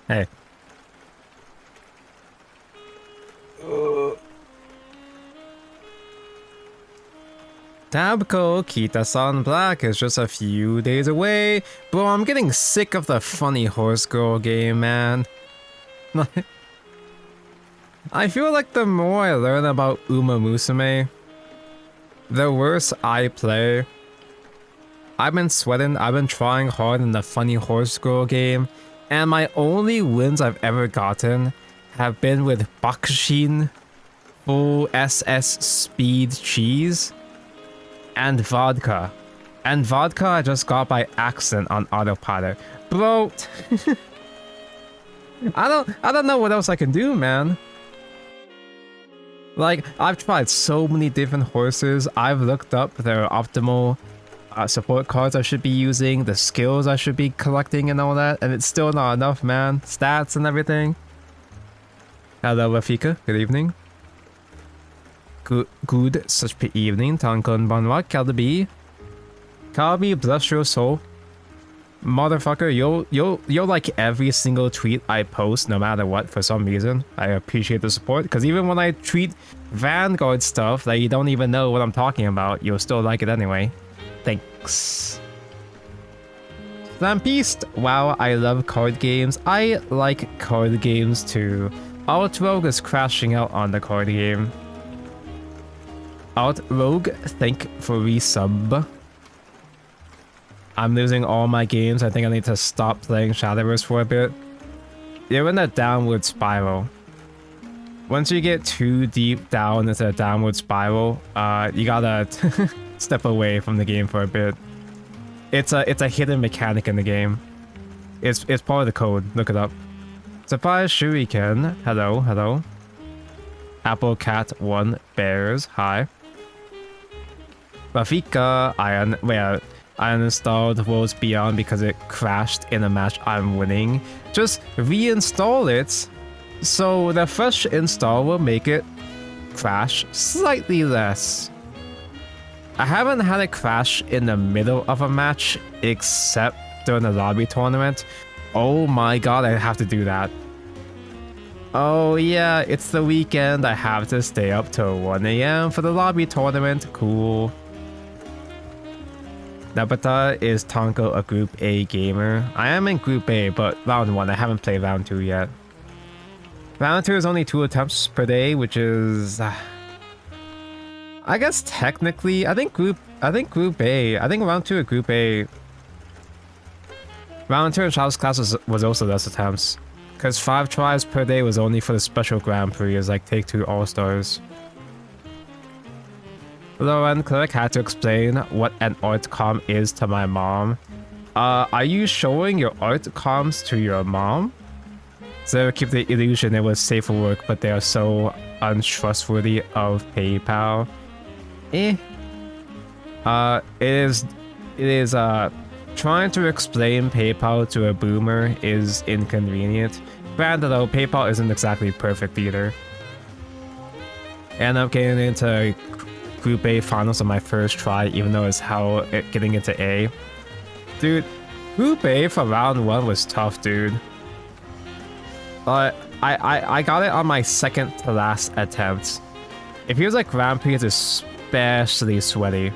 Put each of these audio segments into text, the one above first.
Hey. Tabco Kita-san Black is just a few days away. Bro, I'm getting sick of the funny horse girl game, man. I feel like the more I learn about Musume, the worse I play. I've been sweating, I've been trying hard in the funny horse girl game, and my only wins I've ever gotten have been with Bakushin, full SS speed cheese, and vodka. And vodka I just got by accident on autopilot. Bro, I don't know what else I can do, man. Like, I've tried so many different horses. I've looked up their optimal support cards I should be using, the skills I should be collecting and all that, and it's still not enough, man. Stats and everything. Hello, Rafika. Good evening. Good such evening. Tankon Banwa, Kaldabi. Kalbi, bless your soul. Motherfucker, you'll like every single tweet I post, no matter what, for some reason. I appreciate the support, because even when I tweet Vanguard stuff that you don't even know what I'm talking about, you'll still like it anyway. Thanks. Slampiste, wow, I love card games. I like card games too. Outrogue is crashing out on the card game. Outrogue, thank for resub. I'm losing all my games. I think I need to stop playing Shadowverse for a bit. You're in a downward spiral. Once you get too deep down into a downward spiral, you gotta step away from the game for a bit. It's a hidden mechanic in the game. It's part of the code. Look it up. Surprise Shuriken. Hello, hello. Apple Cat 1 Bears. Hi. Rafika. I uninstalled Worlds Beyond because it crashed in a match I'm winning. Just reinstall it, so the fresh install will make it crash slightly less. I haven't had it crash in the middle of a match, except during the lobby tournament. Oh my god, I have to do that. Oh yeah, it's the weekend, I have to stay up till 1 AM for the lobby tournament, cool. Nabata, is Tonko a Group A gamer? I am in Group A, but round 1, I haven't played round 2 yet. Round 2 is only 2 attempts per day, which is... I guess technically, I think Group A, I think round 2 at Group A... Round 2 in Child's class was also less attempts. Because 5 tries per day was only for the special Grand Prix, as like Take-Two All-Stars. Lauren, Cleric had to explain what an art com is to my mom. Are you showing your art comms to your mom? So keep the illusion it was safe for work, but they are so untrustworthy of PayPal. It is trying to explain PayPal to a boomer is inconvenient. Granted though, PayPal isn't exactly perfect either. And I'm getting into Group A finals on my first try, even though it's getting into A. Dude, Group A for round 1 was tough, dude. I got it on my second to last attempt. It feels like Grand Prix is especially sweaty.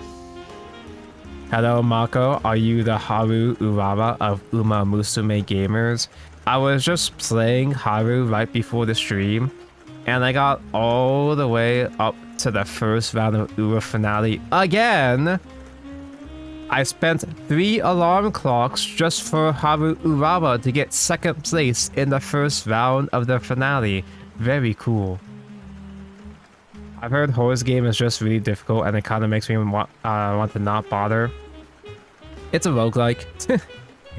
Hello, Mako. Are you the Haru Urara of Uma Musume Gamers? I was just playing Haru right before the stream, and I got all the way up to the first round of Ura finale again. I spent 3 alarm clocks just for Haru Urara to get second place in the first round of the finale. Very cool. I've heard Horror's game is just really difficult and it kind of makes me want to not bother. It's a roguelike.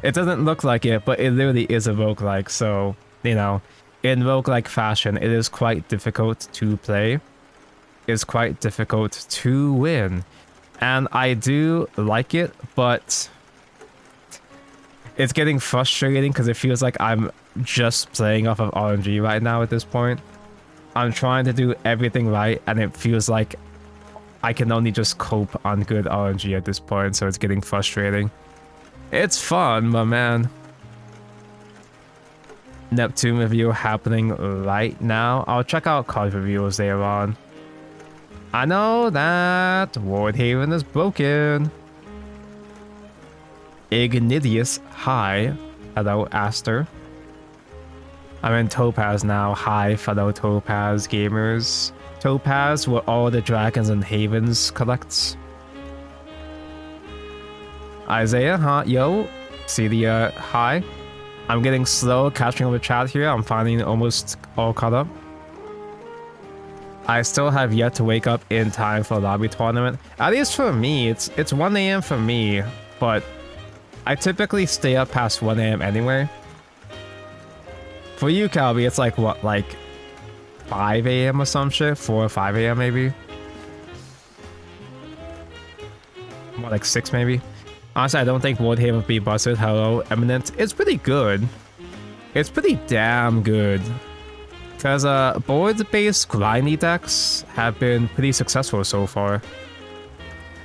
It doesn't look like it, but it literally is a roguelike, so, you know, in roguelike fashion, it is quite difficult to play. It's quite difficult to win. And I do like it, but it's getting frustrating because it feels like I'm just playing off of RNG right now at this point. I'm trying to do everything right, and it feels like I can only just cope on good RNG at this point, so it's getting frustrating. It's fun, but man. Neptune review happening right now. I'll check out card reviews later on. I know that Wardhaven is broken. Ignidius, hi. Hello, Aster. I'm in Topaz now. Hi, fellow Topaz gamers. Topaz, where all the dragons and havens collects. Isaiah, huh? Yo. Celia, hi. I'm getting slow catching up with chat here. I'm finally almost all caught up. I still have yet to wake up in time for a lobby tournament. At least for me, it's 1 a.m. for me, but I typically stay up past 1 a.m. anyway. For you, Calby, it's like what, like 5 a.m. or some shit? 4 or 5 a.m. maybe? More like 6 maybe? Honestly, I don't think Wardhaven would be busted. Hello, Eminent. It's pretty good. It's pretty damn good. Because board-based grindy decks have been pretty successful so far.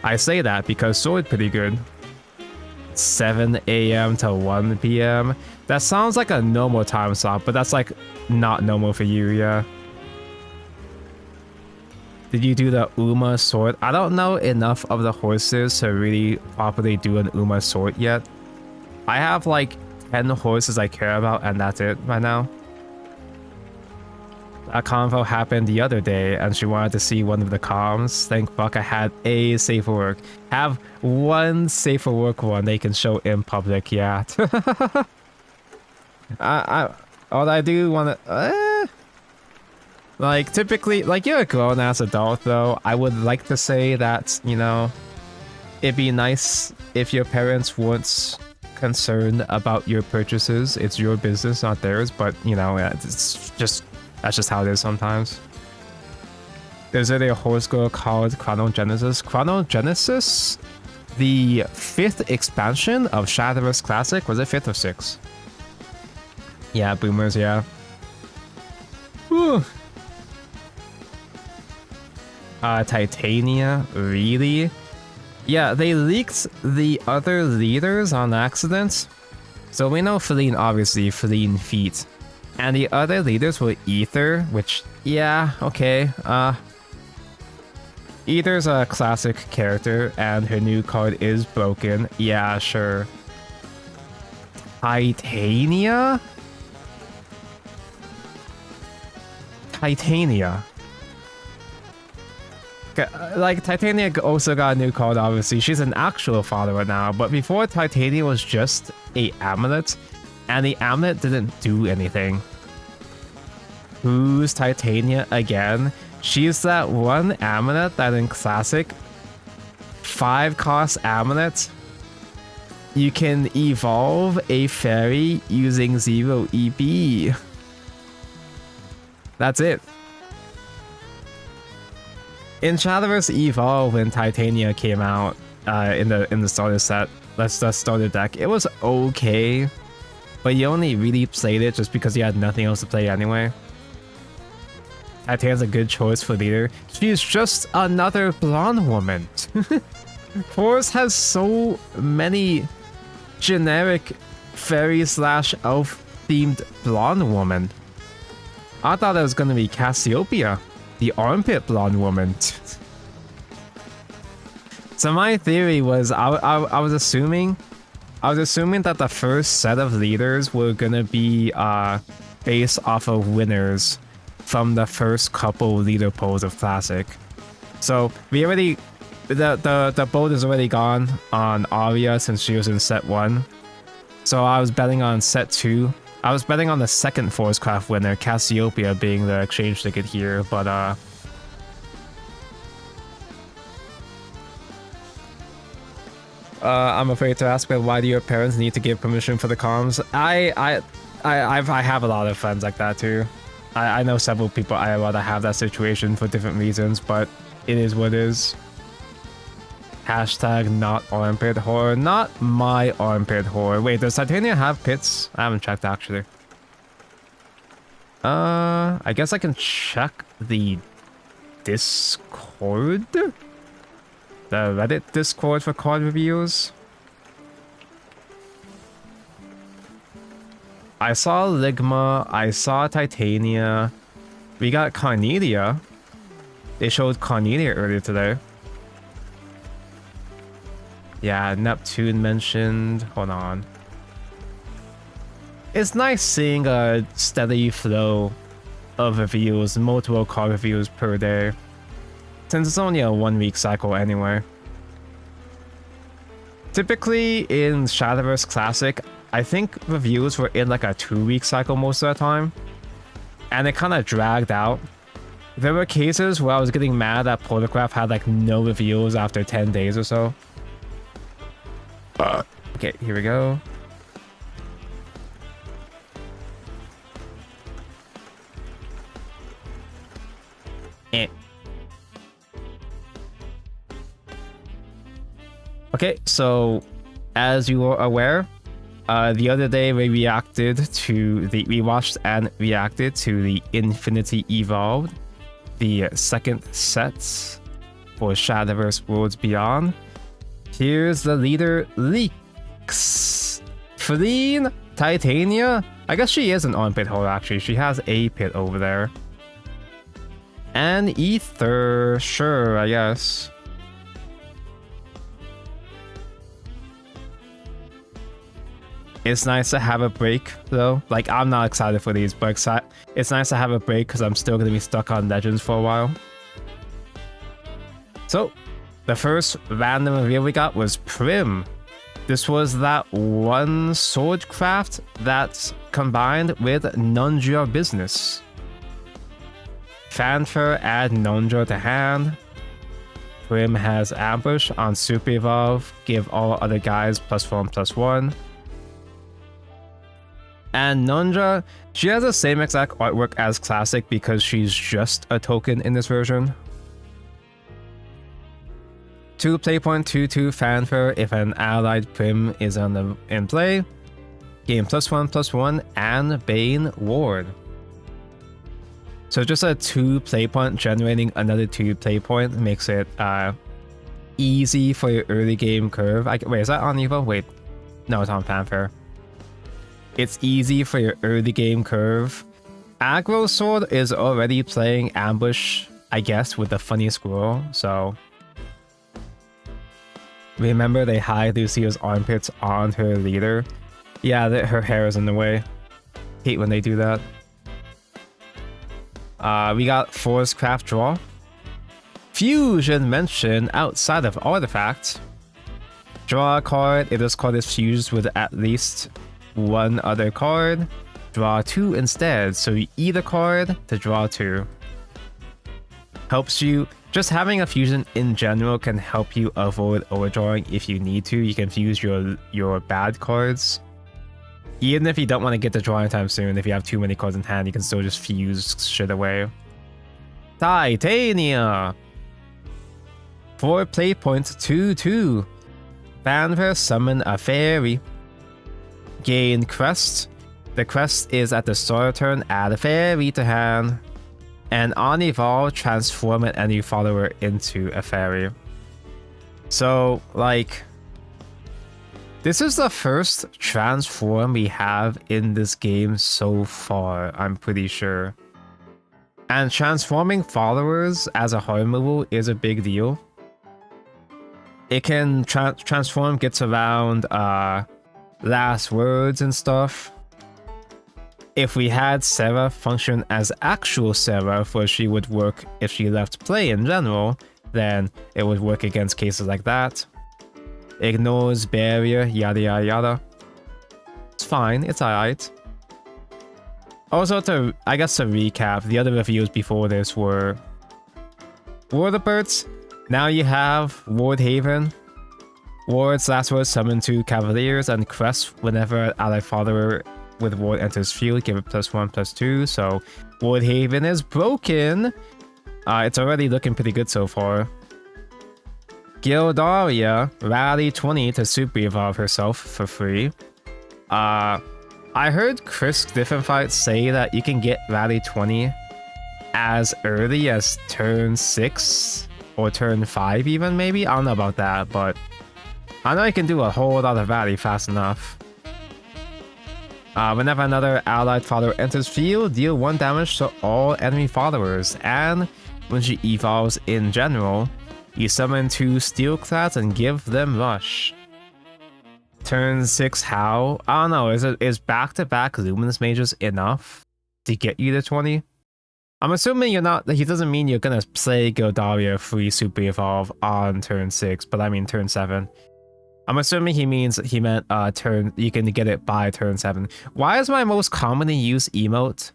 I say that because Sword pretty good. 7 a.m. to 1 p.m. That sounds like a normal time slot, but that's like not normal for you, yeah. Did you do the Uma sort? I don't know enough of the horses to really properly do an Uma sort yet. I have like 10 horses I care about, and that's it right now. That convo happened the other day, and she wanted to see one of the comms. Thank fuck I had a safe for work. Have one safe for work one they can show in public, yeah. All I do want to... like, typically, like, you're a grown-ass adult, though. I would like to say that, you know, it'd be nice if your parents weren't concerned about your purchases. It's your business, not theirs, but, you know, it's just... that's just how it is sometimes. There's a horse girl called Chronogenesis. Chronogenesis? The 5th expansion of Shadowverse Classic? Was it 5th or 6th? Yeah, boomers, yeah. Whew. Titania? Really? Yeah, they leaked the other leaders on accident. So we know Feline, obviously, Feline feet. And the other leaders were Ether, which, yeah, okay. Ether's a classic character, and her new card is broken. Yeah, sure. Titania? Titania. Like, Titania also got a new card, obviously. She's an actual follower now, but before Titania was just a amulet, and the amulet didn't do anything. Who's Titania again? She's that one amulet that in Classic, 5-cost amulet, you can evolve a fairy using 0 EB. That's it. In Shadowverse Evolve, when Titania came out in the starter set, that's the starter deck, it was okay, but you only really played it just because you had nothing else to play anyway. Titania's a good choice for leader. She's just another blonde woman. Forest has so many generic fairy slash elf themed blonde woman. I thought it was gonna be Cassiopeia, the armpit blonde woman. So my theory was I was assuming that the first set of leaders were gonna be based off of winners from the first couple leader polls of Classic. So we already the vote is already gone on Arya since she was in set 1. So I was betting on set 2. I was betting on the second Forest Craft winner, Cassiopeia, being the exchange ticket here, but I'm afraid to ask, but why do your parents need to give permission for the comms? I have a lot of friends like that too. I know several people I rather have that situation for different reasons, but it is what it is. Hashtag not armpit whore. Not my armpit whore. Wait, does Titania have pits? I haven't checked actually. I guess I can check the Discord? The Reddit Discord for card reviews? I saw Ligma, I saw Titania. We got Carnelia. They showed Carnelia earlier today. Yeah, Neptune mentioned. Hold on. It's nice seeing a steady flow of reviews, multiple card reviews per day. Since it's only a 1 week cycle anyway. Typically in Shadowverse Classic, I think reviews were in like a 2 week cycle most of the time. And it kind of dragged out. There were cases where I was getting mad that Photograph had like no reviews after 10 days or so. Okay, here we go. Okay, so as you are aware, the other day we watched and reacted to the Infinity Evolved, the second set for Shadowverse Worlds Beyond. Here's the leader leaks. Feline, Titania. I guess she is an on-pit holder actually. She has a pit over there. And Ether, sure, I guess. It's nice to have a break though. Like, I'm not excited for these, but it's nice to have a break because I'm still going to be stuck on Legends for a while. So, the first random reveal we got was Prim. This was that one sword craft that's combined with Nunja business. Fanfare, add Nunja to hand. Prim has Ambush on Super Evolve, give all other guys +1/+1. And Nunja, she has the same exact artwork as Classic because she's just a token in this version. 2 playpoint 2/2 Fanfare if an allied Prim is in play. Gain +1/+1 and Bane Ward. So just a 2 playpoint generating another 2 playpoint makes it easy for your early game curve. Wait, is that on Evo? Wait, no, it's on Fanfare. It's easy for your early game curve. Aggro Sword is already playing Ambush, I guess, with the funny squirrel, so... Remember they hide Lucio's armpits on her leader? Yeah, her hair is in the way. Hate when they do that. We got Force Craft Draw. Fusion mentioned outside of Artifact. Draw a card if this card is fused with at least one other card. Draw 2 instead, so you eat a card to draw 2. Helps you. Just having a fusion in general can help you avoid overdrawing if you need to. You can fuse your bad cards. Even if you don't want to get the draw anytime soon, if you have too many cards in hand, you can still just fuse shit away. Titania! 4 play points 2/2. Fanfare, summon a fairy. Gain crest. The crest is at the start of turn, add a fairy to hand. And on evolve, transform an enemy follower into a fairy. So, like, this is the first transform we have in this game so far, I'm pretty sure. And transforming followers as a hard removal is a big deal. It can transform gets around last words and stuff. If we had Sarah function as actual Sarah, for she would work if she left play in general, then it would work against cases like that. Ignores barrier, yada yada yada. It's fine, it's alright. Also, I guess to recap, the other reviews before this were Warlords. Now you have Ward Haven. Ward's last word summon 2 Cavaliers and Crest whenever an allied follower with Ward enters field, give it +1/+2. So Ward Haven is broken. It's already looking pretty good so far. Gildaria, rally 20 to super evolve herself for free. I heard Chris Different Fight say that you can get rally 20 as early as turn 6 or turn 5 even, maybe? I don't know about that, but I know you can do a whole lot of rally fast enough. Whenever another allied follower enters field, deal 1 damage to all enemy followers, and when she evolves in general, you summon 2 Steelclads and give them Rush. Turn 6 how? I don't know, is back-to-back Luminous Mages enough to get you to 20? I'm assuming you're not, he doesn't mean you're gonna play Gildaria free Super Evolve on turn 6, but I mean turn 7. I'm assuming he meant you can get it by turn 7. Why is my most commonly used emote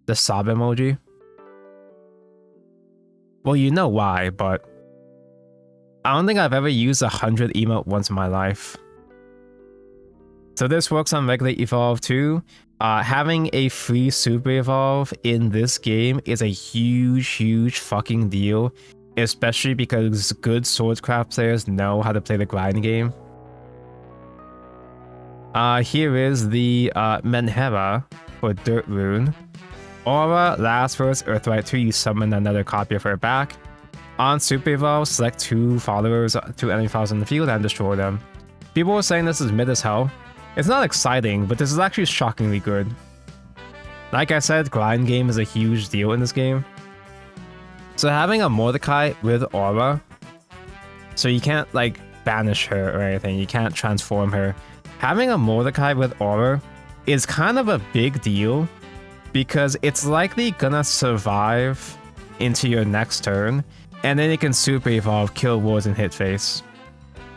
the sob emoji? Well, you know why, but I don't think I've ever used 100 emote once in my life. So this works on regular Evolve too. Having a free Super Evolve in this game is a huge fucking deal, especially because good Swordscraft players know how to play the grind game. Here is the Menhera for Dirt Rune. Aura, last first Earthright 2, you summon another copy of her back. On Super Evolve, select 2 followers, 2 enemy followers in the field and destroy them. People were saying this is mid as hell. It's not exciting, but this is actually shockingly good. Like I said, grind game is a huge deal in this game. So having a Mordecai with Aura, so you can't like banish her or anything, you can't transform her. Having a Mordecai with Aura is kind of a big deal because it's likely gonna survive into your next turn, and then it can Super Evolve, kill wards, and hit face.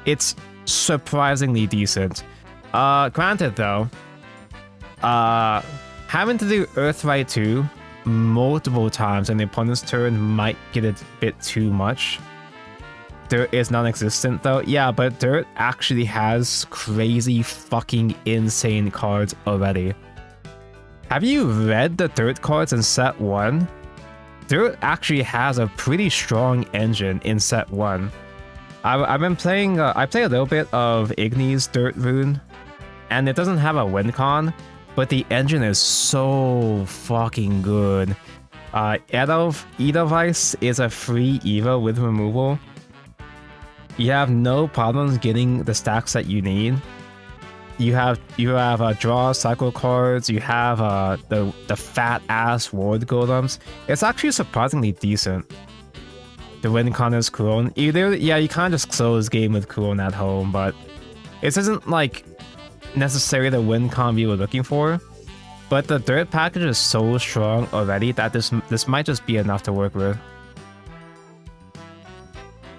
It's surprisingly decent. Granted though, having to do Earthright 2 multiple times on the opponent's turn might get a bit too much. Dirt is non-existent though. Yeah, but Dirt actually has crazy fucking insane cards already. Have you read the Dirt cards in set 1? Dirt actually has a pretty strong engine in set 1. I've been playing, I play a little bit of Igni's Dirt Rune, and it doesn't have a win con, but the engine is so fucking good. Edelweiss is a free Evo with removal. You have no problems getting the stacks that you need. You have draw cycle cards. You have the fat ass ward golems. It's actually surprisingly decent. The win con is Kuon. You kind of just close game with Kuon at home, but it isn't like necessarily the win con we were looking for. But the Dirt package is so strong already that this might just be enough to work with.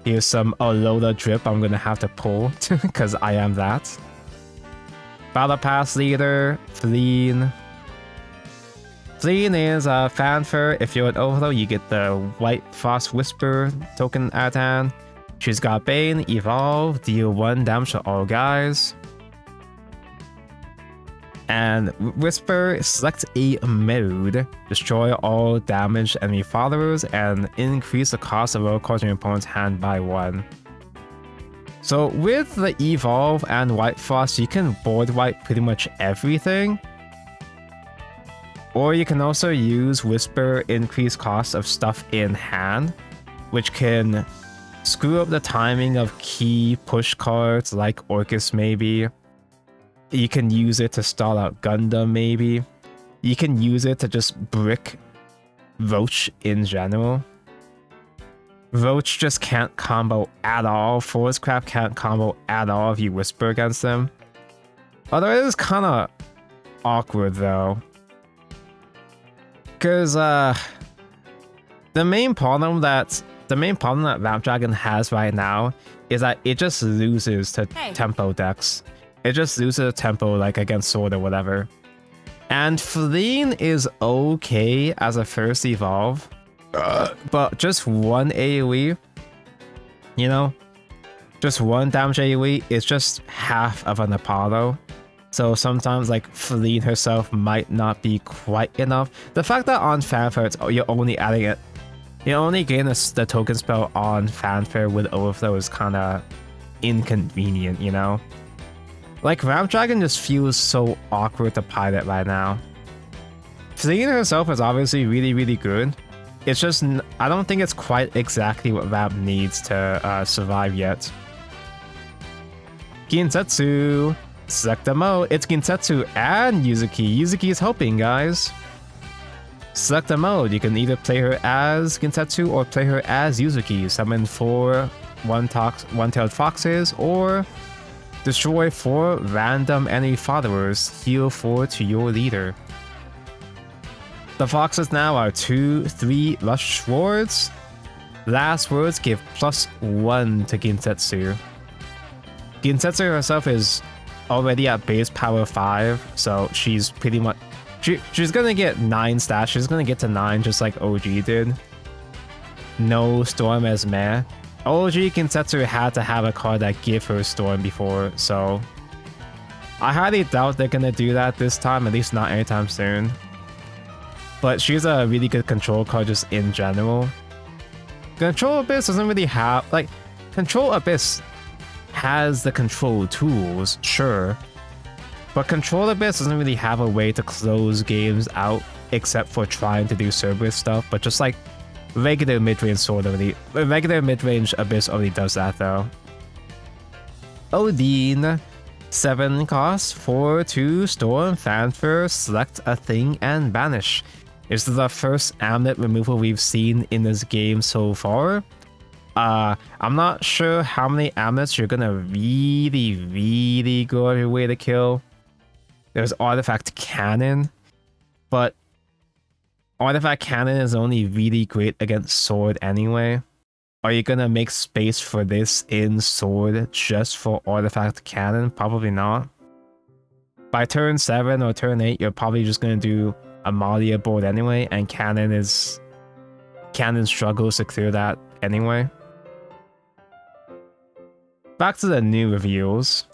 Here's some Alola drip I'm gonna have to pull because I am that. Battle Pass leader, Fleen. Fleen is a fanfare. If you're an Overload, you get the White Frost Whisper token at hand. She's got Bane, Evolve, deal 1 damage to all guys. And Whisper, select a mode, destroy all damaged enemy followers, and increase the cost of all cards in your opponent's hand by 1. So with the Evolve and White Frost, you can board wipe pretty much everything. Or you can also use Whisper, increase cost of stuff in hand, which can screw up the timing of key push cards like Orcus maybe. You can use it to stall out Gundam maybe. You can use it to just brick Roach in general. Roach just can't combo at all. Forestcraft can't combo at all if you Whisper against them. Although it is kind of awkward though. Because the main problem that Vamp Dragon has right now is that it just loses to tempo decks. It just loses tempo like against Sword or whatever. And Fleen is okay as a first evolve, but just 1 AoE, you know, just 1 damage AoE is just half of an Apollo. So sometimes like Fleen herself might not be quite enough. The fact that on Fanfare you're only adding it, you only gain the token spell on Fanfare with Overflow is kind of inconvenient, you know? Like, Ramp Dragon just feels so awkward to pilot right now. Fleen herself is obviously really good. It's just, I don't think it's quite exactly what Ramp needs to survive yet. Ginsetsu! Select the mode. It's Ginsetsu and Yuzuki. Yuzuki is helping, guys. Select the mode. You can either play her as Ginsetsu or play her as Yuzuki. Summon 4 one-tailed foxes or destroy 4 random enemy followers. Heal 4 to your leader. The foxes now are 2, 3 lush swords. Last words give +1 to Ginsetsu. Ginsetsu herself is already at base power 5, so she's pretty much... She's gonna get 9 stats. She's gonna get to 9 just like OG did. No Storm as meh. OG Ginsetsu had to have a card that gave her Storm before, so... I highly doubt they're gonna do that this time, at least not anytime soon. But she's a really good control card just in general. Control Abyss doesn't really have... Like, Control Abyss has the control tools, sure, but Control Abyss doesn't really have a way to close games out except for trying to do Cerberus stuff, but just like regular mid-range regular mid-range Abyss already does that though. Odin, 7 cost, 4/2 Storm, Fanfare, select a thing and banish. This is the first amulet removal we've seen in this game so far. I'm not sure how many amulets you're gonna really go out of your way to kill. There's Artifact Cannon, but Artifact Cannon is only really great against Sword anyway. Are you gonna make space for this in Sword just for Artifact Cannon? Probably not. By turn 7 or turn 8, you're probably just gonna do Amalia board anyway, and Cannon struggles to clear that anyway. Back to the new reveals.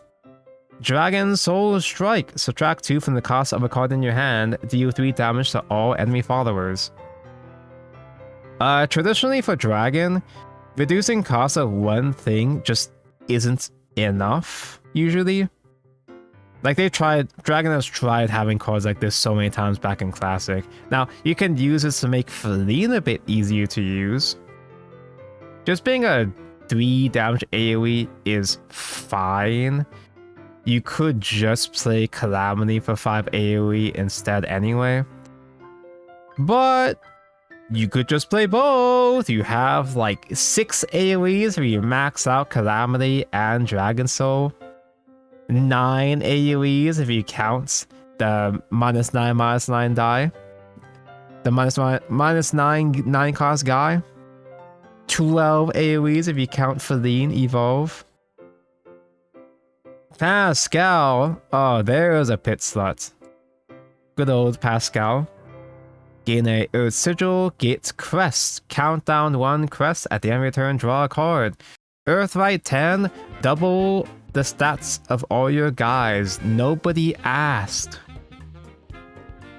Dragon Soul Strike. Subtract 2 from the cost of a card in your hand. Deal 3 damage to all enemy followers. Traditionally for Dragon, reducing cost of one thing just isn't enough, usually. Like Dragon has tried having cards like this so many times back in Classic. Now, you can use this to make Feline a bit easier to use. Just being a 3 damage AoE is fine. You could just play Calamity for 5 AoE instead anyway. But you could just play both. You have like 6 AoEs where you max out Calamity and Dragon Soul. 9 AoEs if you count the -9/-9 die. The -9 cost guy. 12 AoEs if you count Feline Evolve. Pascal. Oh, there's a pit slut. Good old Pascal. Gain a Earth Sigil, get Crest. Count down 1 Crest at the end of your turn, draw a card. Earthright 10, double the stats of all your guys. Nobody asked.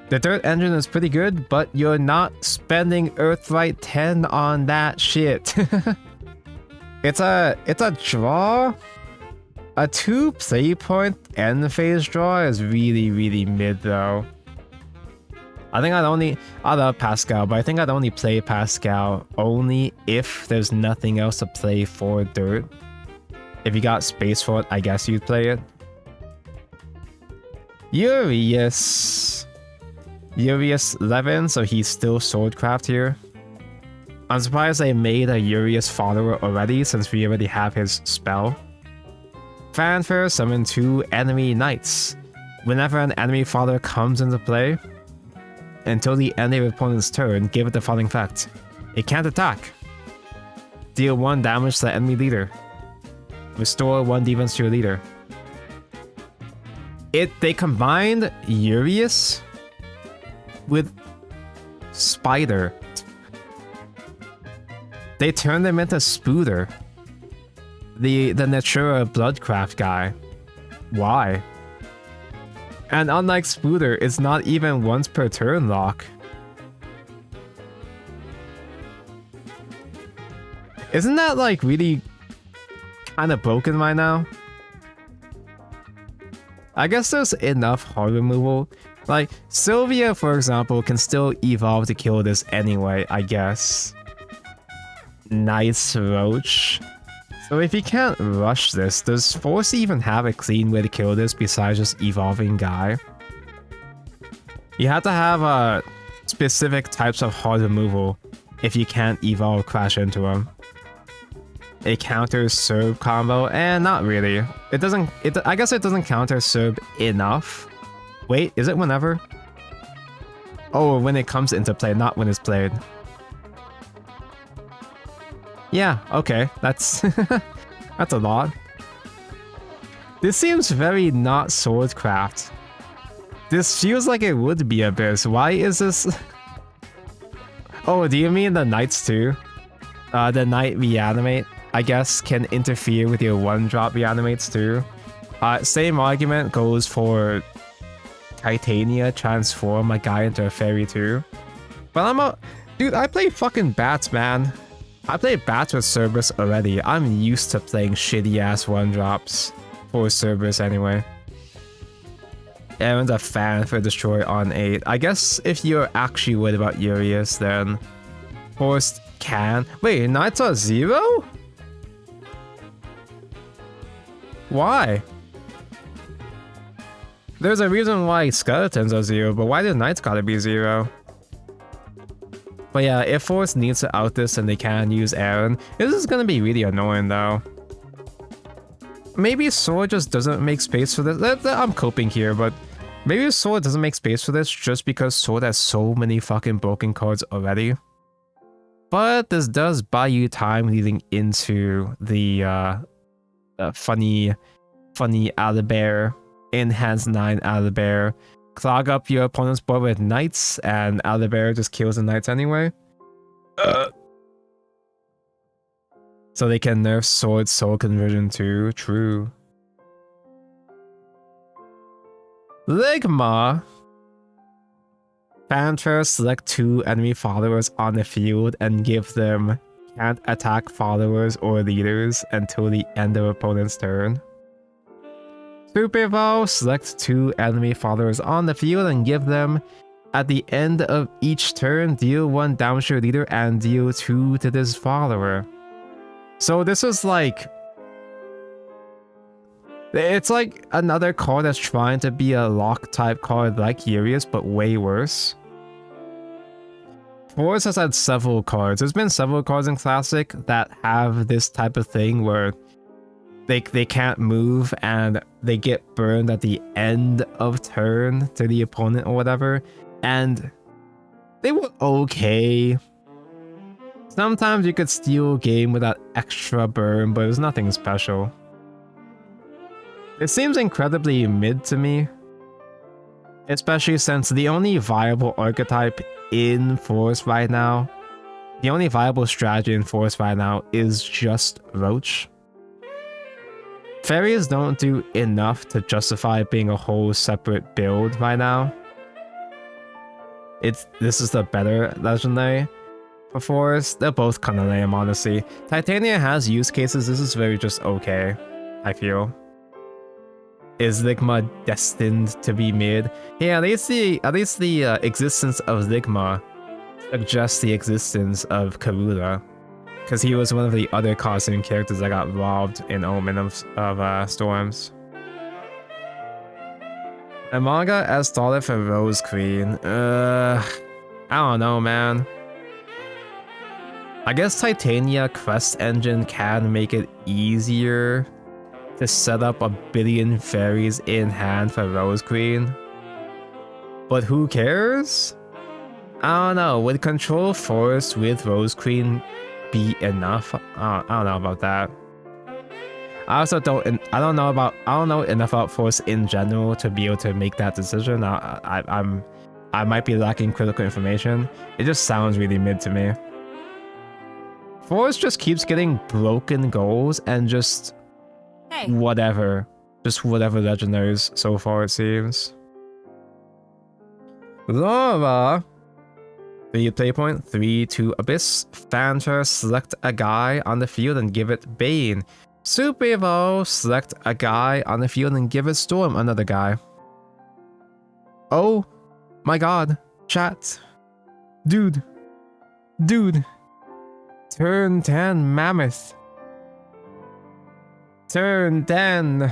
The Dirt Engine is pretty good, but you're not spending Earthright 10 on that shit. It's a draw. A 2 play point end phase draw is really mid though. I love Pascal, but I think I'd only play Pascal only if there's nothing else to play for Dirt. If you got space for it, I guess you'd play it. Urius Levin, so he's still Swordcraft here. I'm surprised they made a Urius follower already, since we already have his spell. Fanfare, summon 2 enemy knights. Whenever an enemy follower comes into play, until the end of your opponent's turn, give it the following effect. It can't attack. Deal 1 damage to the enemy leader. Restore 1 defense to your leader. They combined Urius with Spider. They turned him into Spooter. The Natura Bloodcraft guy. Why? And unlike Spooter, it's not even once per turn lock. Isn't that like really kind of broken right now? I guess there's enough hard removal. Like, Sylvia, for example, can still evolve to kill this anyway, I guess. Nice Roach. So if you can't rush this, does Force even have a clean way to kill this besides just evolving Guy? You have to have specific types of hard removal if you can't evolve Crash into him. It counters Serb combo, and not really. It doesn't. I guess it doesn't counter Serb enough. Wait, is it whenever? Oh, when it comes into play, not when it's played. Yeah, okay, that's that's a lot. This seems very not Swordcraft. This feels like it would be Abyss. Why is this? Oh, do you mean the Knights too? The Knight Reanimate, I guess, can interfere with your one-drop Reanimates too. Same argument goes for Titania transform a guy into a fairy too. But dude, I play fucking Bats, man. I played Bats with Cerberus already. I'm used to playing shitty-ass one-drops for Cerberus anyway. Aaron's a fan for Destroy on 8. I guess if you're actually worried about Urius, then Forced can. Wait, Knights are 0? Why? There's a reason why Skeletons are 0, but why do Knights gotta be 0? But yeah, if Force needs to out this and they can use Aaron, this is gonna be really annoying though. Maybe Sword just doesn't make space for this. I'm coping here, but maybe Sword doesn't make space for this just because Sword has so many fucking broken cards already. But this does buy you time leading into the funny Owlbear, Enhance 9 Owlbear. Clog up your opponent's board with Knights, and Owlbear just kills the Knights anyway. So they can nerf Sword Soul Conversion too. True. Ligma. Panther, select 2 enemy followers on the field and give them can't attack followers or leaders until the end of opponent's turn. Super Evolve, select 2 enemy followers on the field and give them, at the end of each turn, deal 1 damage to your leader and deal 2 to this follower. So this is like... It's like another card that's trying to be a lock type card like Urius, but way worse. Force has had several cards. There's been several cards in Classic that have this type of thing where they can't move and they get burned at the end of turn to the opponent or whatever, and they were okay. Sometimes you could steal game with that extra burn, but it's nothing special. It seems incredibly mid to me, especially since the only viable archetype in Force right now, the only viable strategy in Force right now is just Roach. Fairies don't do enough to justify being a whole separate build right now. This is the better legendary for Force. They're both kind of lame, honestly. Titania has use cases. This is very just okay, I feel. Is Ligma destined to be mid? Yeah, at least the existence of Ligma suggests the existence of Karula, because he was one of the other costume characters that got robbed in Omen of Storms. A manga as started for Rose Queen. I don't know, man. I guess Titania Quest Engine can make it easier to set up a billion fairies in hand for Rose Queen. But who cares? I don't know. Would Control Forest with Rose Queen be enough? I don't know about that. I also don't know enough about Force in general to be able to make that decision. I might be lacking critical information. It just sounds really mid to me. Force just keeps getting broken goals and just whatever legendaries so far, it seems. Laura. 3 play point, 3-2 Abyss. Phantom, select a guy on the field and give it Bane. Super Evolve, select a guy on the field and give it Storm, another guy. Oh my god, chat. Dude. Turn 10 Mammoth. Turn 10.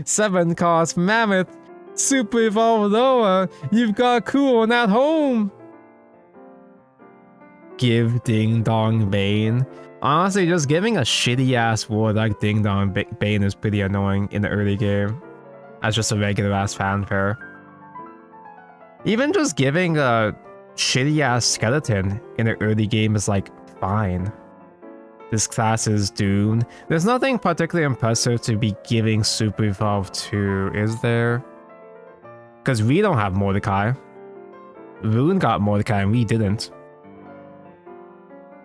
7 cost Mammoth. Super Evolve Loa. You've got Cool at home. Give Ding Dong Bane. Honestly, just giving a shitty ass ward like Ding Dong Bane is pretty annoying in the early game. As just a regular ass fanfare. Even just giving a shitty ass skeleton in the early game is like fine. This class is doomed. There's nothing particularly impressive to be giving Super Evolve to, is there? Because we don't have Mordecai. Rune got Mordecai and we didn't.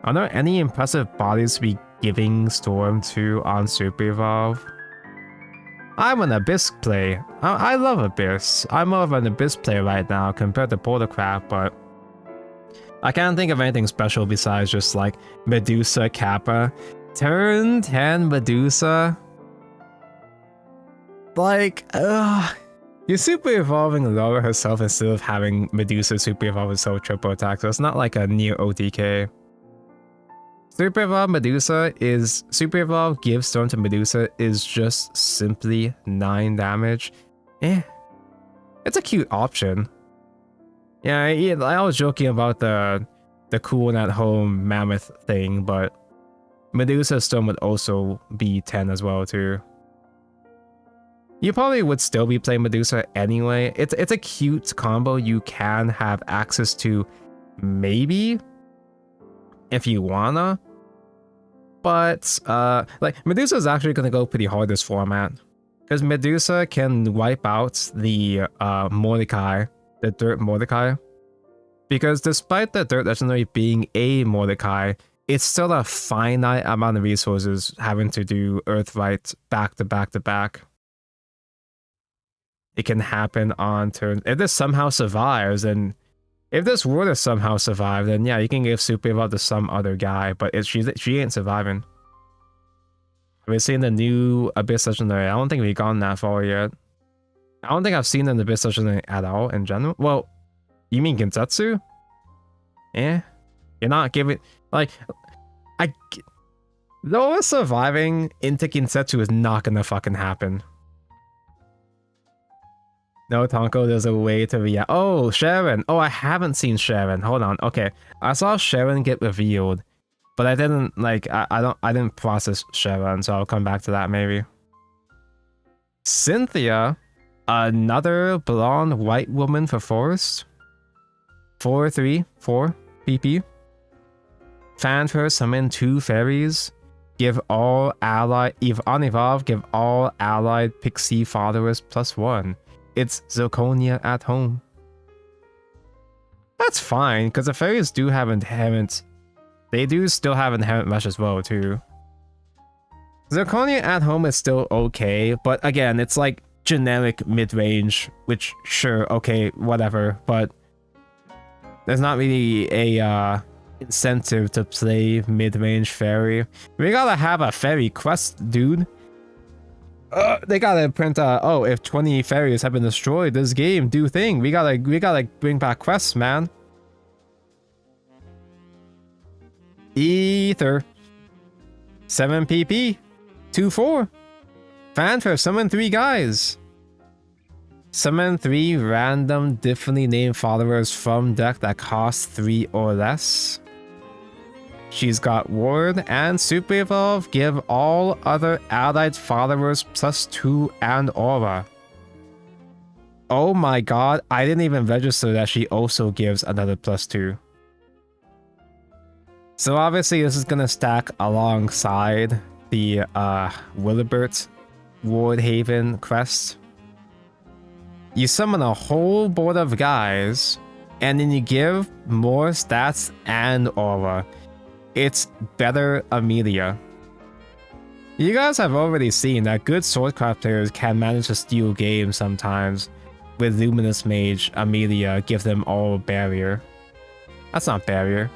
Are there any impressive bodies to be giving Storm to on Super Evolve? I'm an Abyss play. I love Abyss. I'm more of an Abyss player right now compared to Portacraft, but I can't think of anything special besides just like Medusa Kappa. Turn 10 Medusa. Like, you're super evolving Laura herself instead of having Medusa super evolve with soul triple attack, so it's not like a near OTK. Super evolve Medusa is Super evolve gives Storm to Medusa is just simply 9 damage. It's a cute option. Yeah, I was joking about the cool and at home Mammoth thing, but Medusa Storm would also be 10 as well too. You probably would still be playing Medusa anyway. It's a cute combo you can have access to, maybe, if you wanna. But like Medusa is actually gonna go pretty hard this format, because Medusa can wipe out the Mordecai, the Dirt Mordecai. Because despite the Dirt Legendary being a Mordecai, it's still a finite amount of resources having to do Earthright back to back to back. It can happen on turn. If this somehow survives, and if this were to somehow survive, then yeah, you can give Super Evolve to some other guy, but she ain't surviving. Have we seen the new Abyss Legendary? I don't think we've gone that far yet. I don't think I've seen an Abyss Legendary at all in general. Well, you mean Gensetsu? You're not giving, like, Loa surviving into Gensetsu is not gonna fucking happen. No, Tonko, there's a way to react. Oh, Sharon. Oh, I haven't seen Sharon. Hold on. Okay, I saw Sharon get revealed, but I didn't like. I didn't process Sharon, so I'll come back to that maybe. Cynthia, another blonde white woman for Forest. 4/3/4 PP. Fanfare summon 2 fairies. Give all allied. On evolve, give all allied pixie followers +1. It's Zirconia at home. That's fine, because the fairies do have inherent... They do still have inherent rush as well, too. Zirconia at home is still okay, but again, it's like generic mid-range, which, sure, okay, whatever, but there's not really a incentive to play mid-range fairy. We gotta have a fairy quest, dude. They gotta print oh, if 20 fairies have been destroyed, this game do thing. We gotta bring back quests, man. Ether 7 PP 2/4 Fanfare summon 3 guys. Summon 3 random differently named followers from deck that cost 3 or less. She's got Ward and Super Evolve. Give all other allied followers +2 and Aura. Oh my god, I didn't even register that she also gives another +2. So obviously this is gonna stack alongside the Willibert Wardhaven quest. You summon a whole board of guys, and then you give more stats and Aura. It's better Amelia. You guys have already seen that good Swordcraft players can manage to steal games sometimes. With Luminous Mage, Amelia, give them all barrier. That's not barrier.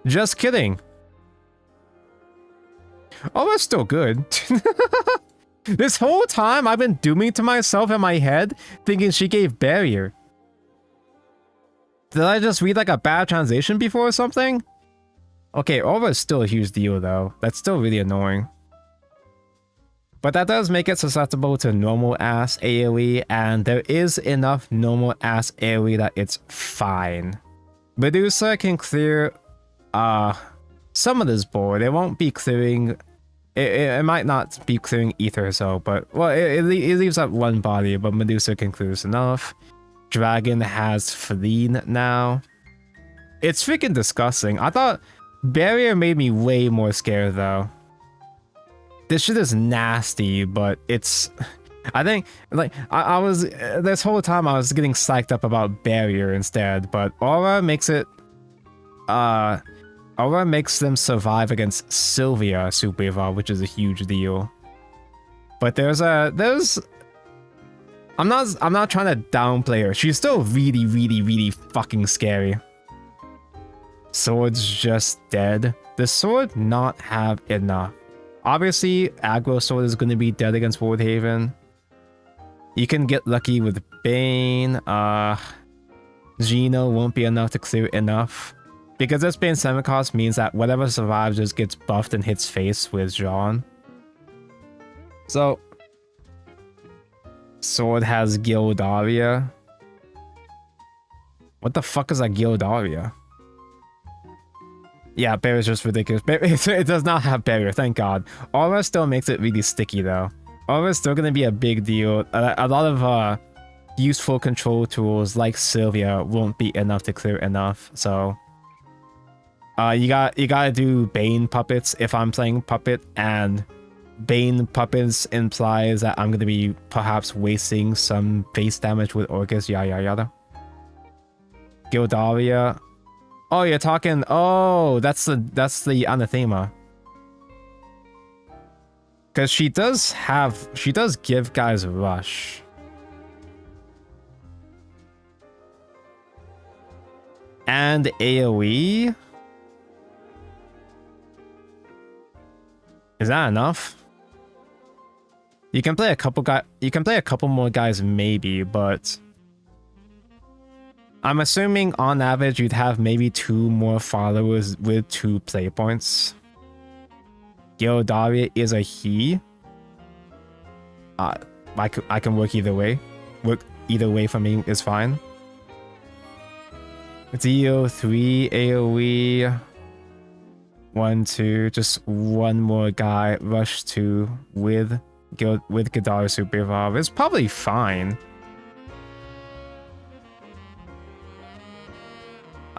Just kidding. Oh, it's still good. This whole time I've been dooming to myself in my head, thinking she gave barrier. Did I just read like a bad translation before or something? Okay, Aura is still a huge deal though. That's still really annoying. But that does make it susceptible to normal ass AoE, and there is enough normal ass AoE that it's fine. Medusa can clear some of this board. It won't be clearing. It might not be clearing Ether, so, but well, it leaves up one body, but Medusa can clear this enough. Dragon has Feline now. It's freaking disgusting. I thought Barrier made me way more scared though. This shit is nasty, but it's... I think, like, I was... This whole time I was getting psyched up about Barrier instead, but Aura makes it... Aura makes them survive against Sylvia Super Evolve, which is a huge deal. But there's... I'm not trying to downplay her. She's still really, really, really fucking scary. Sword's just dead. Does Sword not have enough? Obviously, Aggro Sword is going to be dead against Wardhaven. You can get lucky with Bane. Geno won't be enough to clear enough. Because this Bane semi-cost means that whatever survives just gets buffed and hits face with John. So... Sword has Gildaria. What the fuck is a Gildaria? Yeah, Barrier's just ridiculous. It does not have Barrier, thank god. Aura still makes it really sticky though. Aura is still gonna be a big deal. A lot of useful control tools like Sylvia won't be enough to clear enough, so... you gotta do Bane puppets if I'm playing puppet, and Bane puppets implies that I'm gonna be perhaps wasting some face damage with Orcus, yada yada. Gildaria. Oh, you're talking. Oh, that's the anathema. Because she does give guys rush. And AoE. Is that enough? You can play a couple more guys maybe, but I'm assuming on average you'd have maybe 2 more followers with 2 play points. Gildaria is a he. I can work either way. Work either way for me is fine. Dio 3 AoE. 1, 2, just one more guy. Rush 2 with Gildaria Super Evolve. It's probably fine.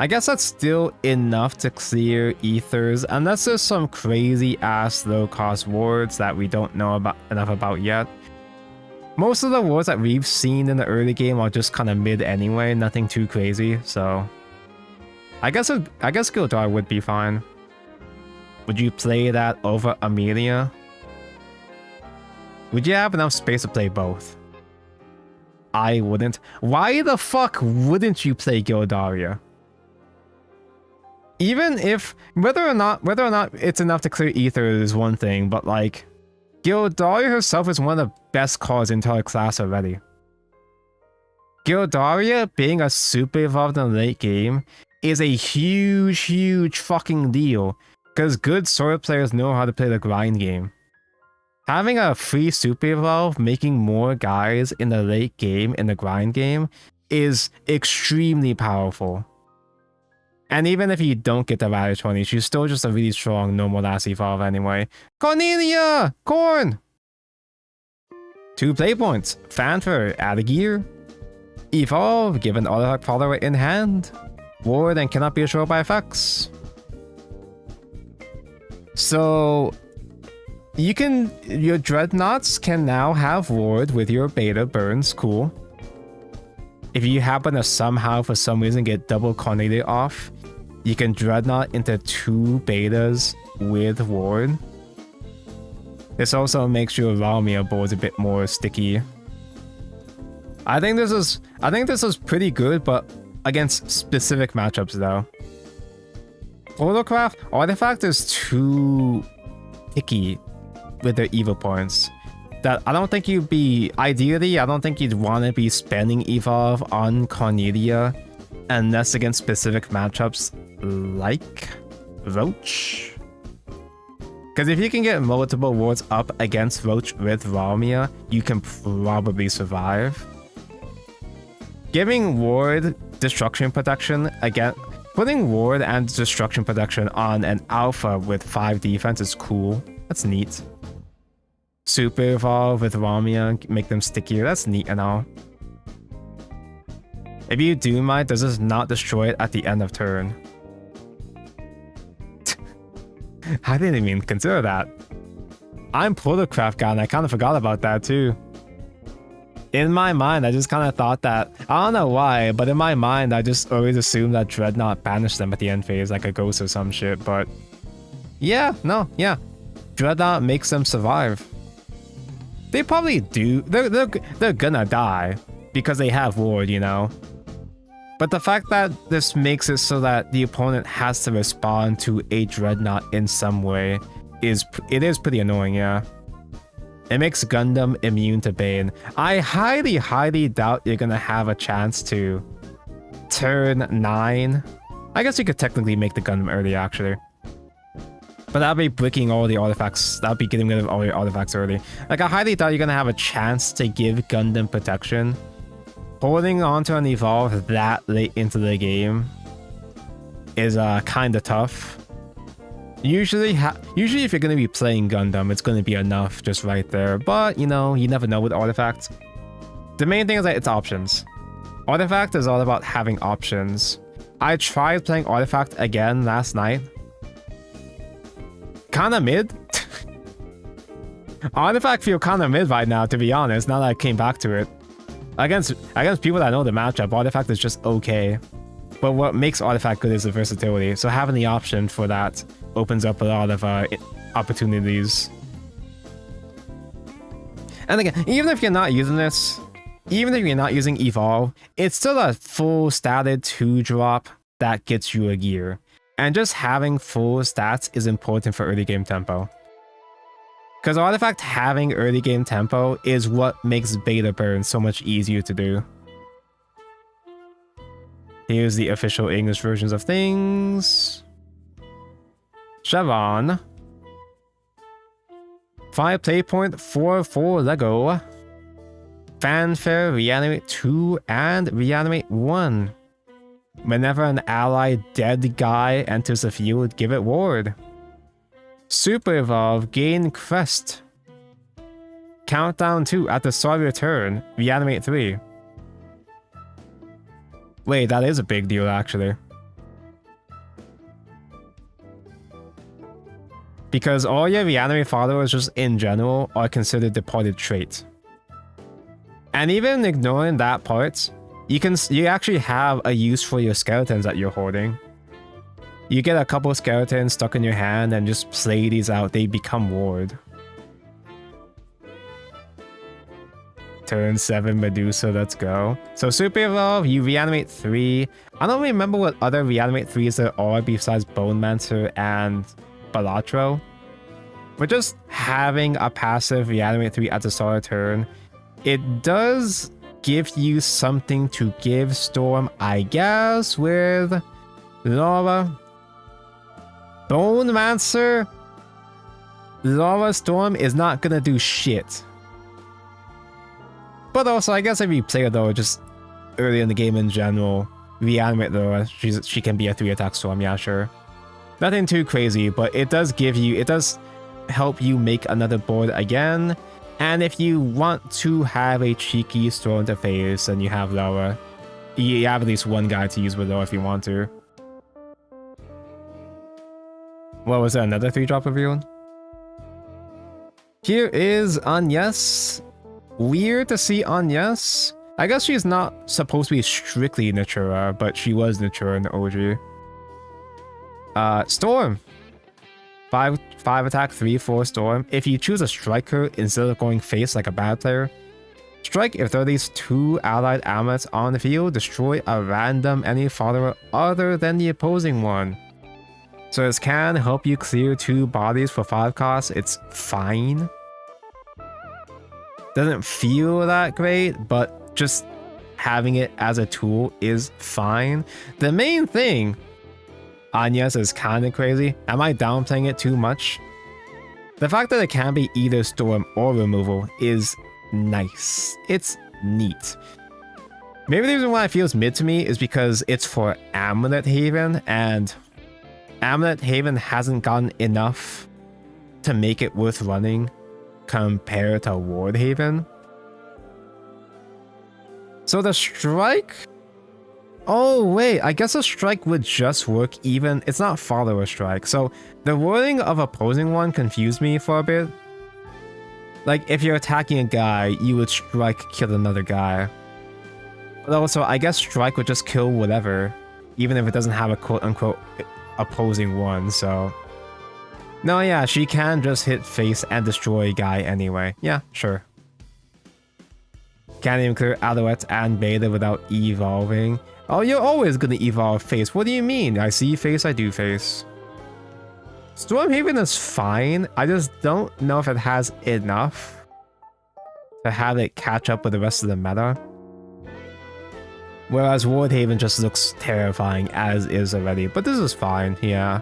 I guess that's still enough to clear Ethers, unless there's some crazy ass low cost wards that we don't know enough about yet. Most of the wards that we've seen in the early game are just kind of mid anyway, nothing too crazy, so... I guess Gildaria would be fine. Would you play that over Amelia? Would you have enough space to play both? I wouldn't. Why the fuck wouldn't you play Gildaria? Even if whether or not it's enough to clear Ether is one thing, but like Gildaria herself is one of the best cards in her class already. Gildaria being a super evolved in the late game is a huge fucking deal, because good sword players know how to play the grind game. Having a free super evolve making more guys in the late game in the grind game is extremely powerful. And even if you don't get the value 20, she's still just a really strong normal last evolve anyway. Cornelia! Corn! 2 play points. Fanfare, add a gear. Evolve, give an automatic follower in hand. Ward and cannot be destroyed by effects. So... your Dreadnoughts can now have Ward with your beta burns, cool. If you happen to somehow for some reason get double Cornelia off, you can Dreadnought into 2 betas with Ward. This also makes your Lamia boards a bit more sticky. I think this is pretty good, but against specific matchups though. Photocraft Artifact is too picky with their EVO points. That I don't think you'd be... Ideally, I don't think you'd want to be spending Evolve on Cornelia unless against specific matchups like Roach. Because if you can get multiple wards up against Roach with Ramia, you can probably survive. Giving ward destruction protection again, putting ward and destruction protection on an alpha with 5 defense is cool. That's neat. Super evolve with Ramia, make them stickier. That's neat and all. If you do might, does this not destroy it at the end of turn? I didn't even consider that. I'm Protocraft guy and I kind of forgot about that too. In my mind, I just kind of thought that, I don't know why, but in my mind, I just always assumed that Dreadnought banished them at the end phase, like a ghost or some shit, but yeah, no, yeah. Dreadnought makes them survive. They probably do. They're gonna die because they have ward, you know. But the fact that this makes it so that the opponent has to respond to a Dreadnought in some way is pretty annoying, yeah. It makes Gundam immune to Bane. I highly doubt you're gonna have a chance to turn 9. I guess you could technically make the Gundam early, actually. But that'd be breaking all the artifacts. That'd be getting rid of all your artifacts early. Like, I highly doubt you're gonna have a chance to give Gundam protection. Holding onto an evolve that late into the game is kind of tough. Usually if you're going to be playing Gundam, it's going to be enough just right there. But, you know, you never know with Artifact. The main thing is that it's options. Artifact is all about having options. I tried playing Artifact again last night. Kinda mid. Artifact feel kinda mid right now, to be honest, now that I came back to it. Against people that know the matchup, Artifact is just okay. But what makes Artifact good is the versatility. So having the option for that opens up a lot of opportunities. And again, even if you're not using this, even if you're not using Evolve, it's still a full statted 2-drop that gets you a gear. And just having full stats is important for early game tempo. Because Artifact having early game tempo is what makes beta burn so much easier to do. Here's the official English versions of things. Chevron. 5 play point, 4 Lego. Fanfare, reanimate 2 and reanimate 1. Whenever an ally dead guy enters the field, give it ward. Super Evolve, gain crest. Countdown 2 at the start of your turn, reanimate 3. Wait, that is a big deal actually. Because all your reanimate followers just in general are considered departed trait. And even ignoring that part, you actually have a use for your skeletons that you're hoarding. You get a couple skeletons stuck in your hand and just play these out, they become ward. Turn 7 Medusa, let's go. So Super Evolve, you reanimate 3. I don't remember what other reanimate 3s there are besides Bone Mancer and Balatro. But just having a passive reanimate 3 at the start of turn, it does give you something to give Storm, I guess, with Laura. Bone Mancer, Laura Storm is not gonna do shit. But also, I guess if you play her though, just early in the game in general, reanimate Laura, she can be a 3-attack Storm, yeah, sure. Nothing too crazy, but it does help you make another board again. And if you want to have a cheeky Storm interface, then you have Laura. You have at least one guy to use with Laura if you want to. What was that, another 3-drop reveal? Here is Agnes. Weird to see Agnes. I guess she's not supposed to be strictly Natura, but she was Natura in the OG. Storm. 5 attack, 3/4 Storm. If you choose a striker instead of going face like a bad player, strike if there are these 2 allied amulets on the field, destroy a random enemy follower other than the opposing one. So this can help you clear 2 bodies for 5 costs. It's fine. Doesn't feel that great, but just having it as a tool is fine. The main thing Anya's is kind of crazy. Am I downplaying it too much? The fact that it can be either storm or removal is nice. It's neat. Maybe the reason why it feels mid to me is because it's for Amulet Haven, and Amulet Haven hasn't gotten enough to make it worth running compared to Ward Haven. So the strike... Oh wait, I guess a strike would just work even... It's not follower strike. So the wording of opposing one confused me for a bit. Like if you're attacking a guy, you would strike kill another guy. But also, I guess strike would just kill whatever, even if it doesn't have a quote-unquote opposing one, so... No, yeah, she can just hit face and destroy guy anyway. Yeah, sure. Can't even clear Alouette and Beta without evolving. Oh, you're always gonna evolve face. What do you mean? I see face, I do face. Stormhaven is fine. I just don't know if it has enough to have it catch up with the rest of the meta. Whereas Wardhaven just looks terrifying as is already. But this is fine, yeah.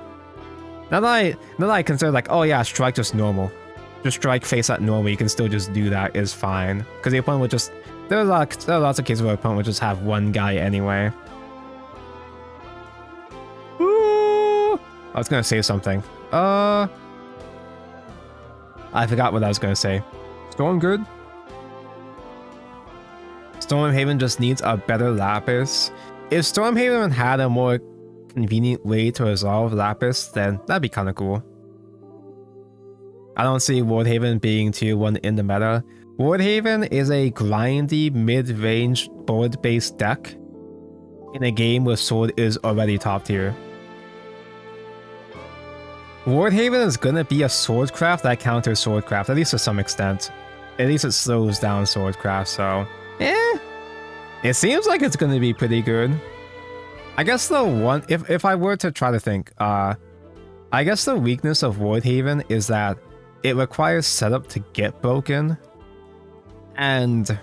Now that I consider like, oh yeah, strike just normal. Just strike face at normal, you can still just do that, is fine. Because the opponent would just... There are lots of cases where the opponent would just have one guy anyway. Ooh! I was gonna say something. I forgot what I was gonna say. Storm good? Stormhaven just needs a better Lapis. If Stormhaven had a more convenient way to resolve Lapis, then that'd be kind of cool. I don't see Wardhaven being tier 1 in the meta. Wardhaven is a grindy mid-range board-based deck in a game where Sword is already top tier. Wardhaven is gonna be a Swordcraft that counters Swordcraft, at least to some extent. At least it slows down Swordcraft, so... It seems like it's gonna be pretty good. I guess the one... If I were to try to think, I guess the weakness of Wardhaven is that it requires setup to get broken. And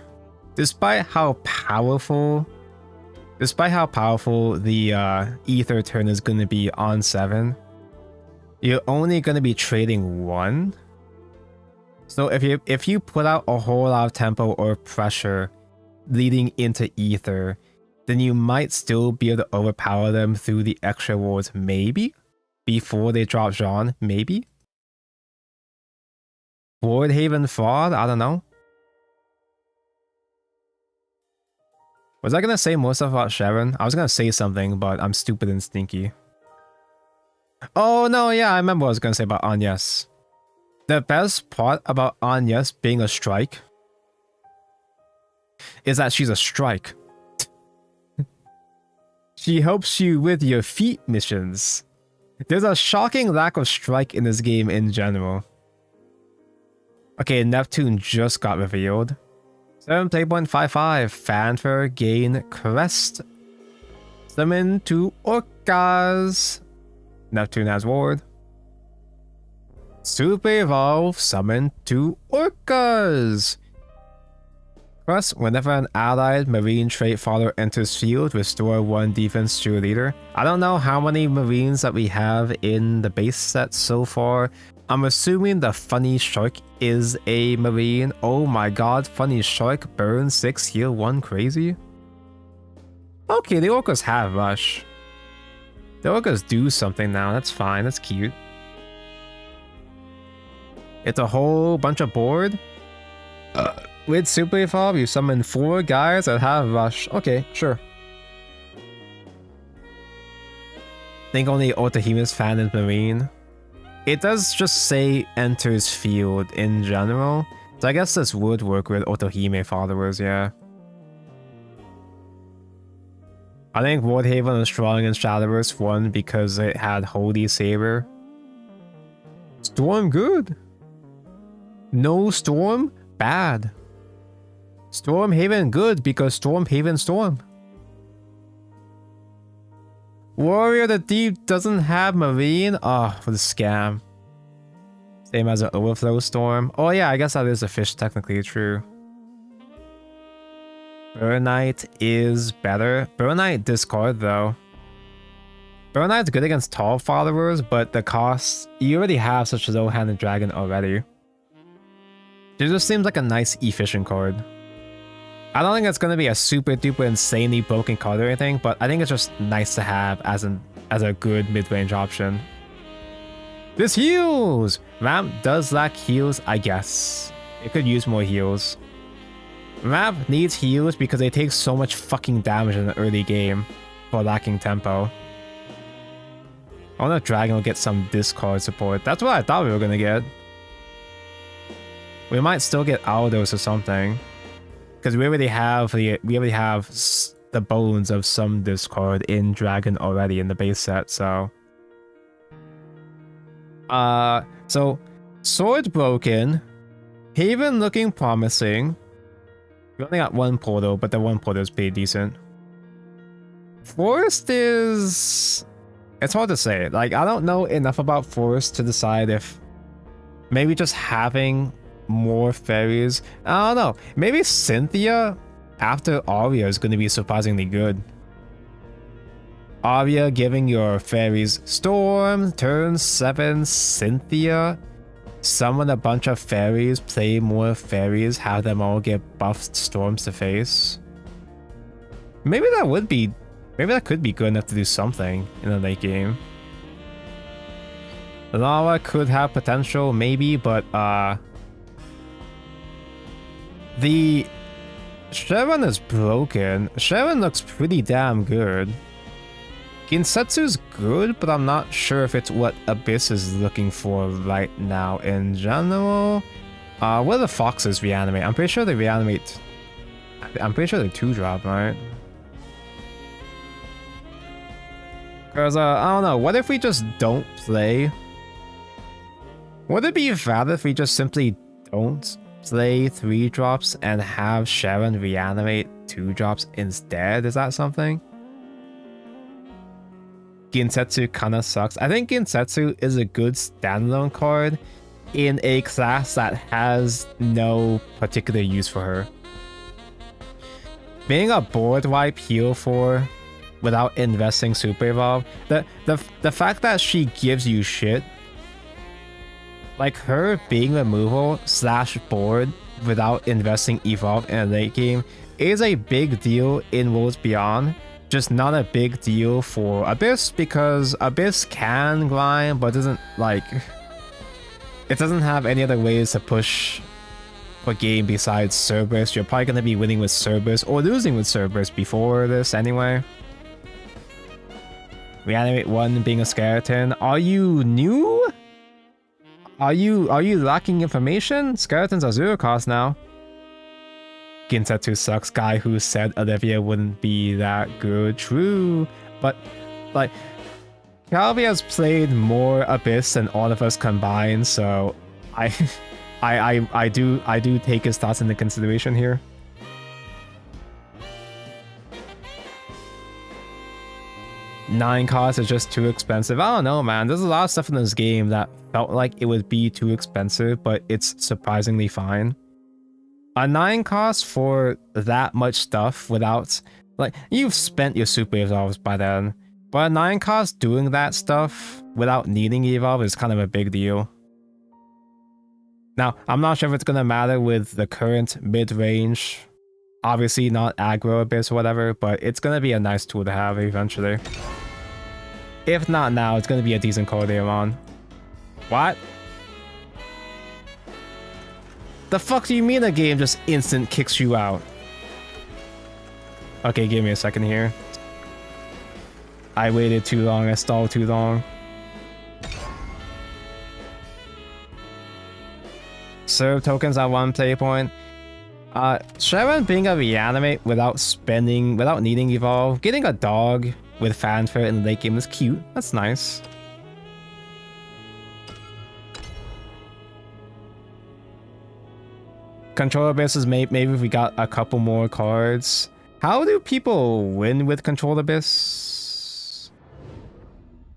despite how powerful the Ether turn is going to be on 7, you're only going to be trading 1. So if you put out a whole lot of tempo or pressure leading into Ether, then you might still be able to overpower them through the extra wards, maybe? Before they drop Jean, maybe? Wardhaven Fraud? I don't know. Was I gonna say more stuff about Sharon? I was gonna say something, but I'm stupid and stinky. Oh no, yeah, I remember what I was gonna say about Agnes. The best part about Agnes being a strike is that she's a strike. She helps you with your feat missions. There's a shocking lack of strike in this game in general. Okay, Neptune just got revealed. 7.55 Fanfare gain crest. Summon 2 Orcas. Neptune has ward. Super evolve, summon 2 Orcas. Crest, whenever an allied marine trait follower enters field, restore 1 defense to your leader. I don't know how many marines that we have in the base set so far. I'm assuming the Funny Shark is a marine. Oh my god, Funny Shark, burn 6, heal 1, crazy. Okay, the Orcas have rush. The Orcas do something now, that's fine, that's cute. It's a whole bunch of board. With Super Evolve, you summon 4 guys that have rush. Okay, sure. I think only Otahime's fan is marine. It does just say enters field in general, so I guess this would work with Otohime followers, yeah. I think Wardhaven is strong in Shadowverse 1 because it had Holy Saber. Storm good. No Storm bad. Stormhaven good because Stormhaven Storm. Warrior the Deep doesn't have Marine? Oh, what a scam. Same as an Overflow Storm. Oh yeah, I guess that is a fish, technically true. Burnite is better. Burnite discard though. Burrow Knight's good against tall followers, but the cost, you already have such a low-handed dragon already. It just seems like a nice efficient card. I don't think it's going to be a super duper insanely broken card or anything, but I think it's just nice to have as a good mid-range option. This heals! Ramp does lack heals, I guess. It could use more heals. Ramp needs heals because they take so much fucking damage in the early game for lacking tempo. I wonder if Dragon will get some discard support. That's what I thought we were gonna get. We might still get Aldos or something. Because we already have the bones of some discard in Dragon already in the base set, so. So Sword broken. Haven looking promising. We only got one portal, but the one portal is pretty decent. Forest is... It's hard to say. Like, I don't know enough about Forest to decide if maybe just having more fairies. I don't know. Maybe Cynthia after Aria is going to be surprisingly good. Aria giving your fairies Storm, turn 7, Cynthia. Summon a bunch of fairies, play more fairies, have them all get buffed storms to face. Maybe that could be good enough to do something in the late game. Lava could have potential, maybe, but the Sharon is broken. Sharon looks pretty damn good. Ginsetsu's good, but I'm not sure if it's what Abyss is looking for right now in general. What do the foxes reanimate? I'm pretty sure they reanimate. I'm pretty sure they 2-drop, right? Because, I don't know. What if we just don't play? Would it be valid if we just simply don't play 3-drops and have Sharon reanimate 2-drops instead? Is that something? Ginsetsu kinda sucks. I think Ginsetsu is a good standalone card in a class that has no particular use for her. Being a board wipe heal for without investing Super Evolve, the fact that she gives you shit, like her being removal / board without investing Evolve in a late game is a big deal in Worlds Beyond. Just not a big deal for Abyss, because Abyss can grind, but doesn't it doesn't have any other ways to push a game besides Cerberus. You're probably gonna be winning with Cerberus or losing with Cerberus before this anyway. Reanimate 1 being a skeleton. Are you new? Are you lacking information? Skeletons are 0 cost now. Ginsetsu sucks. Guy who said Olivia wouldn't be that good. True, but like Calvi has played more Abyss than all of us combined, so I do take his thoughts into consideration here. $9 cost is just too expensive. I don't know, man. There's a lot of stuff in this game that felt like it would be too expensive, but it's surprisingly fine. A $9 cost for that much stuff without, like, you've spent your super evolves by then, but a $9 cost doing that stuff without needing evolve is kind of a big deal. Now, I'm not sure if it's gonna matter with the current mid-range, obviously not aggro Abyss or whatever, but it's gonna be a nice tool to have eventually. If not now, it's gonna be a decent card later on. What? The fuck do you mean a game just instant kicks you out? Okay, give me a second here. I waited too long, I stalled too long. Serve tokens at 1 play point. Sharon being a reanimate without needing evolve. Getting a dog with fanfare in the late game is cute. That's nice. Control Abyss, maybe if we got a couple more cards. How do people win with Control Abyss?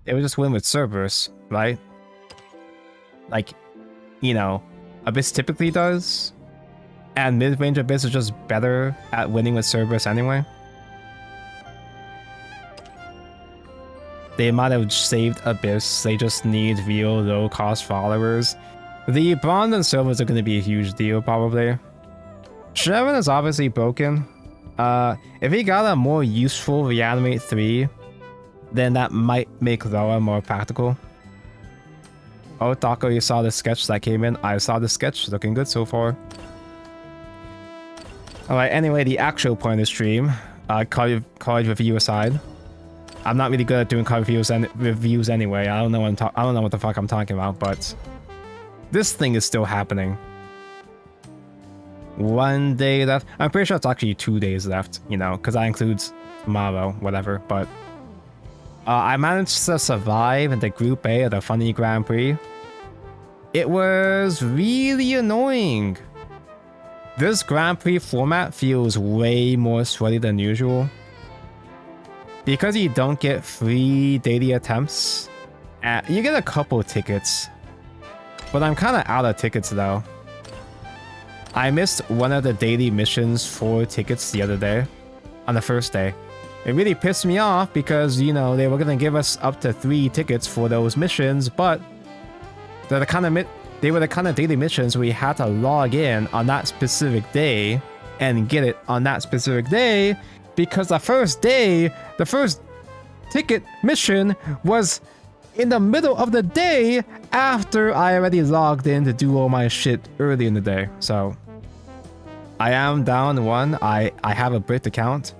They would just win with Cerberus, right? Like, you know, Abyss typically does. And mid-range Abyss is just better at winning with Cerberus anyway. They might have saved Abyss. They just need real low-cost followers. The bronze and silvers are going to be a huge deal, probably. Levin is obviously broken. If he got a more useful Reanimate 3, then that might make Loa more practical. Oh, Taco, you saw the sketch that came in. I saw the sketch. Looking good so far. Alright, anyway, the actual point of the stream. Card review aside. I'm not really good at doing card reviews anyway. I don't know what the fuck I'm talking about, but this thing is still happening. 1 day left. I'm pretty sure it's actually 2 days left, you know, because that includes tomorrow, whatever. But I managed to survive in the Group A of the funny Grand Prix. It was really annoying. This Grand Prix format feels way more sweaty than usual. Because you don't get free daily attempts, you get a couple tickets. But I'm kind of out of tickets though. I missed one of the daily missions for tickets the other day, on the first day. It really pissed me off because, you know, they were going to give us up to 3 tickets for those missions, but they were the kind of daily missions where you had to log in on that specific day and get it on that specific day, because the first ticket mission was in the middle of the day after I already logged in to do all my shit early in the day. So I am down 1. I have a bricked account.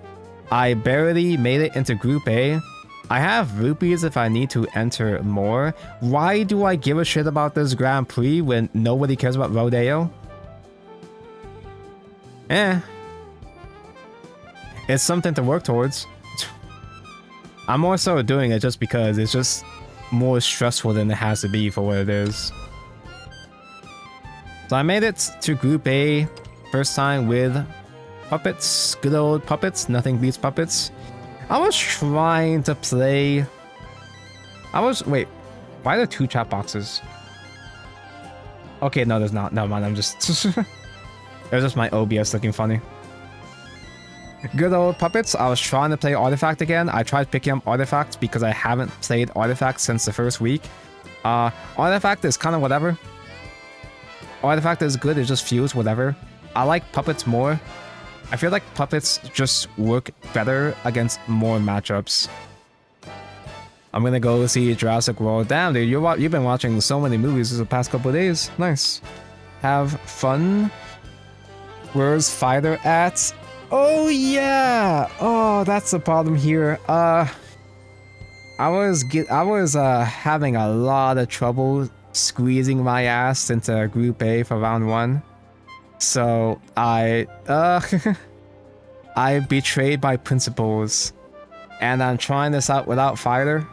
I barely made it into Group A. I have rupees if I need to enter more. Why do I give a shit about this Grand Prix when nobody cares about Rodeo? It's something to work towards. I'm more so doing it just because it's just more stressful than it has to be for what it is. So I made it to Group A. First time with puppets. Good old puppets. Nothing beats puppets. I was trying to play... Wait. Why are there 2 chat boxes? Okay, no, there's not. Never mind, I'm just... It was just my OBS looking funny. Good old puppets. I was trying to play Artifact again. I tried picking up Artifact because I haven't played Artifact since the first week. Artifact is kind of whatever. Artifact is good, it just feels whatever. I like puppets more. I feel like puppets just work better against more matchups. I'm gonna go see Jurassic World. Damn, dude, you've been watching so many movies the past couple of days. Nice. Have fun. Where's Fighter at? Oh yeah! Oh, that's the problem here. I was having a lot of trouble squeezing my ass into Group A for round 1. So I betrayed my principles, and I'm trying this out without Fighter.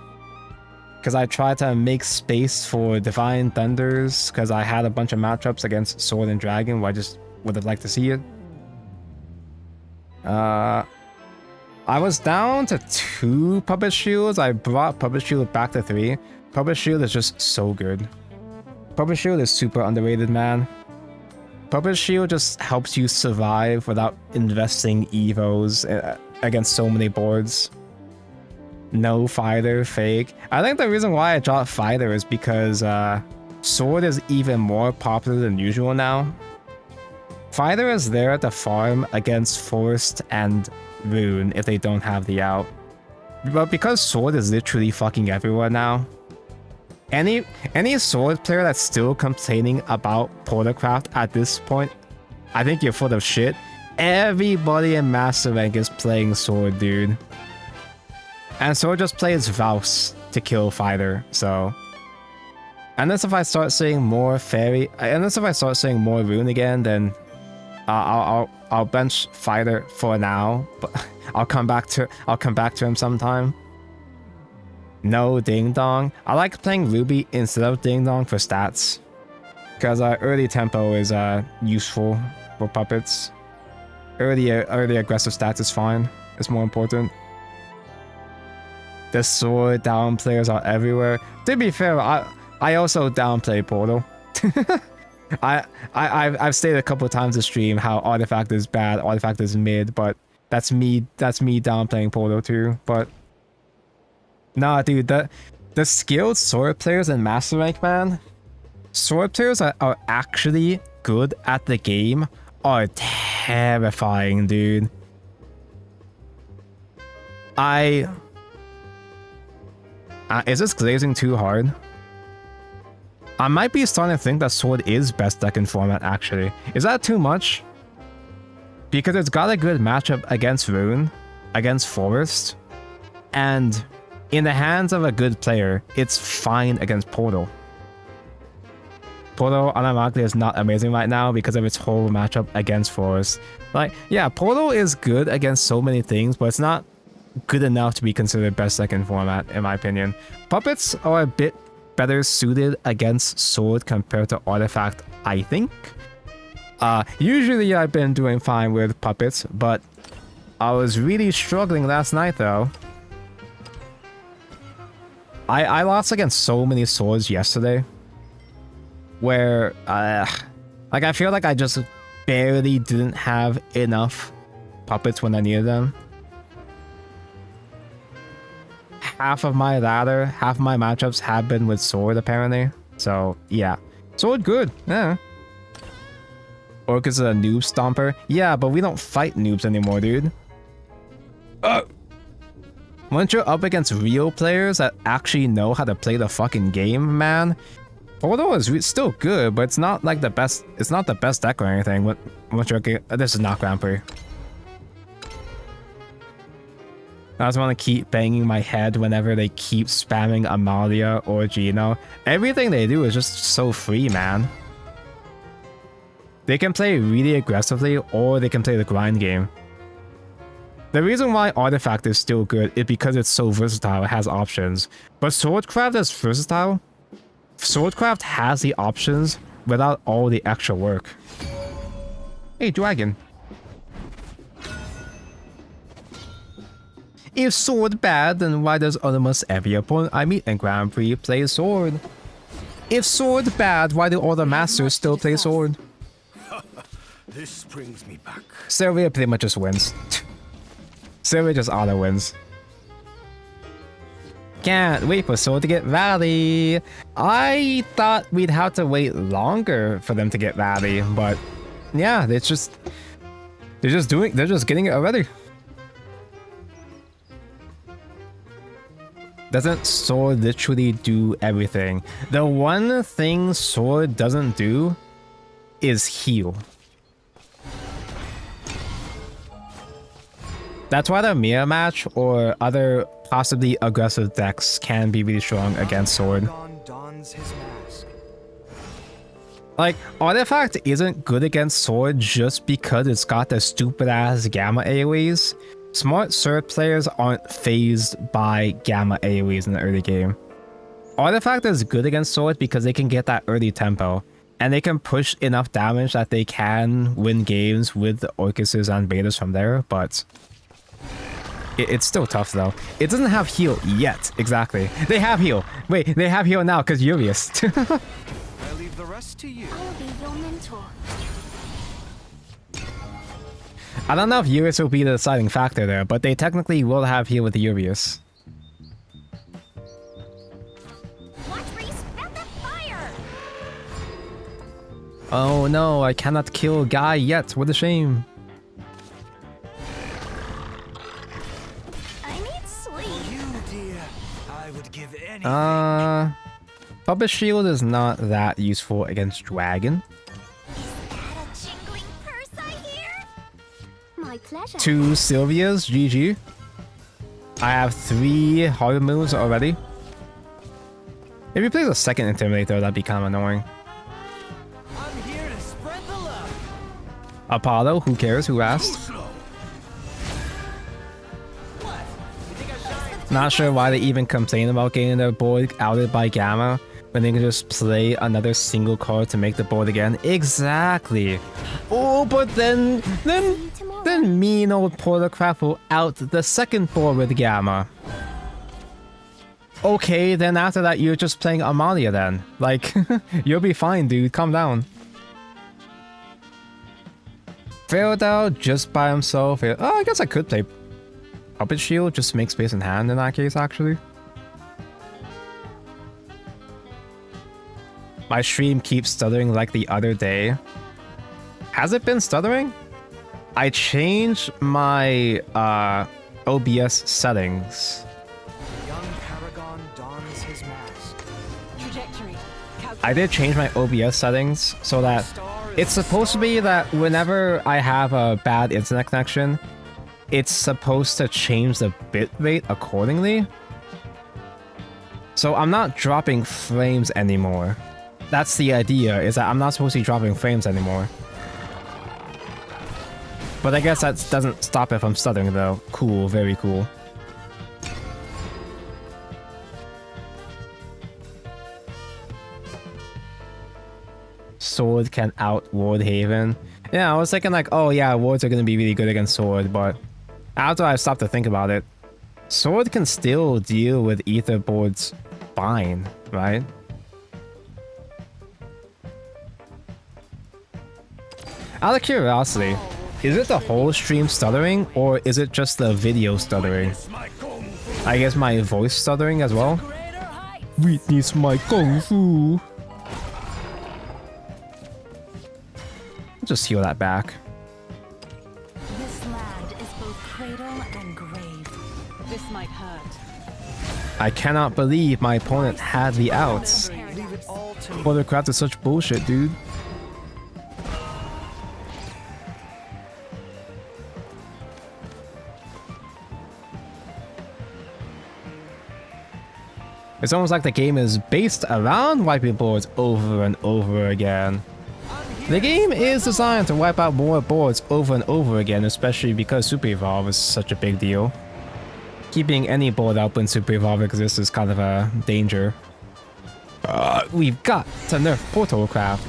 Because I tried to make space for Divine Thunders, because I had a bunch of matchups against Sword and Dragon where I just would have liked to see it. I was down to 2 Puppet Shields. I brought Puppet Shield back to 3. Puppet Shield is just so good. Puppet Shield is super underrated, man. Puppet Shield just helps you survive without investing evos against so many boards. No Fighter, fake. I think the reason why I dropped Fighter is because Sword is even more popular than usual now. Fighter is there to farm against Forest and Rune if they don't have the out. But because Sword is literally fucking everywhere now, any Sword player that's still complaining about Portercraft at this point, I think you're full of shit. Everybody in Master Rank is playing Sword, dude. And Sword just plays Vaus to kill Fighter, so... Unless if I start seeing more Fairy... Unless if I start seeing more Rune again, then... I'll bench Fighter for now, but I'll come back to him sometime. No Ding Dong. I like playing Ruby instead of Ding Dong for stats, because early tempo is useful for puppets. Early aggressive stats is fine. It's more important. The Sword down players are everywhere. To be fair, I also downplay Portal. I've stated a couple of times this stream how Artifact is bad, Artifact is mid, but that's me downplaying Portal too. But Nah, dude, the skilled sword players in Master Rank, man, sword players are actually good at the game are terrifying, dude. Is this glazing too hard? I might be starting to think that sword is best deck in format, actually. Is that too much? Because it's got a good matchup against Rune, against Forest, and in the hands of a good player, it's fine against Portal. Portal unironically is not amazing right now because of its whole matchup against Forest. Like, yeah, Portal is good against so many things, but it's not good enough to be considered best deck in format, in my opinion. Puppets are a bit better suited against Sword compared to Artifact, I think. Usually I've been doing fine with Puppets, but I was really struggling last night though. I lost against so many Swords yesterday, where like I feel like I just barely didn't have enough Puppets when I needed them. Half of my ladder, half of my matchups have been with Sword apparently. So yeah, Sword good, yeah. Orc is a noob stomper. Yeah, but we don't fight noobs anymore, dude. Once you're up against real players that actually know how to play the fucking game, man, Portal is still good, but it's not like the best. It's not the best deck or anything. Once you're this is not Grand Prix. I just want to keep banging my head whenever they keep spamming Amalia or Gino. Everything they do is just so free, man. They can play really aggressively or they can play the grind game. The reason why Artifact is still good is because it's so versatile, it has options. But Swordcraft is versatile. Swordcraft has the options without all the extra work. Hey, dragon. If Sword bad, then why does almost every opponent I meet in Grand Prix play Sword? If Sword bad, why do all the masters still play Sword? This brings me back. Sylvia pretty much just wins. Sylvia just auto wins. Can't wait for Sword to get Valley. I thought we'd have to wait longer for them to get Valley, but yeah, they're just getting it already. Doesn't Sword literally do everything? The one thing Sword doesn't do is heal. That's why the mirror match or other possibly aggressive decks can be really strong against Sword. Like, Artifact isn't good against Sword just because it's got the stupid ass Gamma AoEs. Smart Sword players aren't phased by Gamma AoEs in the early game. Artifact is good against Sword because they can get that early tempo, and they can push enough damage that they can win games with the Orcuses and Betas from there, but it's still tough though. It doesn't have heal yet, exactly. They have heal. Wait, they have heal now because Urius. I leave the rest to you. I'll be your mentor. I don't know if Urius will be the deciding factor there, but they technically will have heal with Urius. Watch where you spread the fire. Oh no, I cannot kill Guy yet. What a shame. I need sleep. You, dear, I would give anything. Puppet Shield is not that useful against Dragon. Is that a jingling purse I hear? My pleasure. 2 Sylvias, GG. I have 3 hard moves already. If he plays a second Intimidator, that'd be kind of annoying. I'm here to spread the love. Apollo, who cares? Who asked? Not sure why they even complain about getting their board outed by Gamma when they can just play another single card to make the board again. Exactly. Oh, but then mean old Portalcraft will out the second board with Gamma. Okay, then after that you're just playing Amalia then. Like, you'll be fine, dude. Calm down. Failed just by himself. Oh, I guess I could play Puppet Shield just to make space in hand in that case, actually. My stream keeps stuttering like the other day. Has it been stuttering? I changed my OBS settings. Young Paragon dons his mask. Trajectory. I did change my OBS settings so that it's supposed to be that whenever I have a bad internet connection, it's supposed to change the bitrate accordingly. So I'm not dropping frames anymore. That's the idea, is that I'm not supposed to be dropping frames anymore. But I guess that doesn't stop it from stuttering though. Cool, very cool. Sword can out Ward Haven. Yeah, I was thinking like, oh yeah, wards are gonna be really good against Sword, but after I stopped to think about it, Sword can still deal with ether boards fine, right? Out of curiosity, is it the whole stream stuttering or is it just the video stuttering? I guess my voice stuttering as well. Witness my kung fu. Just heal that back. This land is both cradle and grave. This might hurt. I cannot believe my opponent had the outs. Leave it all to me. Buttercraft is such bullshit, dude. It's almost like the game is based around wiping boards over and over again. The game is designed to wipe out more boards over and over again, especially because Super Evolve is such a big deal. Keeping any board up when Super Evolve exists is kind of a danger. We've got to nerf Portalcraft.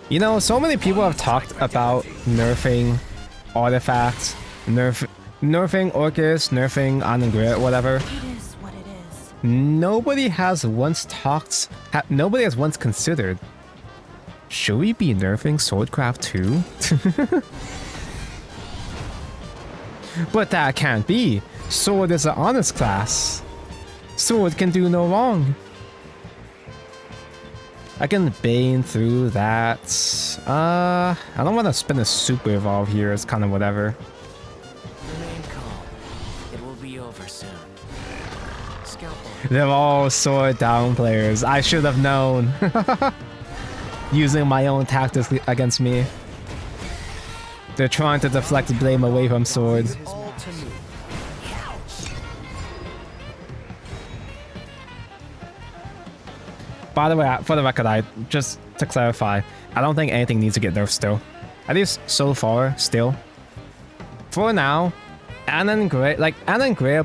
You know, so many people have talked about nerfing artifacts, nerfing Orcus, nerfing Anangrit, whatever. It is what it is. Nobody has once considered, should we be nerfing Swordcraft too? But that can't be. Sword is an honest class. Sword can do no wrong. I can bane through that. I don't want to spin a super evolve here. It's kind of whatever. Remain calm. It will be over soon. Scalpel. They're all sword down players. I should have known. Using my own tactics against me. They're trying to deflect blame away from sword. All to me. By the way, for the record, just to clarify, I don't think anything needs to get nerfed still. At least so far, still. For now, Anan Gray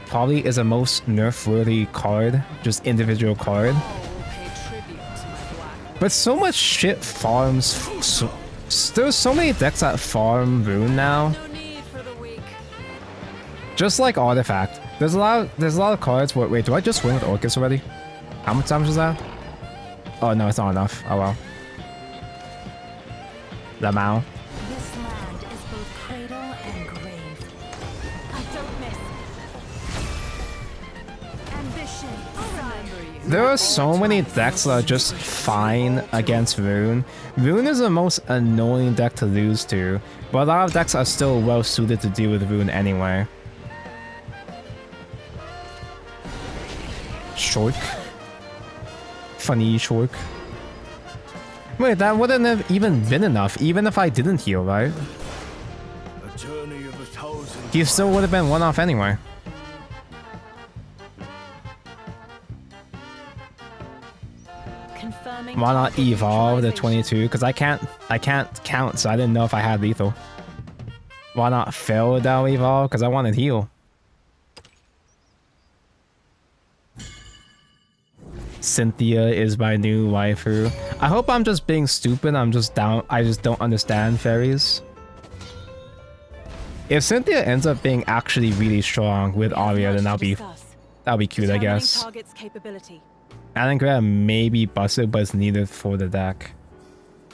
probably is the most nerf-worthy card, just individual card. But so much shit farms. There's so many decks that farm Rune now. Just like Artifact. There's a lot of cards where, wait, do I just win with Orcus already? How much damage is that? Oh no, it's not enough. Oh well. Lamau. This land is both cradle and grave. I don't miss. Ambition. There are so many decks that are just fine against Rune. Rune is the most annoying deck to lose to, but a lot of decks are still well suited to deal with Rune anyway. Shork. Funny Shork. Wait, that wouldn't have even been enough, even if I didn't heal, right? A journey of 1,000. He still would have been one off anyway. Confirming. Why not target evolve the neutralization. 22? Because I can't count, so I didn't know if I had lethal. Why not fail without evolve? Because I wanted heal. Cynthia is my new waifu. I hope I'm just being stupid. I just don't understand fairies. If Cynthia ends up being actually really strong with Arya, then that'll be cute, I guess. Target's capability. Alan Graham may be busted, but it's needed for the deck.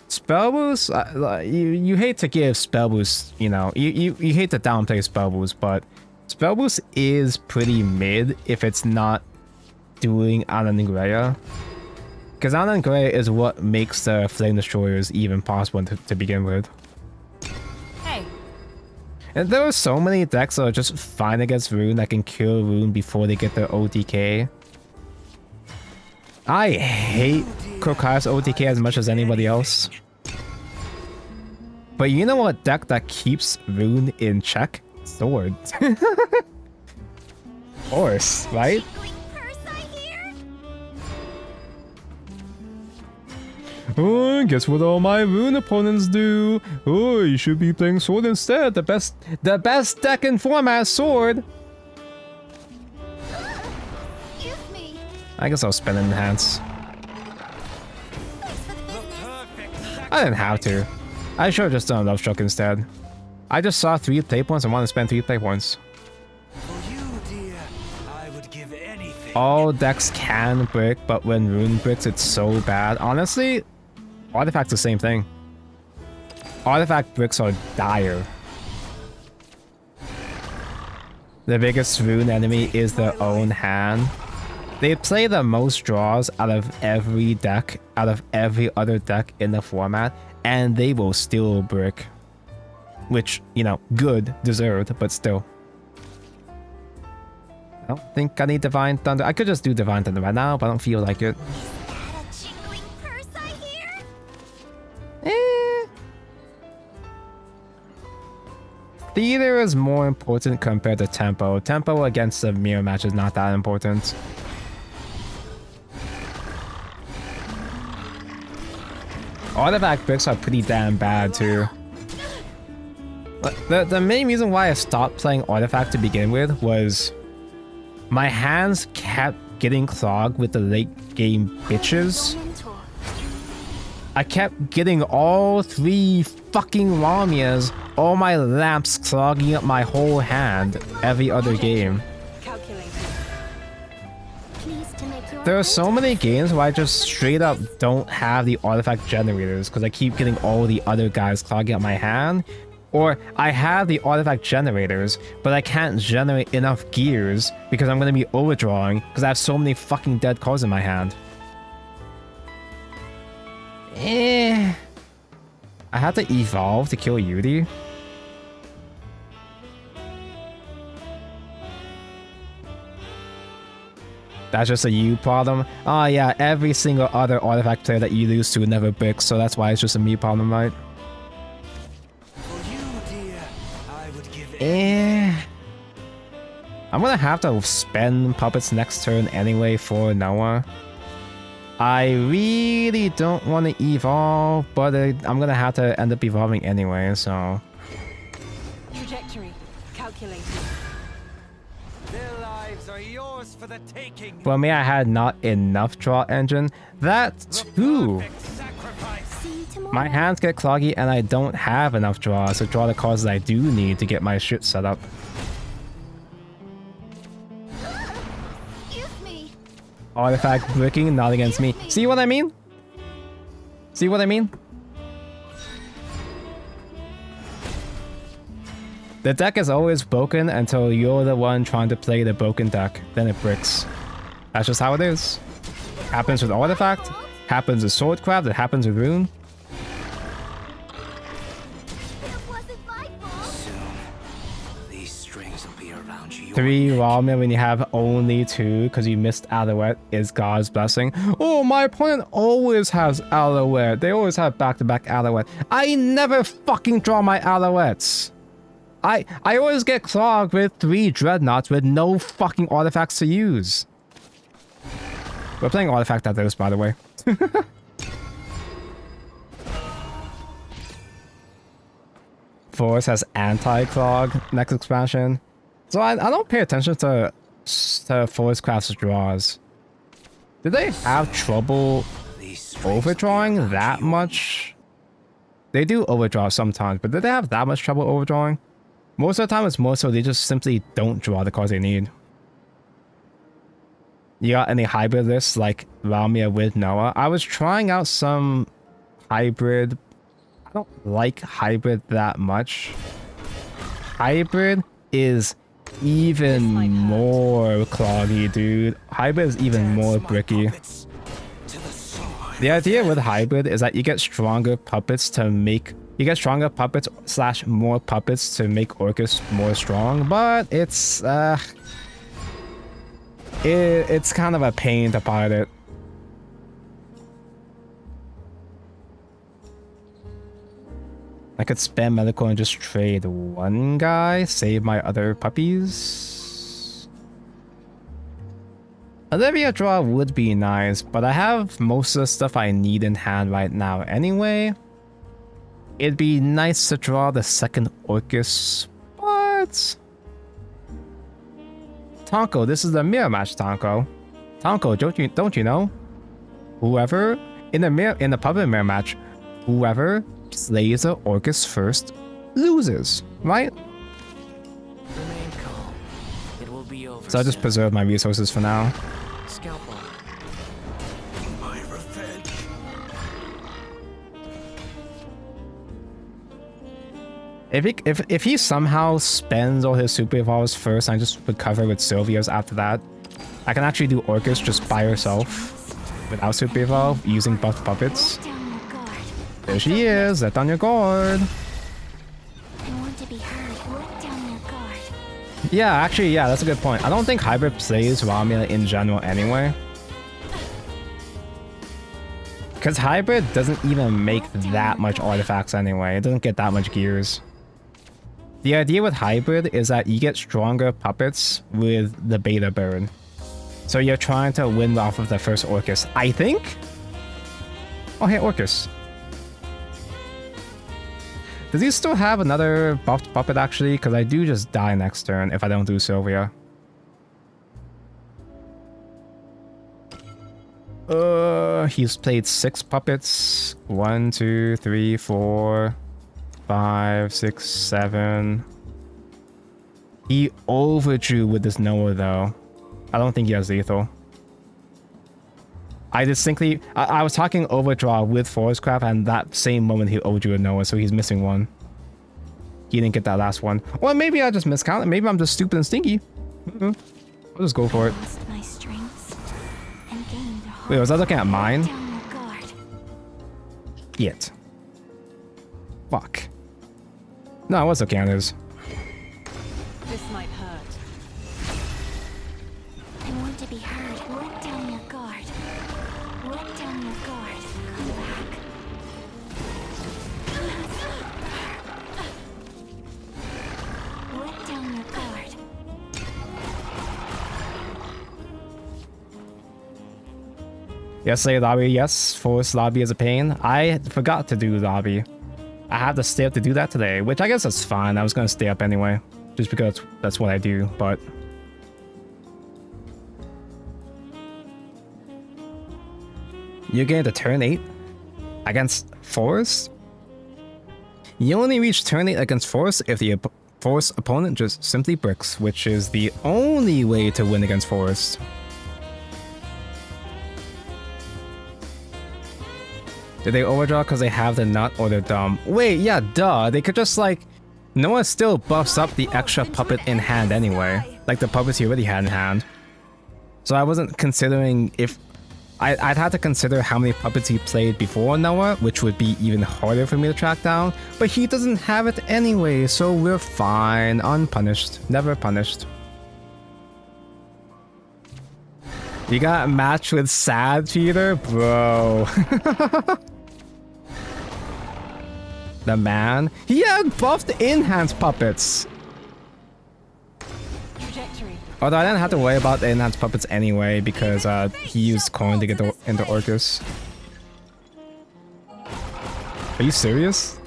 Spell boost? You hate to give spell boost, you know, you hate to downplay spell boost, but spell boost is pretty mid if it's not doing Alan and Greya. Because Alan and Greya is what makes the Flame Destroyers even possible to begin with. Hey. And there are so many decks that are just fine against Rune that can kill Rune before they get their OTK. I hate Kokaya's OTK as much as anybody else. But you know what deck that keeps Rune in check? Sword. Horse, right? Oh, guess what all my Rune opponents do? Oh, you should be playing Sword instead. The best deck in format is Sword. I guess I'll spin Enhance. I didn't have to. I should have just done Love Struck instead. I just saw 3 play points and wanted to spend 3 play points. For you, dear, I would give anything. All decks can brick, but when Rune bricks, it's so bad. Honestly, Artifact's the same thing. Artifact bricks are dire. The biggest Rune enemy is their own hand. They play the most draws out of every deck, out of every other deck in the format, and they will still brick. Which, you know, good, deserved, but still. I don't think I need Divine Thunder. I could just do Divine Thunder right now, but I don't feel like it. Theater is more important compared to Tempo. Tempo against the mirror match is not that important. Artifact bricks are pretty damn bad too. The main reason why I stopped playing Artifact to begin with was my hands kept getting clogged with the late game bitches. I kept getting all 3 fucking Lamias, all my lamps clogging up my whole hand every other game. There are so many games where I just straight up don't have the artifact generators because I keep getting all the other guys clogging up my hand. Or I have the artifact generators, but I can't generate enough gears because I'm going to be overdrawing because I have so many fucking dead cards in my hand. I had to evolve to kill Yuri. That's just a you problem. Oh yeah, every single other artifact player that you lose to never bricks, so that's why it's just a me problem, right? For you, dear, I would give I'm gonna have to spend Puppets next turn anyway for Noah. I really don't want to evolve, but I'm gonna have to end up evolving anyway, so... Trajectory calculated. Their lives are yours for the taking. But me, I had not enough draw engine. That too! My hands get cloggy and I don't have enough draws to draw the cards that I do need to get my shit set up. Artifact bricking, not against me. See what I mean? See what I mean? The deck is always broken until you're the one trying to play the broken deck. Then it bricks. That's just how it is. Happens with Artifact, happens with Swordcraft, it happens with Rune. These strings will be around you. 3 Ramen when you have only 2 because you missed Alouette is God's blessing. Oh, my opponent always has Alouette. They always have back-to-back Alouette. I never fucking draw my Alouettes. I always get clogged with 3 Dreadnoughts with no fucking artifacts to use. We're playing Artifact at this, by the way. Force has anti-clog next expansion. So I don't pay attention to Forest Craft's draws. Did they have trouble overdrawing that much? They do overdraw sometimes, but did they have that much trouble overdrawing? Most of the time it's more so they just simply don't draw the cards they need. You got any hybrid lists like Lamia with Noah? I was trying out some hybrid. I don't like hybrid that much. Hybrid is even more cloggy, dude. Hybrid is even more bricky. The idea with hybrid is that you get stronger puppets to make... You get stronger puppets / more puppets to make Orcus more strong, but it's it's kind of a pain to pilot. I could spam medical and just trade one guy, save my other puppies. Olivia draw would be nice, but I have most of the stuff I need in hand right now anyway. It'd be nice to draw the second Orcus, but... Tonko, this is the mirror match, Tonko. Tonko, don't you know? Whoever in the public mirror match, whoever slays the Orcus first loses, right? Remain calm. It will be over. So I just preserve my resources for now. Scalpel. My revenge. If he somehow spends all his super evolves first and I just recover with Sylvia's after that, I can actually do Orcus just by herself without super evolve using buffed puppets. Down your guard. There she is. Let down your guard. I want to be heard. Let down your guard. Yeah, actually, yeah, that's a good point. I don't think hybrid plays Romula in general anyway. Because hybrid doesn't even make that much artifacts anyway. It doesn't get that much gears. The idea with hybrid is that you get stronger puppets with the beta burn. So you're trying to win off of the first Orcus, I think? Oh, hey, Orcus. Does he still have another buffed puppet actually? Because I do just die next turn if I don't do Sylvia. He's played 6 puppets. 1, 2, 3, 4, 5, 6, 7. He overdrew with this Noah though. I don't think he has lethal. I distinctly... I was talking overdraw with Forestcraft and that same moment he overdrew with Noah, so he's missing one. He didn't get that last one. Or maybe I just miscounted. Maybe I'm just stupid and stinky. I'll just go for it. Lost my strengths and gained a heart. Wait, was I looking at mine? Down your guard. Yet. Fuck. No, I was looking at his. This might hurt. I want to be heard. Let down your guard. Let down your guard. Come back. Let down your guard. Yes, say lobby. Yes, force lobby is a pain. I forgot to do lobby. I had to stay up to do that today, which I guess that's fine. I was gonna stay up anyway, just because that's what I do, but... You get to turn 8 against Forest? You only reach turn 8 against Forest if the Forest opponent just simply bricks, which is the only way to win against Forest. Did they overdraw because they have the nut or they're dumb? Wait, yeah, duh. They could just like... Noah still buffs up the extra puppet in hand anyway. Like the puppets he already had in hand. So I wasn't considering if... I'd have to consider how many puppets he played before Noah, which would be even harder for me to track down. But he doesn't have it anyway, so we're fine. Unpunished. Never punished. You got matched with Sad Cheater? Bro. The man? He had buffed enhanced puppets. Trajectory. Although I didn't have to worry about the enhanced puppets anyway because he used coin to get into Orcus. Are you serious?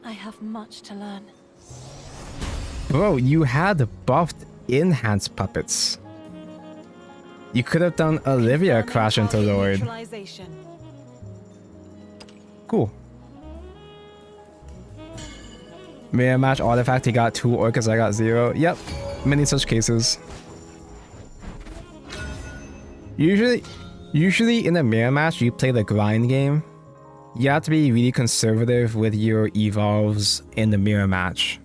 I have much to learn. Bro, you had buffed enhanced puppets. You could have done Olivia crash into Lord. Neutralization. Cool. Mirror match artifact, he got 2 Orcus, I got 0. Yep, many such cases. Usually in a mirror match, you play the grind game. You have to be really conservative with your evolves in the mirror match.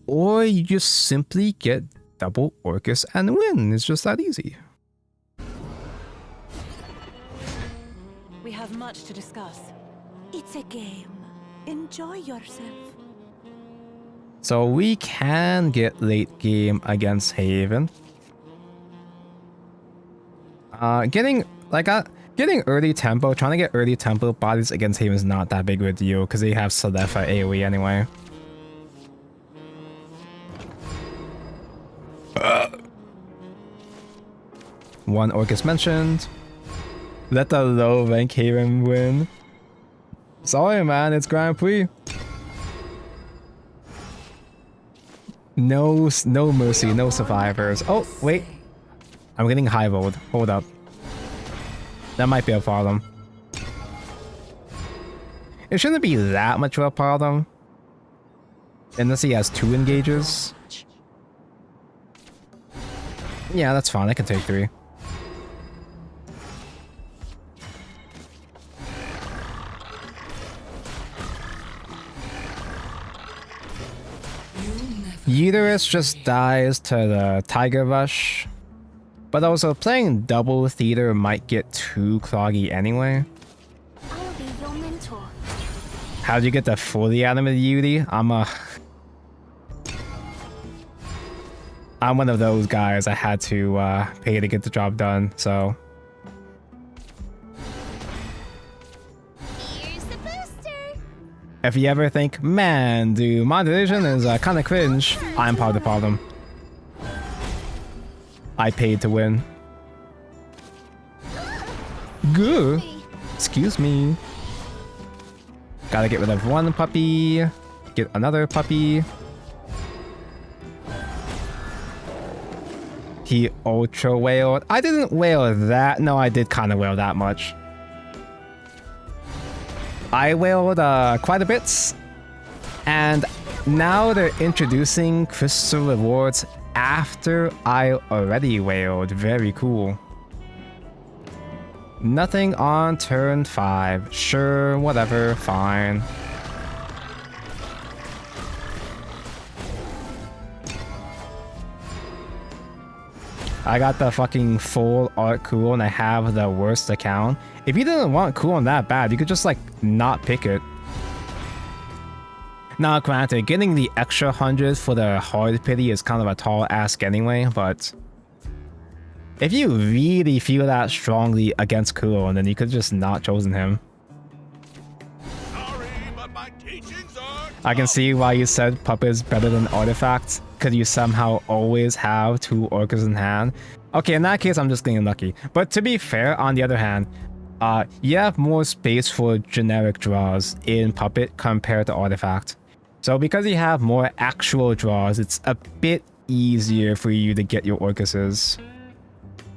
or you just simply get double Orcus and win. It's just that easy. We have much to discuss. It's a game. Enjoy yourself. So we can get late game against Haven. Getting early tempo, trying to get early tempo bodies against Haven is not that big of a deal because they have Selefa AoE anyway. One Orcus mentioned. Let the low rank Haven win. Sorry man, it's Grand Prix. No mercy, no survivors. Oh, wait. I'm getting high rolled. Hold up. That might be a problem. It shouldn't be that much of a problem. Unless he has 2 engages. Yeah, that's fine. I can take 3. Uterus just dies to the Tiger Rush. But also, playing double theater might get too cloggy anyway. I'll be your mentor. How'd you get the fully animated Yuri? I'm one of those guys. I had to pay to get the job done, so. Here's the booster. If you ever think, man, dude, my division is kind of cringe, I'm part of the problem. I paid to win. Good. Excuse me. Gotta get rid of one puppy. Get another puppy. He ultra wailed. I didn't wail that. No, I did kind of wail that much. I wailed quite a bit. And now they're introducing crystal rewards after I already wailed. Very cool. Nothing on turn 5. Sure, whatever, fine. I got the fucking full art cool and I have the worst account. If you didn't want cool that bad, you could just like not pick it. Now, granted, getting the extra 100 for the hard pity is kind of a tall ask anyway, but if you really feel that strongly against Kulo, then you could just not chosen him. Sorry, but my teachings are I can see why you said Puppet is better than Artifact, because you somehow always have 2 Orcas in hand. Okay, in that case, I'm just getting lucky. But to be fair, on the other hand, you have more space for generic draws in Puppet compared to Artifact. So because you have more actual draws, it's a bit easier for you to get your Orcuses.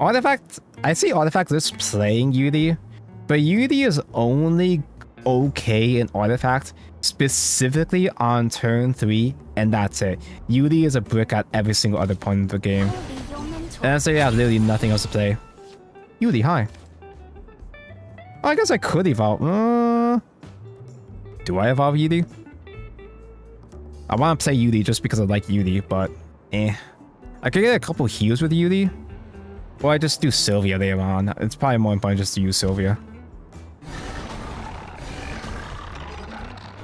Artifact, I see Artifact just playing Yuri, but Yuri is only okay in Artifact, specifically on turn 3, and that's it. Yuri is a brick at every single other point of the game. And so you have literally nothing else to play. Yuri, hi. Oh, I guess I could evolve. Do I evolve Yuri? I want to play Yuri just because I like Yuri, but I could get a couple heals with Yuri. Or I just do Sylvia later on. It's probably more important just to use Sylvia.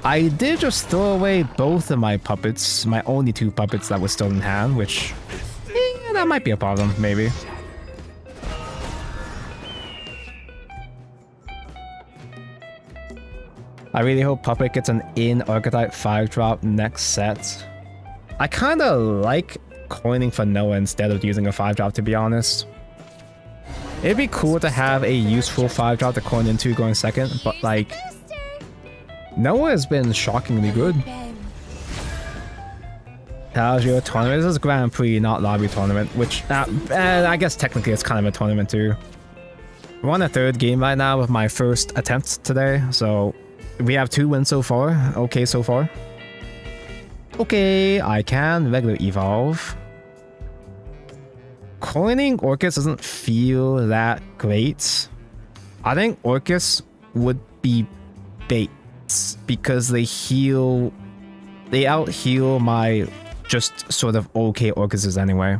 I did just throw away both of my puppets, my only 2 puppets that were still in hand, which that might be a problem, maybe. I really hope Puppet gets an in-archetype 5-drop next set. I kind of like coining for Noah instead of using a 5-drop, to be honest. It'd be cool to have a useful 5-drop to coin into going second, but like, Noah has been shockingly good. How's your tournament? This is Grand Prix, not lobby tournament, which I guess technically it's kind of a tournament too. We're on the 3rd game right now with my first attempt today, so we have 2 wins so far. Okay, so far. Okay, I can regular evolve. Coining Orcus doesn't feel that great. I think Orcus would be bait because they out-heal my just sort of okay Orcuses anyway.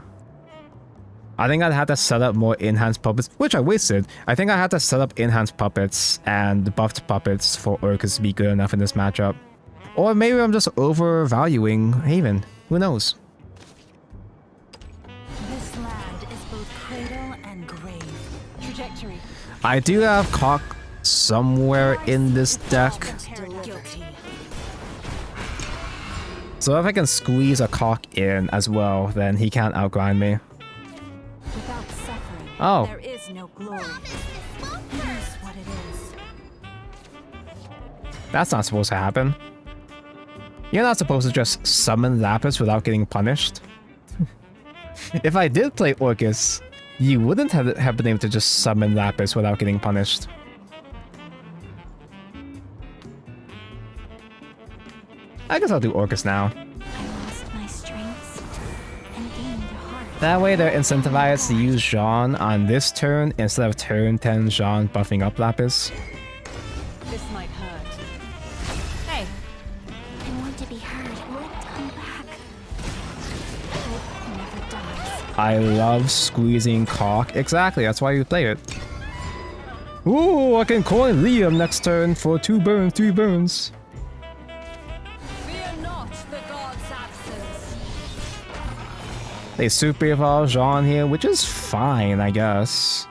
I think I'd had to set up more enhanced puppets, which I wasted. I think I had to set up enhanced puppets and buffed puppets for Orcus to be good enough in this matchup. Or maybe I'm just overvaluing Haven. Who knows? This land is both cradle and grave. Trajectory. I do have Cock somewhere in this deck. Guilty. So if I can squeeze a Cock in as well, then he can't outgrind me. Without suffering, Oh. there is no glory. It is what it is. That's not supposed to happen. You're not supposed to just summon Lapis without getting punished. If I did play Orcus, you wouldn't have been able to just summon Lapis without getting punished. I guess I'll do Orcus now. I lost my strengths and gained a heart. That way they're incentivized to use Jean on this turn instead of turn 10 Jean buffing up Lapis. This might hurt. Hey, I want to be heard. Come back. Hope never dies. I love squeezing Cock. Exactly, that's why you play it. Ooh, I can coin Liam next turn for 2 burns, 3 burns. Fear not the god's absence. They super evolve Jean here, which is fine, I guess.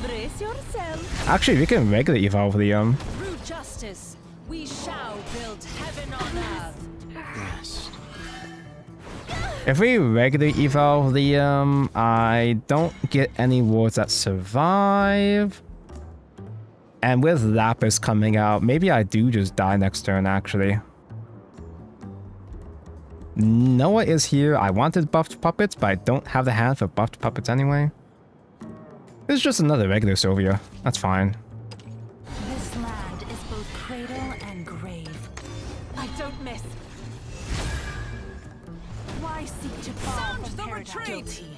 Brace yourself. Actually, we can regular evolve Liam. Through justice, we shall build heaven on earth. Rest. If we regular evolve Liam, I don't get any wards that survive. And with Lapis coming out, maybe I do just die next turn, actually. Noah is here. I wanted buffed puppets, but I don't have the hand for buffed puppets anyway. It's just another regular Sylvia. That's fine. This land is both cradle and grave. I don't miss. Why seek to fall Sound from the paradise? retreat. Guilty.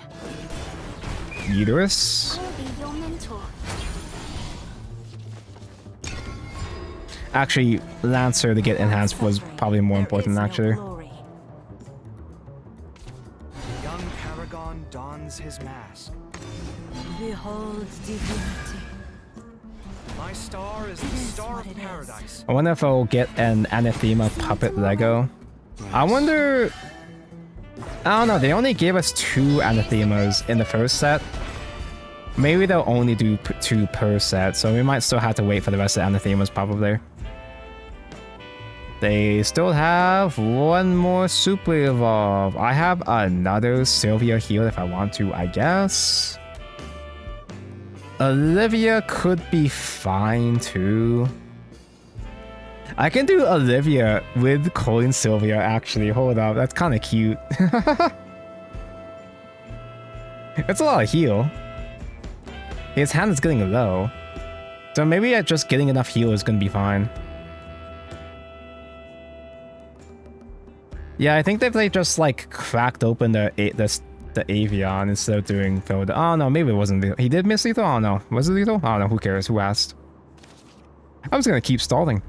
Uterus? I'll be your mentor. Actually, Lancer to get enhanced was probably more important, actually. The young paragon dons his mask. Behold divinity. My star is the star of paradise. I wonder if I'll get an Anathema puppet Lego. I wonder... I don't know, they only gave us 2 Anathemas in the first set. Maybe they'll only do 2 per set, so we might still have to wait for the rest of the Anathemas probably. They still have 1 more Super Evolve. I have another Sylvia heal if I want to, I guess. Olivia could be fine too. I can do Olivia with Colin Sylvia actually. Hold up, that's kind of cute. It's a lot of heal. His hand is getting low. So maybe just getting enough heal is going to be fine. Yeah, I think they just like cracked open the Avion instead of doing Field. Oh no, maybe it wasn't lethal. He did miss lethal? Oh no. Was it lethal? I don't know, who cares? Who asked? I'm just gonna keep stalling.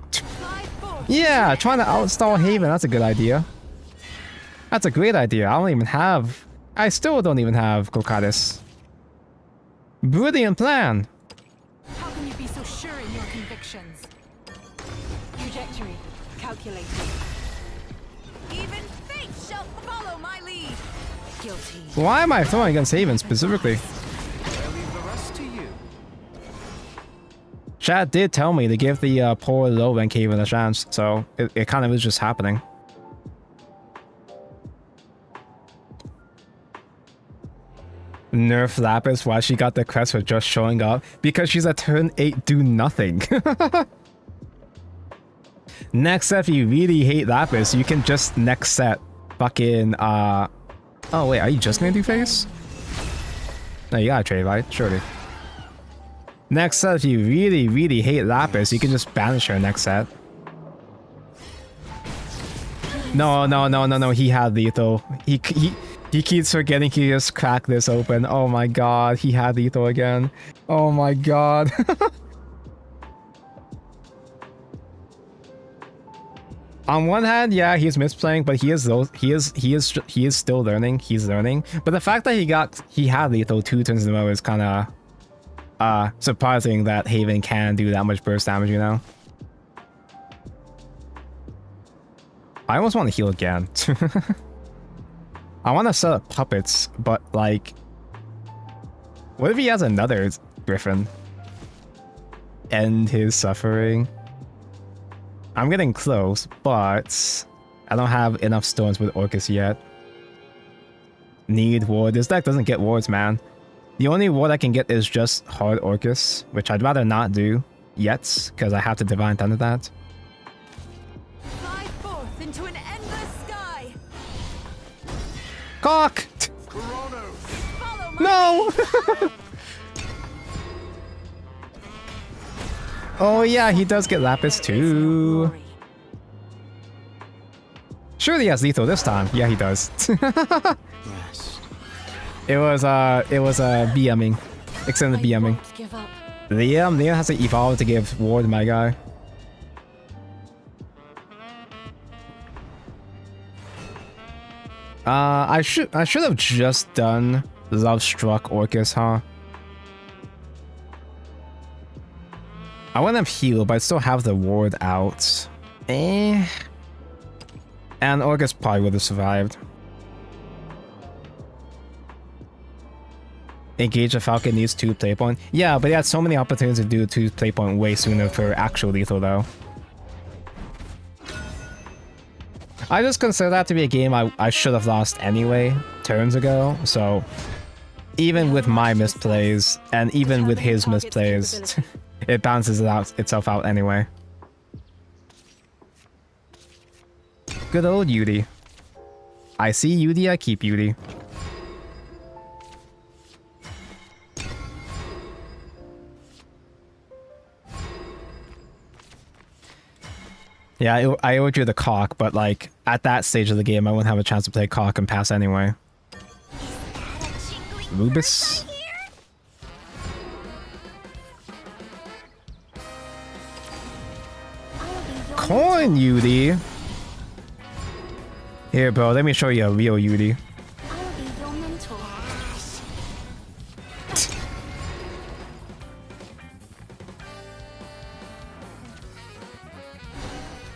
Yeah, trying to outstall Haven, that's a good idea. That's a great idea. I still don't even have Kokatis. Brilliant plan! How can you be so sure in your convictions? Trajectory. Calculated. Even fate shall follow my lead. Guilty. Why am I throwing against Haven specifically? I leave the rest to you. Chad did tell me to give the poor low rank Haven a chance, so it kind of is just happening. Nerf Lapis, why she got the crest for just showing up? Because she's a turn 8 do nothing. Next set, if you really hate Lapis, you can just next set fucking oh wait, are you just gonna do face? No, you gotta trade, right? Surely. Next set, if you really hate Lapis, you can just banish her next set. No, he had lethal. He keeps forgetting he just cracked this open. Oh my god, he had lethal again. Oh my god. On one hand, yeah, he's misplaying, but he is still learning. He's learning. But the fact that he had lethal 2 turns in a row is kind of surprising that Haven can do that much burst damage, you know? I almost want to heal again. I want to set up puppets, but like, what if he has another Griffin? End his suffering. I'm getting close, but I don't have enough stones with Orcus yet. Need ward. This deck doesn't get wards, man. The only ward I can get is just hard Orcus, which I'd rather not do yet, because I have to Divine Thunder that. Fly forth into an endless sky. Cock! Follow my No! Oh yeah, he does get Lapis too. glory. Surely he has lethal this time. Yeah, he does. Rest. It was BMing. Extended I BMing. won't give up. Liam has to evolve to give ward my guy. I should have just done Love Struck Orcus, huh? I wouldn't have healed, but I still have the ward out. And Orcus probably would have survived. Engage the Falcon needs 2 play point. Yeah, but he had so many opportunities to do 2 play point way sooner for actual lethal though. I just consider that to be a game I should have lost anyway, turns ago, so even with my misplays, and even with his misplays, it balances itself out anyway. Good old Yudi. I see Yudi, I keep Yudi. Yeah, I owed you the cock, but like at that stage of the game, I wouldn't have a chance to play cock and pass anyway. Rubus. Coin Yudi. Here, bro, let me show you a real Yudi. I'll be your mentor.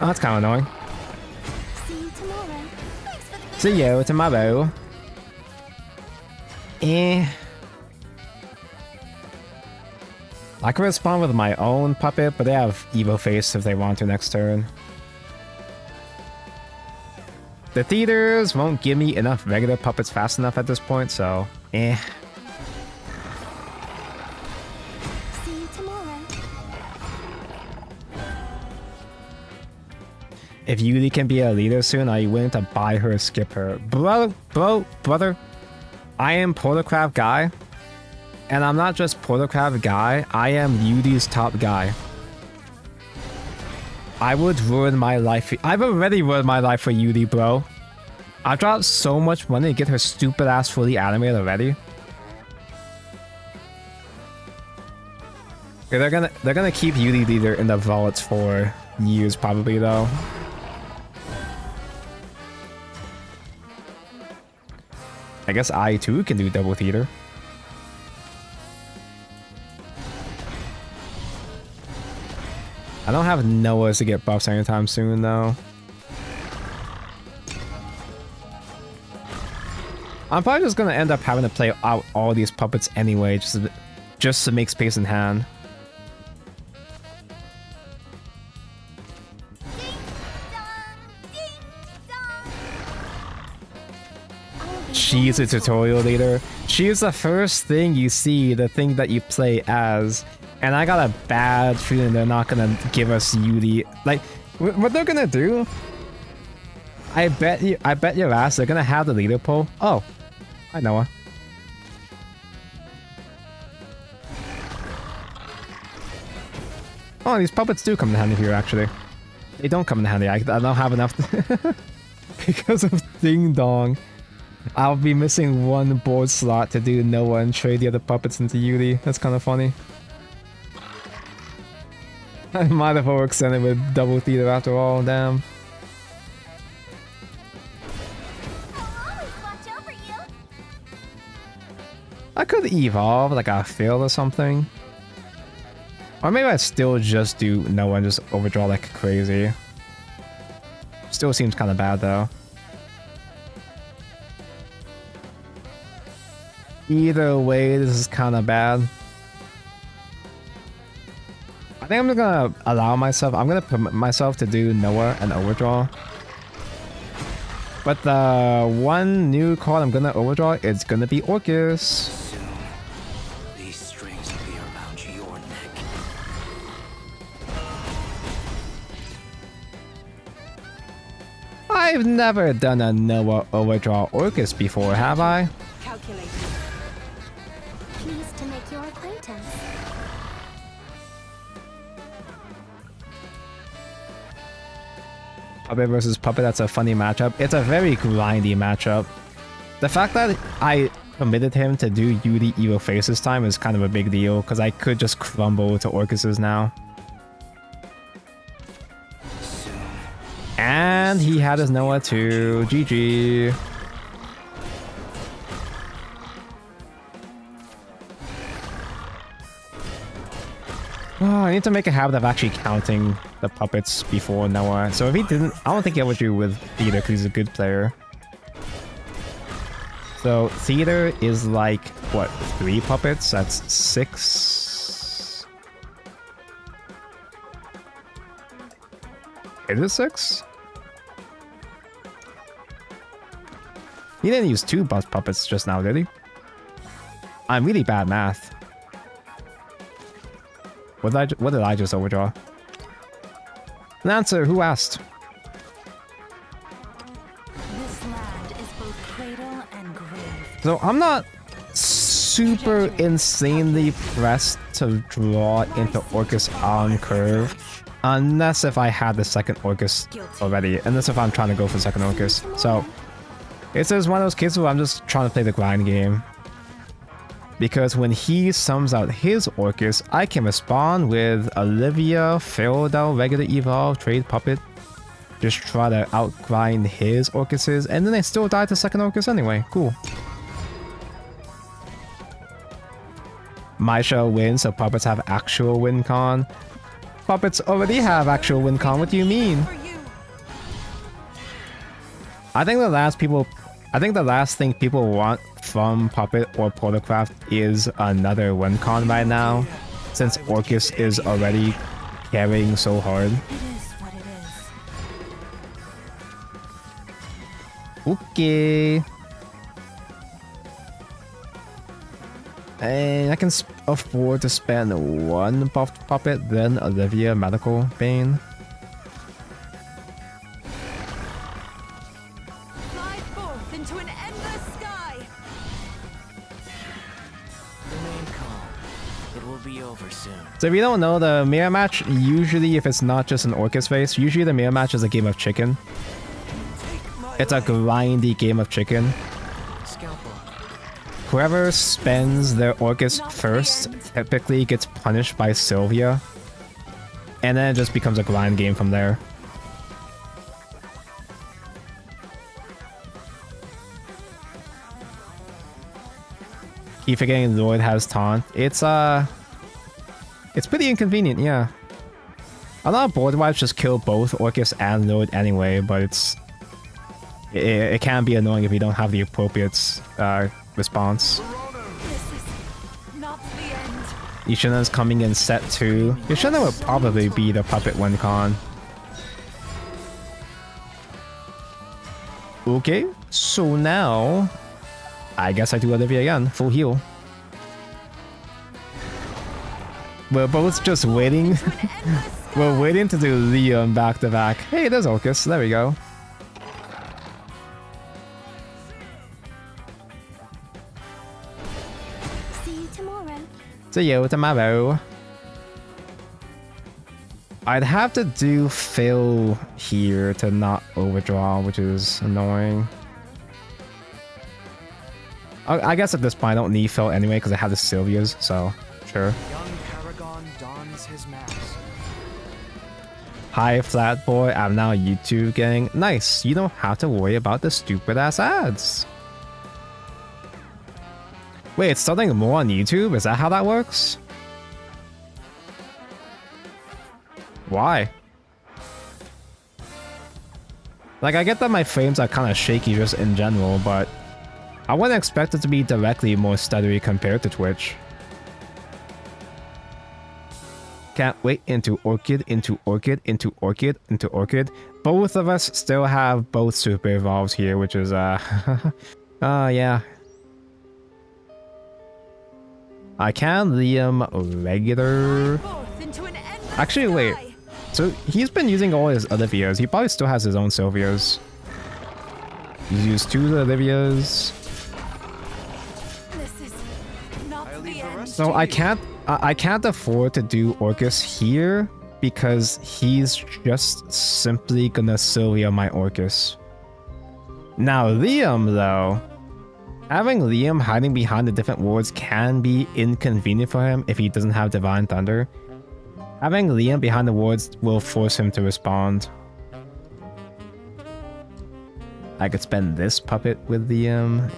Oh, that's kind of annoying. See you tomorrow. Thanks for the See you tomorrow. I could respond with my own puppet, but they have Evo Face if they want to next turn. The theaters won't give me enough regular puppets fast enough at this point, so See you tomorrow. If Yuli can be a leader soon, are you willing to buy her or skip her? Brother, I am Portalcraft guy. And I'm not just Portalcraft guy, I am Yudi's top guy. I would ruin my life. I've already ruined my life for Yudi, bro. I dropped so much money to get her stupid ass fully animated already. Okay, they're gonna keep Yudi leader in the vaults for years probably though. I guess I too can do double theater. I don't have Noah's to get buffs anytime soon, though. I'm probably just gonna end up having to play out all these puppets anyway, just to make space in hand. She's a tutorial leader. She's the first thing you see, the thing that you play as. And I got a bad feeling they're not gonna give us Yudi. Like, what they're gonna do? I bet your ass they're gonna have the leader pull. Oh, hi Noah. Oh, these puppets do come in handy here. Actually, they don't come in handy. I don't have enough because of Ding Dong. I'll be missing one board slot to do Noah and trade the other puppets into Yudi. That's kind of funny. I might have overextended with double theater after all, damn. I could evolve like a field or something. Or maybe I still just do no and just overdraw like crazy. Still seems kind of bad though. Either way, this is kind of bad. I think I'm just gonna allow myself, I'm gonna permit myself to do Noah and overdraw. But the one new card I'm gonna overdraw is gonna be Orcus. Soon, these strings will be around your neck. I've never done a Noah overdraw Orcus before, have I? Calculating. Pleased to make your acquaintance. Puppet versus Puppet, that's a funny matchup. It's a very grindy matchup. The fact that I permitted him to do Yuri Evil Face this time is kind of a big deal, because I could just crumble to Orcuses now. And he had his Noah too. GG. Oh, I need to make a habit of actually counting the puppets before Noah. So if he didn't, I don't think he would do with Theater because he's a good player. So Theater is like, what, 3 puppets? That's 6. Is it 6? He didn't use 2 bus puppets just now, did he? I'm really bad math. What did I just overdraw? An answer, who asked? This land is both cradle and grave. So I'm not super insanely pressed to draw into Orcus on curve. Unless if I had the second Orcus already. Unless if I'm trying to go for second Orcus. So it's just one of those cases where I'm just trying to play the grind game. Because when he sums out his Orcus, I can respond with Olivia, filled out regular evolve, trade puppet. Just try to outgrind his Orcuses, and then I still die to second Orcus anyway. Cool. My show wins, so puppets have actual win con. Puppets already have actual win con, what do you mean? I think the last thing people want from Puppet or Protocraft is another win con right now, since Orcus is already carrying so hard. It is what it is. Okay. And I can afford to spend 1 buffed puppet, then Olivia Medical Bane. Fly forth into an endless sky. Remain calm. It will be over soon. So if you don't know, the mirror match, usually if it's not just an Orcus face, usually the mirror match is a game of chicken. It's a grindy game of chicken. Scalpel. Whoever spends their Orcus first typically gets punished by Sylvia. And then it just becomes a grind game from there. Keep forgetting Lloyd has taunt. It's pretty inconvenient, yeah. A lot of board wipes just kill both Orcus and Lloyd anyway, but it can be annoying if you don't have the appropriate response. This is not the end. Ishina's coming in set 2. Ishina will probably be the puppet win con. Okay, so now I guess I do Olivia again, full heal. We're both just waiting. We're waiting to do Leon back to back. Hey, there's Orcus. There we go. See you tomorrow. See you tomorrow. I'd have to do Phil here to not overdraw, which is annoying. I guess at this point I don't need Phil anyway because I have the Sylvias, so sure. Young Paragon dons his mask. Hi Flat Boy, I'm now YouTube gang. Nice, you don't have to worry about the stupid ass ads. Wait, it's starting more on YouTube? Is that how that works? Why? Like, I get that my frames are kind of shaky just in general, but I wouldn't expect it to be directly more stuttery compared to Twitch. Can't wait into Orchid, into Orchid, into Orchid, into Orchid. Both of us still have both super evolves here, which is, yeah. I can Liam regular. Actually, wait. So he's been using all his Olivias. He probably still has his own Sylvias. He's used 2 Olivias. This is not the end. So I can't afford to do Orcus here because he's just simply gonna Sylvia my Orcus. Now Liam though, having Liam hiding behind the different wards can be inconvenient for him if he doesn't have Divine Thunder. Having Liam behind the wards will force him to respond. I could spend this puppet with Liam.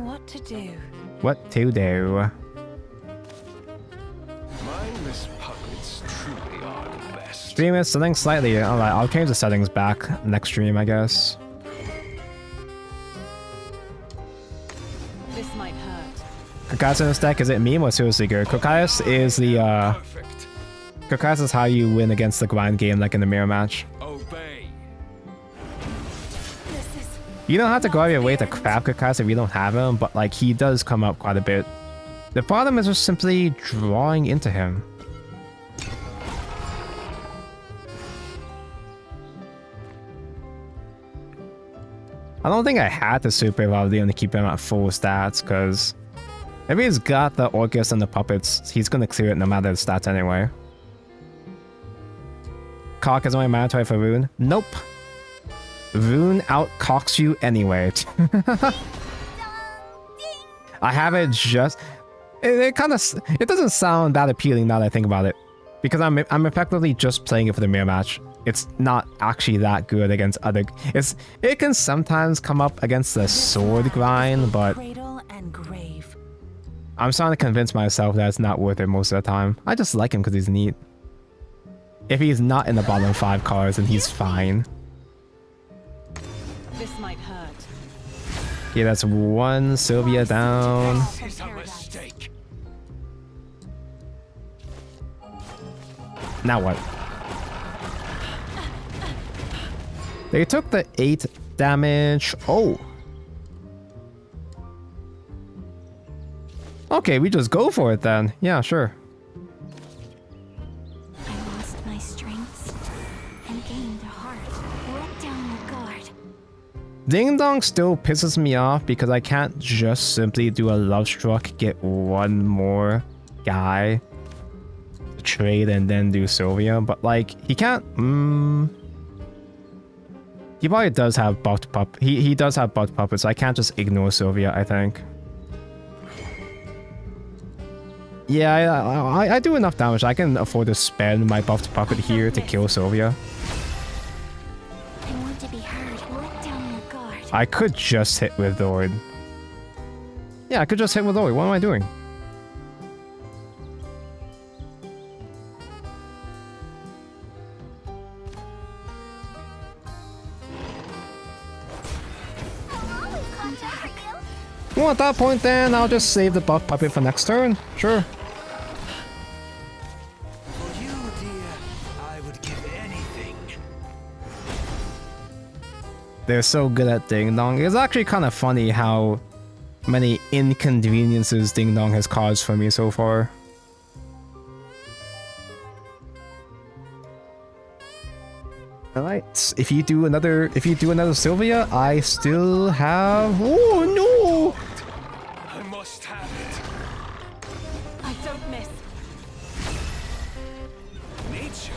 What to do? What to do? Mindless puppets truly are the best. Stream is setting slightly. Alright, I'll change the settings back next stream, I guess. This might hurt. Kokaius in this deck, is it meme or seriously good? Kokaius is the, Perfect. Kokaius is how you win against the grind game, like in the mirror match. Obey. This is You don't have to go out of your way to crap Kokaius if you don't have him, but like, he does come up quite a bit. The problem is just simply drawing into him. I don't think I had to super evolve Leon to keep him at full stats, because if he's got the Orcus and the puppets, he's gonna clear it no matter the stats anyway. Cock is only mandatory for Rune? Nope. Rune outcocks you anyway. I have it just... It kind of... It doesn't sound that appealing now that I think about it. Because I'm effectively just playing it for the mirror match. It's not actually that good against other... It can sometimes come up against the sword grind, but... Cradle and grave. I'm starting to convince myself that it's not worth it most of the time. I just like him because he's neat. If he's not in the bottom 5 cards, then he's fine. this might hurt. Yeah, that's 1 Sylvia down. This is a mistake. Now what? They took the 8 damage. Oh. Okay, we just go for it then. Yeah, sure. I lost my strengths and gained a heart. Let down your guard. Ding Dong still pisses me off because I can't just simply do a Love Struck, get 1 more guy to trade and then do Sylvia, but like, he can't... He probably does have buffed pup. He does have buffed puppets, so I can't just ignore Sylvia, I think. Yeah, I do enough damage. I can afford to spend my buffed puppet here to kill Sylvia. I want to be heard. Let down your guard. I could just hit with Lord. Yeah, I could just hit with Lord. What am I doing? Well, at that point then, I'll just save the buff puppet for next turn. Sure. For you, dear, I would give anything. They're so good at Ding Dong. It's actually kind of funny how many inconveniences Ding Dong has caused for me so far. Alright, if you do another Sylvia, I still have... Oh no! I must have it. I don't miss. Nature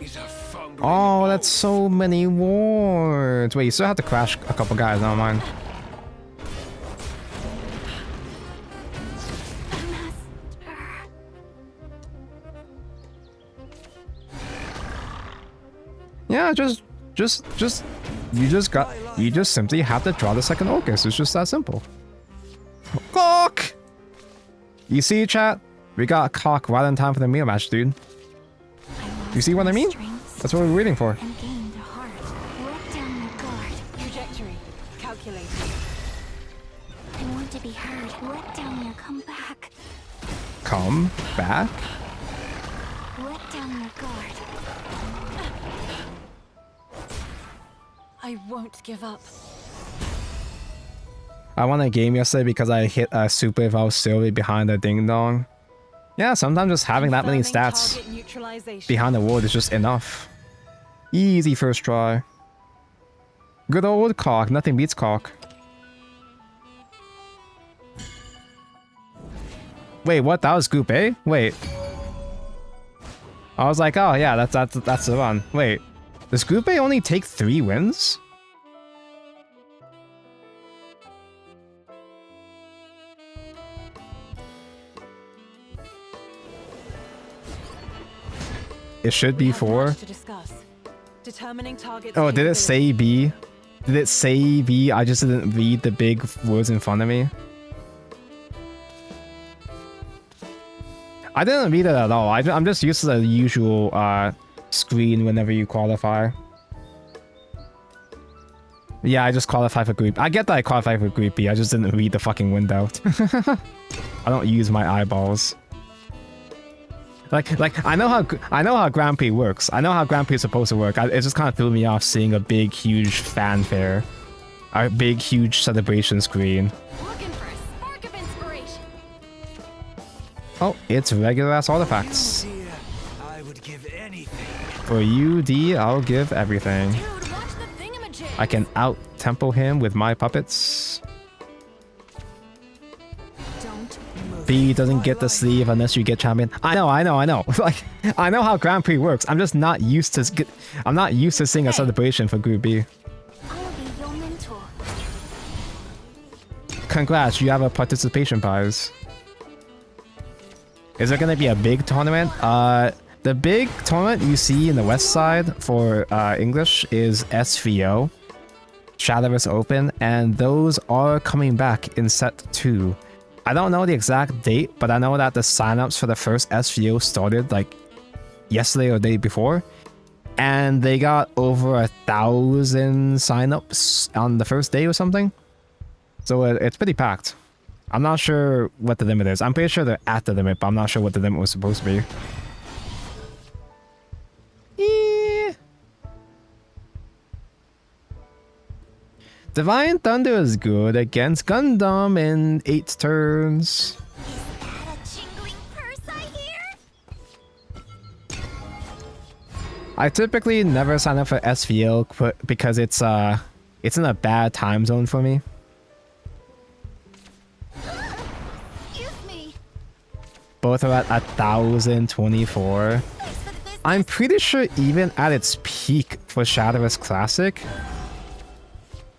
is a foundry. Oh, that's so many wards. Wait, you still have to crash a couple guys, never mind. Yeah, you just simply have to draw the second Orcus. It's just that simple. Cock! You see, chat? We got cock right on time for the meal match, dude. You see what I mean? That's what we're waiting for. And gained a heart. Let down your guard. Trajectory. Calculated. I want to be heard. Let down your come back. Come back? Let down your guard. I won't give up. I won a game yesterday because I hit a super if I was silly behind a ding dong. Yeah, sometimes just having that many Confirming stats target neutralization. behind the ward is just enough. Easy first try. Good old cock, nothing beats cock. Wait, what? That was Group A? Wait. I was like, oh yeah, that's the one. Wait, does Group A only take 3 wins? It should be We have 4. much to discuss. Determining target's Oh, did it capability. say B? Did it say B? I just didn't read the big words in front of me. I didn't read it at all. I'm just used to the usual screen whenever you qualify. Yeah, I just qualified for Group. I get that I qualified for Group B. I just didn't read the fucking window. I don't use my eyeballs. Like I know how Grand Prix works. I know how Grand Prix is supposed to work. It just kind of threw me off seeing a big, huge fanfare, a big, huge celebration screen. Looking for a spark of inspiration. Oh, it's regular ass artifacts. Dear, I would give anything. For you, D, I'll give everything. Dude, watch the thingamajig. I can out tempo him with my puppets. Don't B doesn't get the sleeve unless you get champion. I know. Like, I know how Grand Prix works. I'm just not used to. I'm not used to seeing a celebration for Group B. I'll be your mentor. Congrats, you have a participation prize. Is there gonna be a big tournament? The big tournament you see in the west side for English is SVO, Shadowverse Open, and those are coming back in set 2. I don't know the exact date, but I know that the signups for the first SVO started like yesterday or the day before, and they got over 1,000 signups on the first day or something. So it's pretty packed. I'm not sure what the limit is. I'm pretty sure they're at the limit, but I'm not sure what the limit was supposed to be. Divine Thunder is good against Gundam in 8 turns. Is that a jingling purse I hear? I typically never sign up for SVO because it's in a bad time zone for me. Excuse me. Both are at 1,024. Thanks for the business. I'm pretty sure even at its peak for Shadowverse Classic,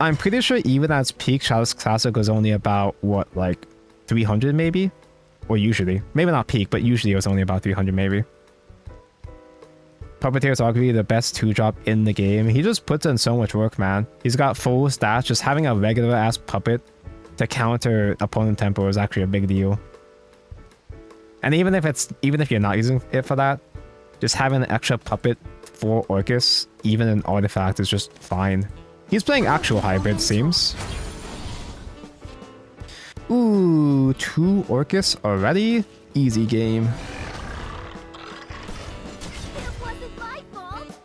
Shadowverse Classic was only about, what, like 300 maybe? Or usually. Maybe not peak, but usually it was only about 300 maybe. Puppeteer is arguably the best 2-drop in the game. He just puts in so much work, man. He's got full stats. Just having a regular ass puppet to counter opponent tempo is actually a big deal. And even if you're not using it for that, just having an extra puppet for Orcus, even an artifact, is just fine. He's playing actual hybrid, seems. Ooh, 2 Orcus already? Easy game. It wasn't my fault.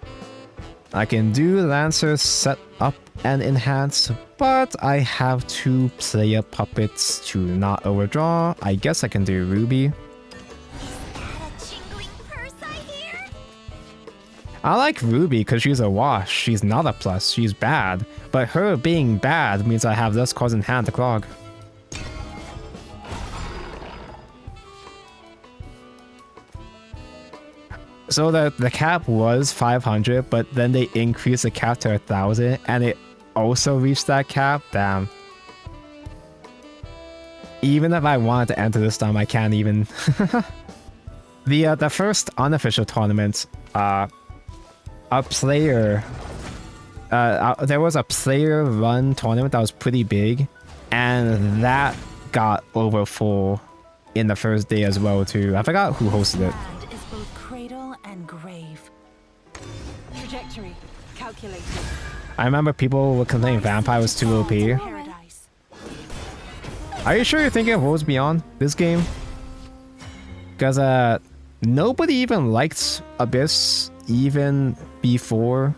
I can do Lancer set up and enhance, but I have 2 player puppets to not overdraw. I guess I can do Ruby. Is that a jingling purse I hear? I like Ruby because she's a wash. She's not a plus. She's bad. But her being bad means I have less cards in hand to clog. So the cap was 500, but then they increased the cap to 1,000, and it also reached that cap. Damn. Even if I wanted to enter this time, I can't even. The first unofficial tournament, there was a player run tournament that was pretty big, and that got over full. in the first day as well too. I forgot who hosted it. Land is both cradle and grave. Trajectory calculated. I remember people were complaining Vampire was too OP. Paradise. Are you sure you're thinking of Worlds Beyond this game? Because nobody even liked Abyss even before.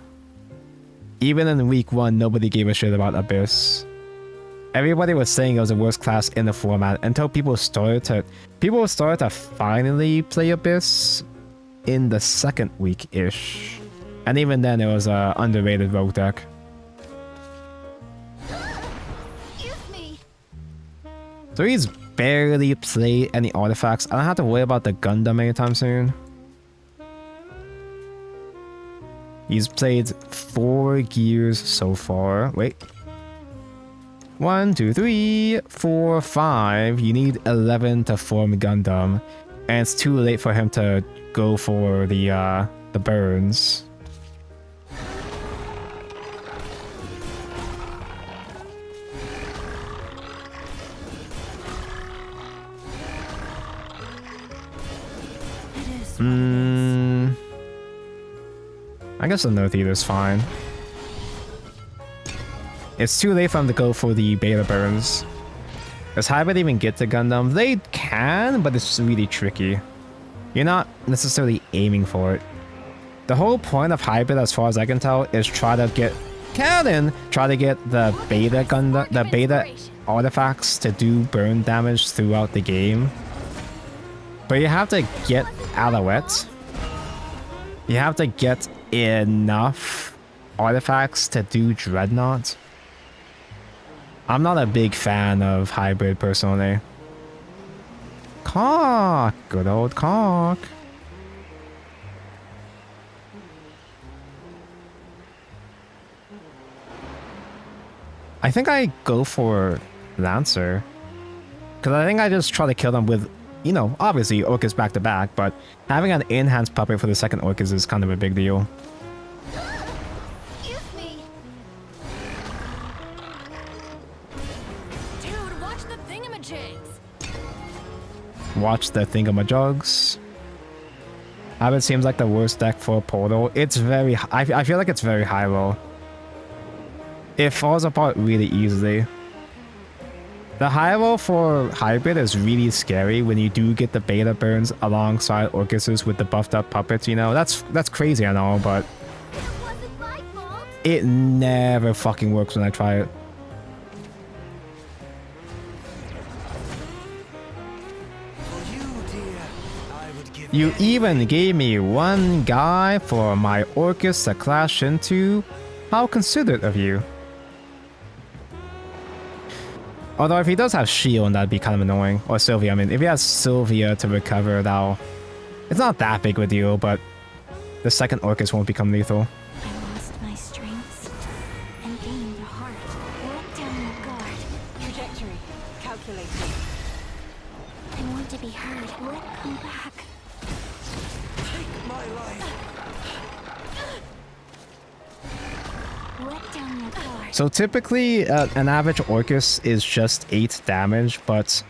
Even in week 1, nobody gave a shit about Abyss. Everybody was saying it was the worst class in the format until people started to finally play Abyss in the second week-ish. And even then, it was a underrated rogue deck. Excuse me. So he's barely played any artifacts. I don't have to worry about the Gundam anytime soon. He's played 4 gears so far. Wait. 1, 2, 3, 4, 5. You need 11 to form Gundam. And it's too late for him to go for the burns. I guess the North Eater's fine. It's too late for him to go for the beta burns. Does Hybrid even get to Gundam? They can, but it's really tricky. You're not necessarily aiming for it. The whole point of Hybrid, as far as I can tell, is try to get the beta Gundam, the beta artifacts to do burn damage throughout the game. But you have to get Alouette. You have to get enough artifacts to do Dreadnought. I'm not a big fan of Hybrid personally. Cock! Good old cock. I think I go for Lancer. Because I think I just try to kill them with, you know, obviously Orcus back to back, but having an enhanced puppet for the second Orcus is kind of a big deal. Excuse me. Dude, watch the thingamajigs. Watch the thingamajugs. Hybrid seems like the worst deck for Portal. It's very... I feel like it's very high roll. It falls apart really easily. The high roll for Hybrid is really scary when you do get the beta burns alongside Orcuses with the buffed up puppets, you know? That's crazy, I know, but... It wasn't my fault. it never fucking works when I try it. For you, dear, I would give You even gave me one guy for my Orcus to clash into. How considerate of you. Although if he does have shield, that'd be kind of annoying. Or Sylvia, I mean, if he has Sylvia to recover, that'll... It's not that big of a deal, but the second Orcus won't become lethal. I lost my strengths and gained a heart. Let down your guard. Trajectory calculated. I want to be heard. Let come back. take my life. Let down your guard. So typically, an average Orcus is just 8 damage, but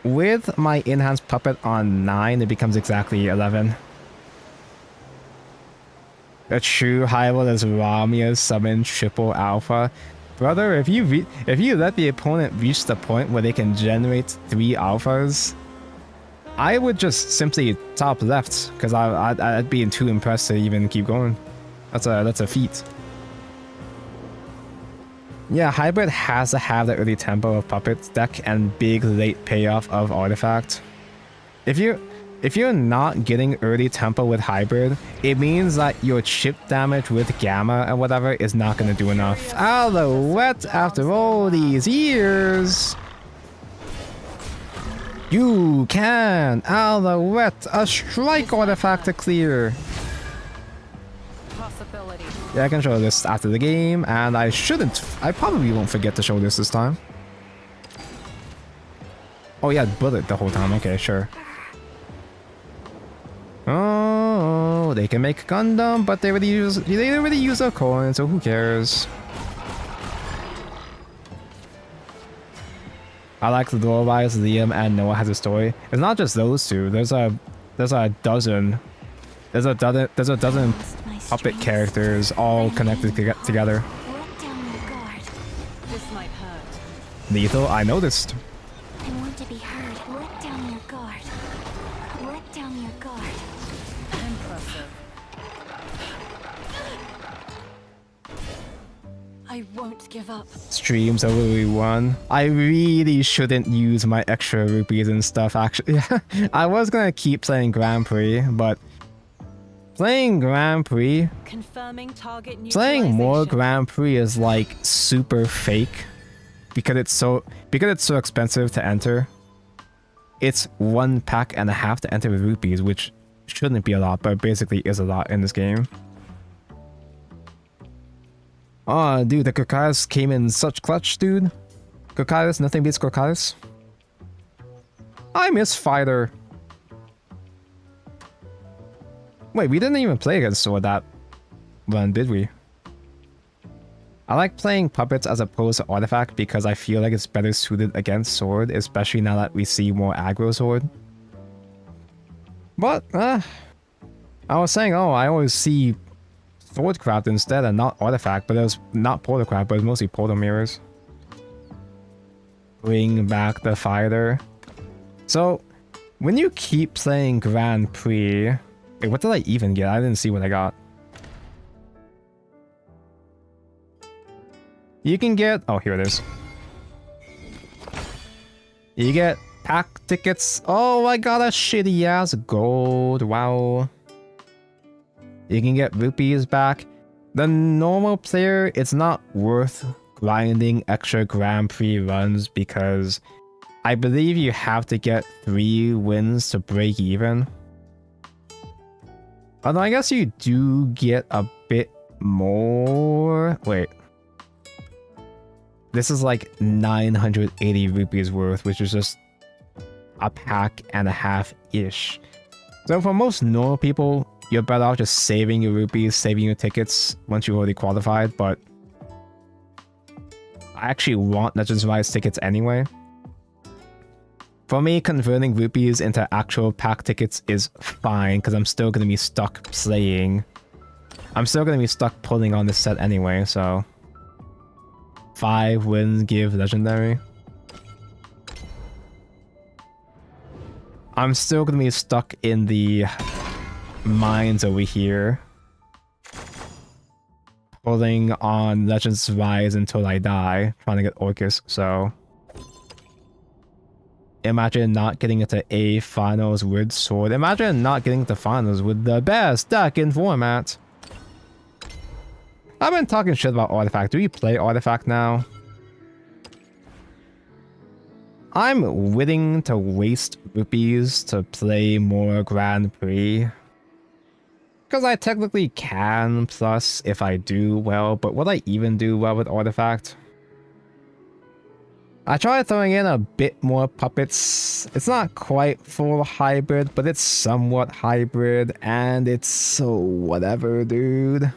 with my enhanced puppet on 9, it becomes exactly 11. A true high level is Ramia's summon triple alpha. Brother, if you let the opponent reach the point where they can generate 3 alphas, I would just simply top left, because I'd be too impressed to even keep going. That's a feat. Yeah, Hybrid has to have the early tempo of Puppet deck and big late payoff of Artifact. If you're not getting early tempo with Hybrid, it means that your chip damage with Gamma and whatever is not going to do enough. Alouette, after all these years! You can! Alouette, a strike artifact to clear! Possibility. Yeah, I can show this after the game, and I probably won't forget to show this time. Oh yeah, bullet the whole time, okay, sure. Oh, they can make Gundam, but they already use a coin, so who cares? I like the Dolores, Liam, and Noah has a story. It's not just those two. There's a dozen. There's a dozen puppet characters all connected together. Let down your guard. This might hurt. Lethal, I noticed. I want to be heard. Let down your guard. Let down your guard. Impressive. I won't give up. Streams over everyone. I really shouldn't use my extra rupees and stuff, actually. I was gonna keep playing Grand Prix, but playing Grand Prix, Confirming target playing more neutralization. Grand Prix is like super fake because it's so expensive to enter. It's 1.5 packs to enter with rupees, which shouldn't be a lot, but basically is a lot in this game. Oh, dude, the Kokaris came in such clutch, dude. Kokaris, nothing beats Kokaris. I miss Fighter. Wait, we didn't even play against Sword that run, did we? I like playing puppets as opposed to artifact because I feel like it's better suited against Sword, especially now that we see more aggro Sword. But, I was saying, oh, I always see Swordcraft instead and not artifact, but it was not Portalcraft, but it was mostly Portal Mirrors. Bring back the fighter. So, when you keep playing Grand Prix... Wait, what did I even get? I didn't see what I got. You can get... Oh, here it is. You get pack tickets. Oh, I got a shitty ass gold. Wow. You can get rupees back. The normal player, it's not worth grinding extra Grand Prix runs because I believe you have to get 3 wins to break even. Although I guess you do get a bit more. Wait. This is like 980 rupees worth, which is just a pack and a half-ish. So for most normal people, you're better off just saving your rupees, saving your tickets once you've already qualified, but I actually want Legends Rise tickets anyway. For me, converting rupees into actual pack tickets is fine, because I'm still going to be stuck playing. I'm still going to be stuck pulling on this set anyway, so... 5 wins give legendary. I'm still going to be stuck in the mines over here. Pulling on Legends Rise until I die, trying to get Orcus, so... Imagine not getting into A finals with Sword. Imagine not getting into finals with the best deck in format. I've been talking shit about Artifact. Do we play Artifact now? I'm willing to waste rupees to play more Grand Prix. Because I technically can, plus if I do well, but would I even do well with Artifact? I tried throwing in a bit more puppets. It's not quite full hybrid, but it's somewhat hybrid, and it's so whatever, dude.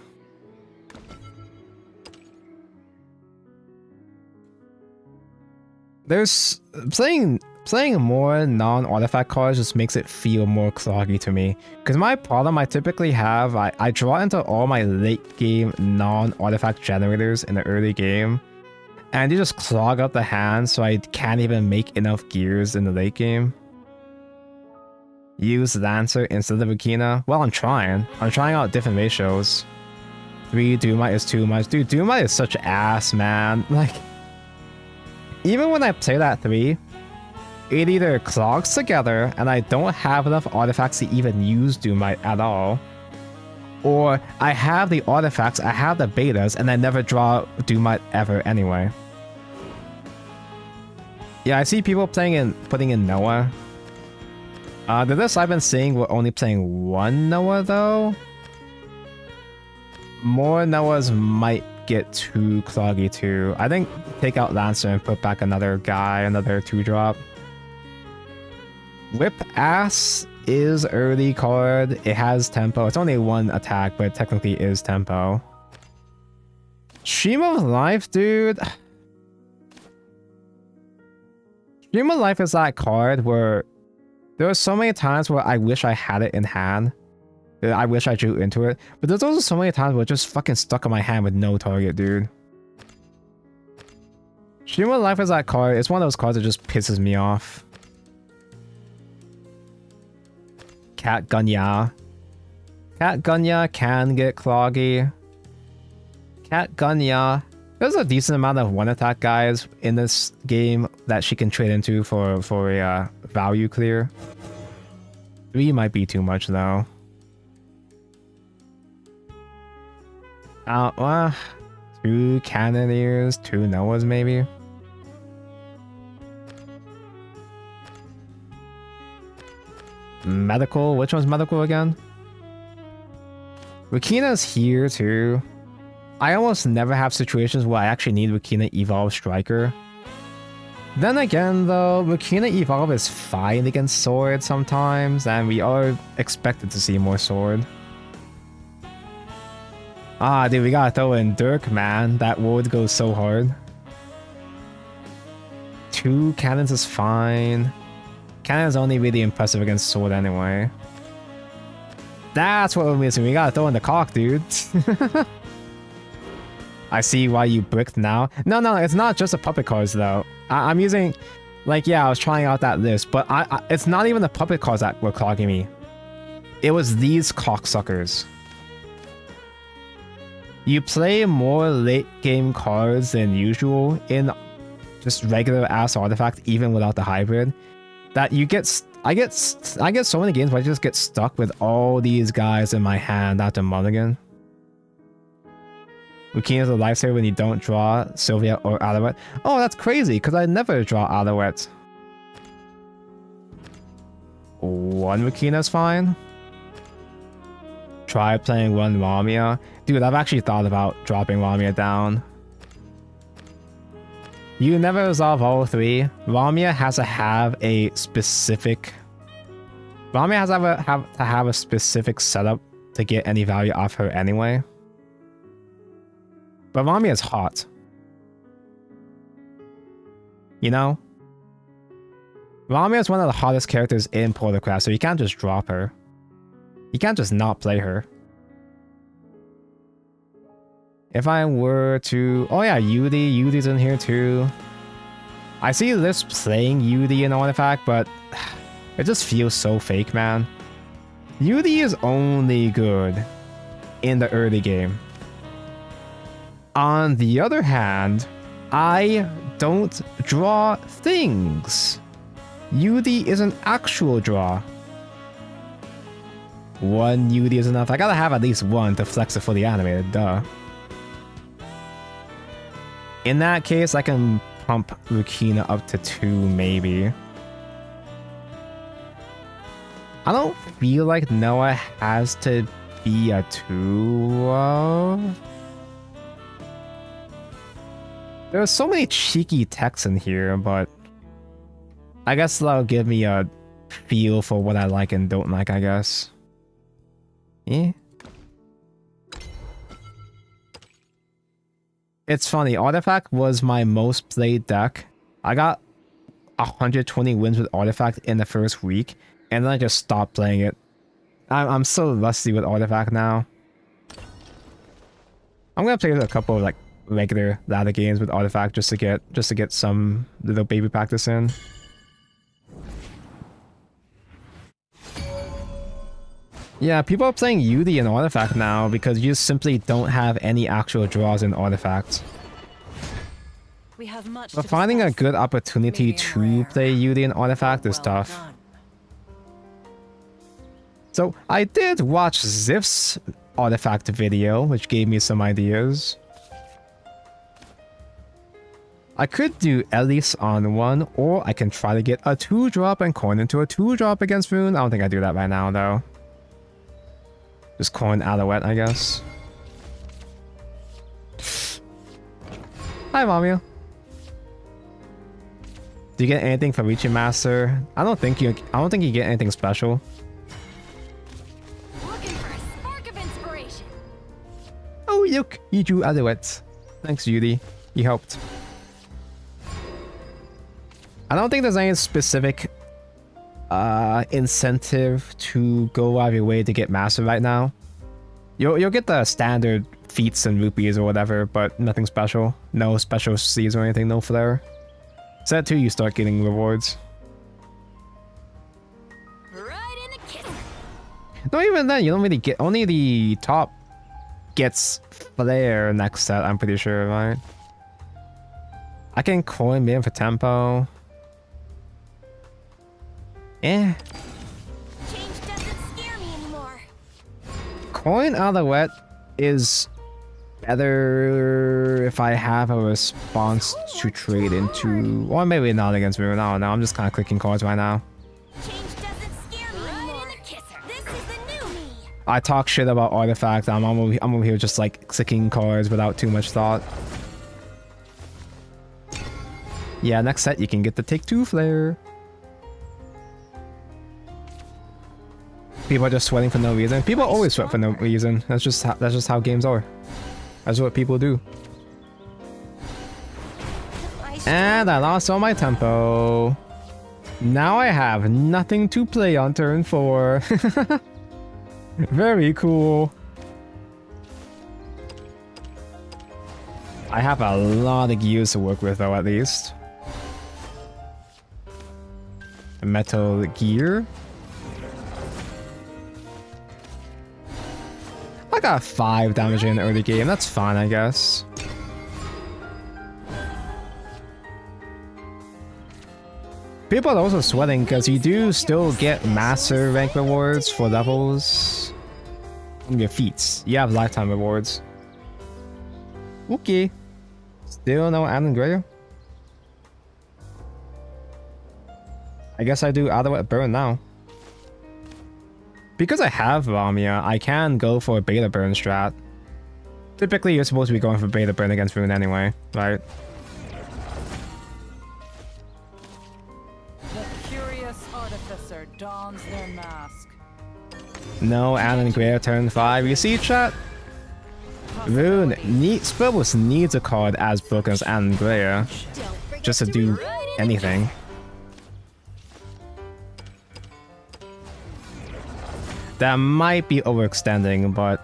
There's playing more non-artifact cards just makes it feel more cloggy to me. Because my problem I typically have, I draw into all my late game non-artifact generators in the early game. And you just clog up the hand so I can't even make enough gears in the late game. Use Lancer instead of Akina. Well, I'm trying. I'm trying out different ratios. 3 Doomite is too much. Dude, Doomite is such ass, man. Like, even when I play that 3, it either clogs together and I don't have enough artifacts to even use Doomite at all. Or I have the artifacts, I have the betas, and I never draw Doomite ever anyway. Yeah, I see people putting in Noah. The list I've been seeing, we're only playing 1 Noah though. More Noahs might get too cloggy too. I think take out Lancer and put back another guy, another 2-drop. Whip Ass is early card. It has tempo. It's only 1 attack, but it technically is tempo. Stream of Life, dude. Stream of Life is that card where there are so many times where I wish I had it in hand. I wish I drew into it. But there's also so many times where it just fucking stuck in my hand with no target, dude. Stream of Life is that card. It's one of those cards that just pisses me off. Cat Gunya. Cat Gunya can get cloggy. Cat Gunya. There's a decent amount of one attack guys in this game that she can trade into for a value clear. 3 might be too much though. Well, 2 Cannoneers, 2 Noahs maybe. Medical, which one's medical again? Rukina's here too. I almost never have situations where I actually need Rukina Evolve Striker. Then again though, Rukina Evolve is fine against Sword sometimes, and we are expected to see more Sword. Ah, dude, we gotta throw in Dirk, man. That ward goes so hard. 2 cannons is fine. Cannon's only really impressive against Sword anyway. That's what we're missing. We gotta throw in the cock, dude. I see why you bricked now. No, it's not just the puppet cards though. I'm using, like, yeah, I was trying out that list, but it's not even the puppet cards that were clogging me. It was these cocksuckers. You play more late game cards than usual in just regular ass artifact, even without the hybrid. That you get, I get so many games where I just get stuck with all these guys in my hand after mulligan. Lukina's a lifesaver when you don't draw Sylvia or Alouette. Oh, that's crazy, because I never draw Alouette. 1 Lukina's fine. Try playing 1 Lamia. Dude, I've actually thought about dropping Lamia down. You never resolve all 3. Lamia has to have a specific... Lamia has to have a specific setup to get any value off her anyway. But Lamia is hot. You know? Lamia is one of the hottest characters in Portalcraft, so you can't just drop her. You can't just not play her. If I were to... Oh yeah, Yudi. Yudi's in here too. I see this playing Yudi in Artifact, but it just feels so fake, man. Yudi is only good in the early game. On the other hand, I don't draw things. Yudi is an actual draw. 1 Yudi is enough. I gotta have at least 1 to flex it fully animated, duh. In that case, I can pump Rukina up to 2, maybe. I don't feel like Noah has to be a 2. There are so many cheeky texts in here, but I guess that'll give me a feel for what I like and don't like, I guess. Eh? It's funny, Artifact was my most played deck. I got 120 wins with Artifact in the first week, and then I just stopped playing it. I'm so rusty with Artifact now. I'm gonna play a couple of like regular ladder games with Artifact just to get some little baby practice in. Yeah, people are playing Yudi in Artifact now because you just simply don't have any actual draws in Artifact. We have much But to finding a discuss. good opportunity Medium to rare. play Yudi in Artifact is Well tough. done. So I did watch Zif's Artifact video, which gave me some ideas. I could do Elise on 1, or I can try to get a 2-drop and coin into a 2-drop against Rune. I don't think I do that right now, though. Just coin Alouette, I guess. Hi, Mamia. Do you get anything from Reaching Master? I don't think you get anything special. Looking for a spark of inspiration. Oh, look, you drew Alouette. Thanks, Judy. You helped. I don't think there's any specific incentive to go out of your way to get master right now. You'll get the standard feats and rupees or whatever, but nothing special. No special C's or anything, no flair. Set 2, you start getting rewards. Right in the kiss. No, even then, you don't really get... Only the top gets flair next set, I'm pretty sure, right? I can coin me in for tempo. Eh. Change doesn't scare me anymore. Coin Alouette is better if I have a response to trade into... Or maybe not against Rune. I don't know. I'm just kind of clicking cards right now. Change doesn't scare me anymore. Right in the kisser. This is the new me. I talk shit about artifacts. I'm over here just like clicking cards without too much thought. Yeah, next set you can get the take 2 flare. People are just sweating for no reason. People always sweat for no reason. That's just how games are. That's what people do. And I lost all my tempo. Now I have nothing to play on turn 4. Very cool. I have a lot of gears to work with though, at least. Metal gear. I got 5 damage in the early game. That's fine, I guess. People are also sweating because you do still get master rank rewards for levels from your feats. You have lifetime rewards. Okay. Still no Alan Grayer? I guess I do Alouette Burn now. Because I have Ramia, I can go for a beta burn strat. Typically, you're supposed to be going for beta burn against Rune anyway, right? The curious artificer dons their mask. No Alan Grayer turn 5. You see, chat? Rune Spellboost needs a card as broken as Alan Grayer just to do anything. That might be overextending, but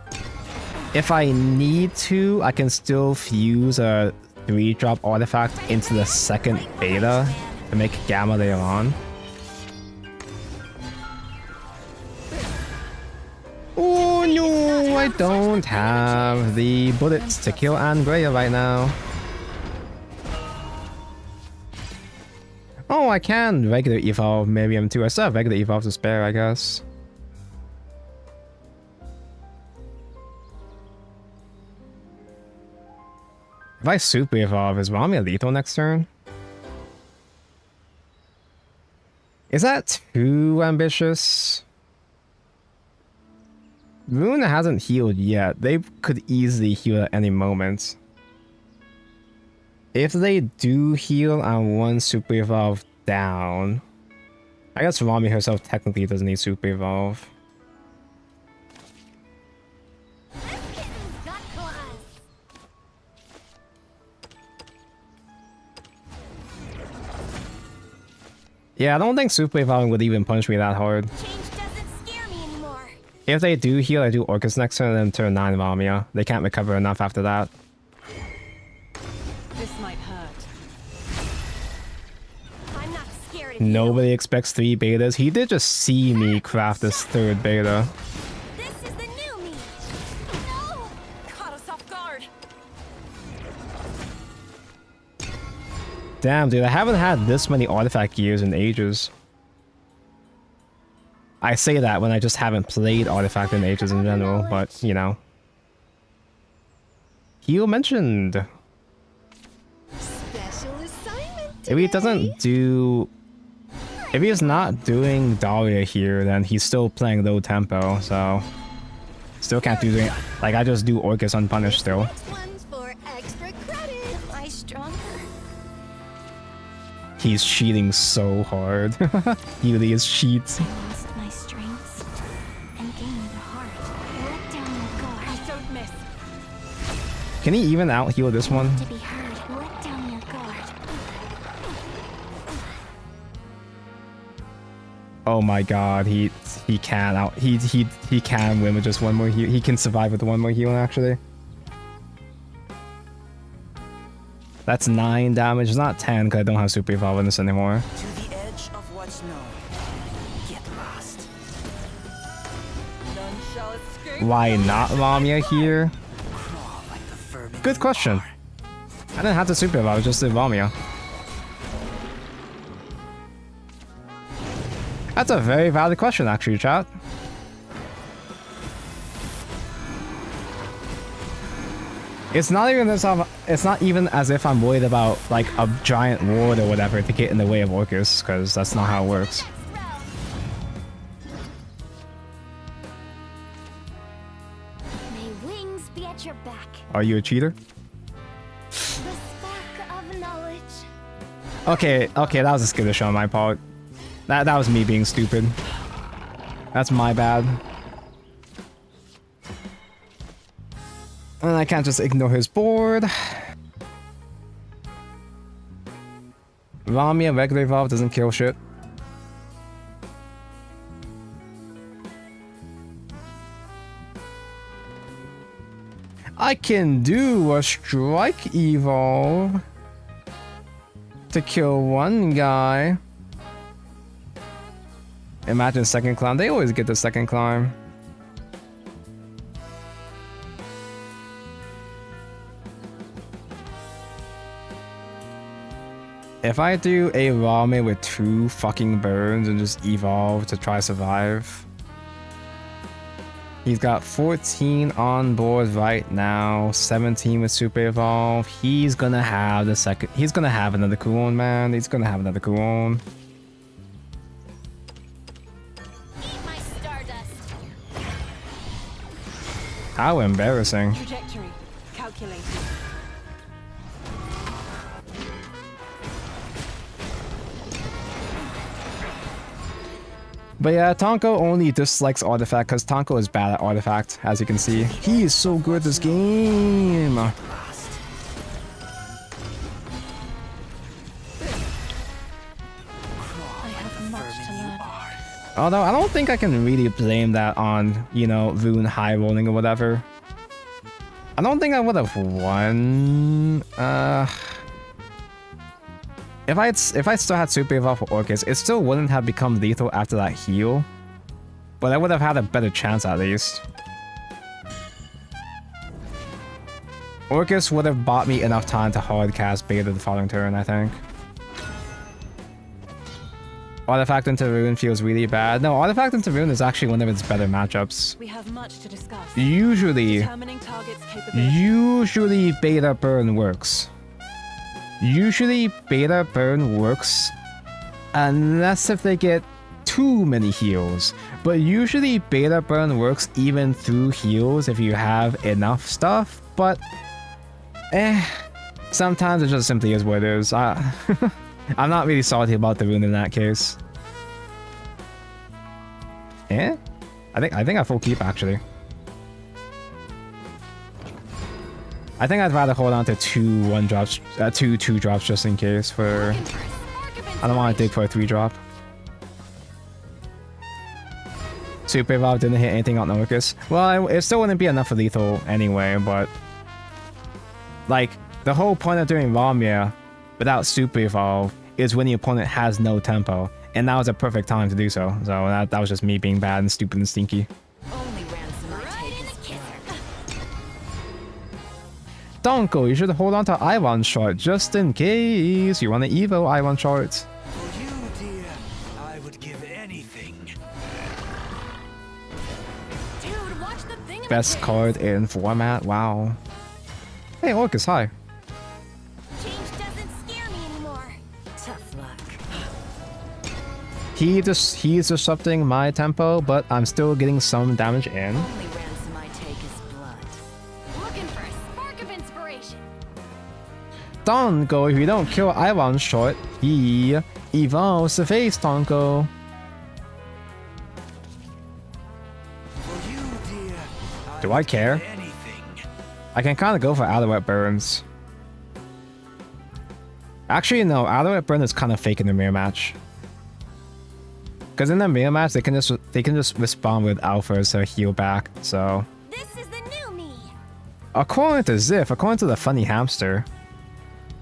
if I need to, I can still fuse a 3-drop artifact into the second beta to make Gamma later on. Oh no, I don't have the bullets to kill Andrea right now. Oh, I can regular evolve Miriam too. I still have regular evolve to spare, I guess. If I super evolve, is Ramia lethal next turn? Is that too ambitious? Rune hasn't healed yet. They could easily heal at any moment. If they do heal and one super evolve down, I guess Ramia herself technically doesn't need super evolve. Yeah, I don't think super evolving would even punch me that hard. Change doesn't scare me anymore. If they do heal, I do Orcus next turn and then turn 9 Ramia. They can't recover enough after that. This might hurt. I'm not scared of you. Nobody expects 3 betas. He did just see me craft this 3rd beta. This is the new me. No! Caught us off guard. Damn, dude, I haven't had this many artifact gears in ages. I say that when I just haven't played artifact in ages in general, but, you know. Heal mentioned. Special assignment. If he doesn't do... If he's not doing Dahlia here, then he's still playing low tempo, so... Still can't do it. Like, I just do Orcus unpunished still. Next one's for extra credit. Am I stronger? He's cheating so hard. He really is cheats. I lost my strengths and gained a heart. Let down your guard. Don't miss. Can he even out heal this one? To be heard. Let down your guard. Oh my god, he can win with just one more heal. He can survive with one more heal actually. That's 9 damage, it's not 10 because I don't have super evolve in this anymore. To the edge of what's known. Get lost. None shall escape. Why not Lamia here? Crawl like the vermin Good you question. are. I didn't have to super evolve, I just did Lamia. That's a very valid question actually, chat. It's not even as if I'm worried about like a giant ward or whatever to get in the way of Orcus, because that's not how it works. May wings be at your back. Are you a cheater? The spark of knowledge. Okay, that was a skittish on my part. That was me being stupid. That's my bad. And I can't just ignore his board. Lamia regular evolve doesn't kill shit. I can do a strike evolve to kill one guy. Imagine second climb. They always get the second climb. If I do a Rame with 2 fucking burns and just evolve to try survive. He's got 14 on board right now, 17 with super evolve. He's gonna have he's gonna have another coolon, man. He's gonna have another coolon. Eat my stardust. How embarrassing. Trajectory. Calculated. But yeah, Tonko only dislikes Artifact because Tonko is bad at Artifact, as you can see. He is so good at this game. Lost. I have much to learn. Although I don't think I can really blame that on, you know, Rune high rolling or whatever. I don't think I would have won. If I still had super evolve for Orcus, it still wouldn't have become lethal after that heal. But I would have had a better chance at least. Orcus would have bought me enough time to hard cast Beta the following turn, I think. Artifact into Rune feels really bad. No, Artifact into Rune is actually one of its better matchups. We have much to discuss. Usually Determining target's capability. Beta burn works. Usually Beta burn works unless if they get too many heals. But usually Beta burn works even through heals if you have enough stuff. But sometimes it just simply is what it is. I'm not really salty about the rune in that case. I think I full keep actually. I think I'd rather hold on to 2 1-drops, 2 2-drops just in case for. I don't want to dig for a 3-drop. Super Evolve didn't hit anything on Orcus. Well, it still wouldn't be enough for lethal anyway, but like the whole point of doing Lamia without Super Evolve is when the opponent has no tempo, and that was a perfect time to do so. So that was just me being bad and stupid and stinky. Only ransom I take is kisser. Donko, you should hold on to Ivan short just in case you want to Evo Ivan shorts. For you, dear, I would give anything. Dude, watch the thing. Best card in format. Wow. Hey Orcus, hi. Change doesn't scare me anymore. Tough luck. He's disrupting my tempo, but I'm still getting some damage in. Only ransom I take is blood. Looking for a spark of inspiration. Donko, if you don't kill Ivan short, he evolves the face, Donko. For you, dear, Do I care? anything. I can kind of go for Alouette Burns. Actually, no, Alouette Burn is kind of fake in the mirror match. Because in the mirror match, they can just respond with alphas to heal back. So This is the new me. according to Ziff, according to the funny hamster,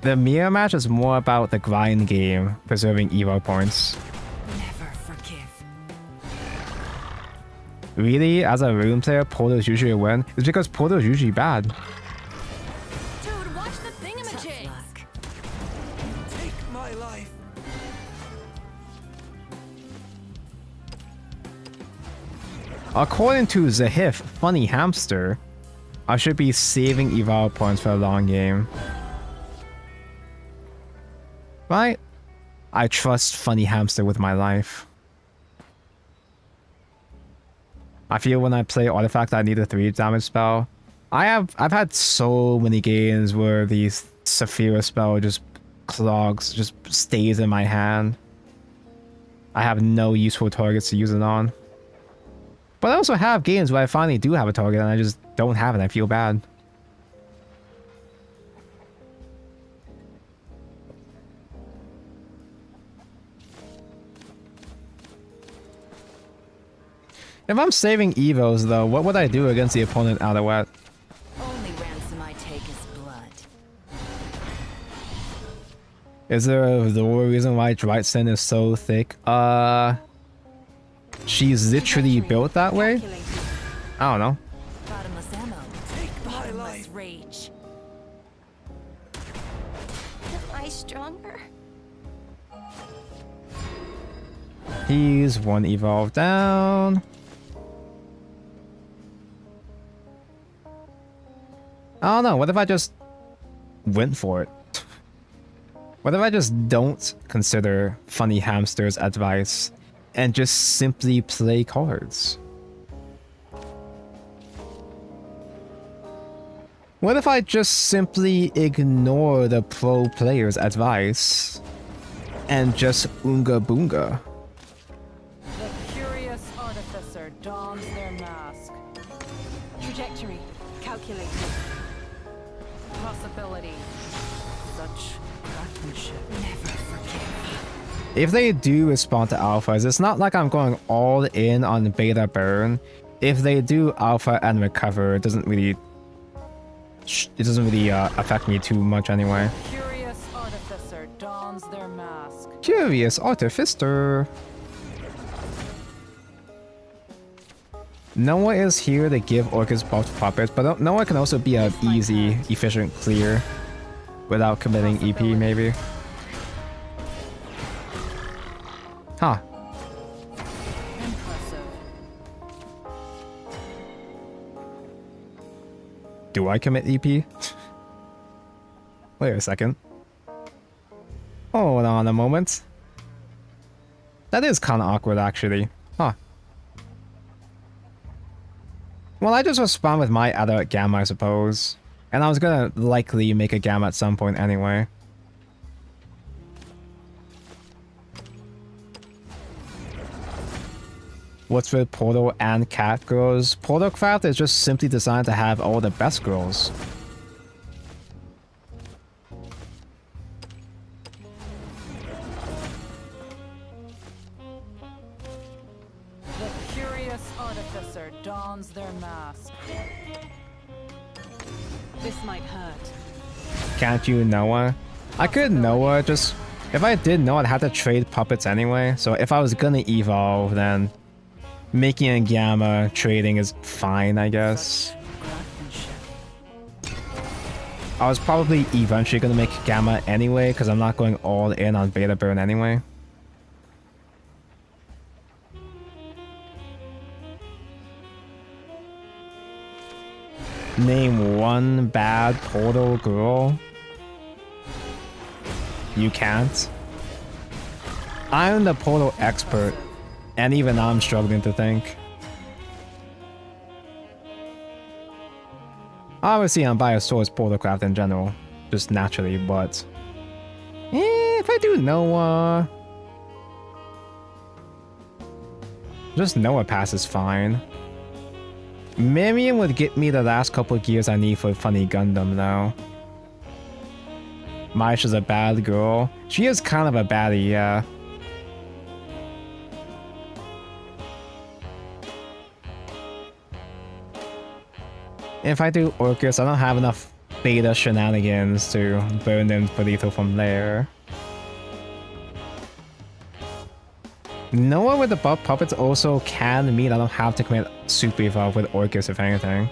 the mirror match is more about the grind game, preserving evo points. Never forgive. Really, as a rune player, Portal's usually a win? It's because Portal's usually bad. Dude, watch the thingamajig. Take my life. According to Zahif, funny hamster, I should be saving eval points for a long game. Right? I trust funny hamster with my life. I feel when I play artifact I need a 3 damage spell. I've had so many games where the Saphira spell just clogs, just stays in my hand. I have no useful targets to use it on. But I also have games where I finally do have a target and I just don't have it and I feel bad. If I'm saving evos though, what would I do against the opponent out of wet? Only ransom I take is blood. Is there a reason why Drytson is so thick? She's literally built that way? Calculating. I don't know. Bottomless ammo. Take my Bottomless life. rage. Am I stronger? He's 1 evolve down. I don't know, what if I just went for it? What if I just don't consider funny hamster's advice and just simply play cards? What if I just simply ignore the pro player's advice and just oonga boonga? The curious artificer dons their mask. Trajectory calculated. Possibility. Such craftsmanship. Never forgive. If they do respond to alphas, it's not like I'm going all in on beta burn. If they do alpha and recover, it doesn't really affect me too much anyway. Curious artificer dons their mask. Curious artificer. Noah is here to give Orcus buffed puppets, but Noah can also be an easy, efficient clear without committing EP maybe. Huh. Impressive. Do I commit EP? Wait a second. Hold on a moment. That is kind of awkward actually. Huh. Well, I just respond with my other gamma, I suppose. And I was gonna likely make a gamma at some point anyway. What's with Portal and Cat girls? Portalcraft is just simply designed to have all the best girls. The curious artificer dons their mask. This might hurt. Can't you Noah? I could Noah, just... If I did know, I'd have to trade puppets anyway. So if I was gonna evolve, then... Making a gamma trading is fine, I guess. I was probably eventually gonna make gamma anyway, because I'm not going all in on beta burn anyway. Name one bad Portal girl. You can't. I'm the Portal expert, and even I'm struggling to think. Obviously, I'm biased towards Portalcraft in general, just naturally, but... if I do Noah... Just Noah pass is fine. Miriam would get me the last couple of gears I need for Funny Gundam, though. Maisha's a bad girl. She is kind of a baddie, yeah. if I do Orcus, I don't have enough beta shenanigans to burn them for lethal from there. Noah with the buff puppets also can mean I don't have to commit Super Evolve with Orcus if anything.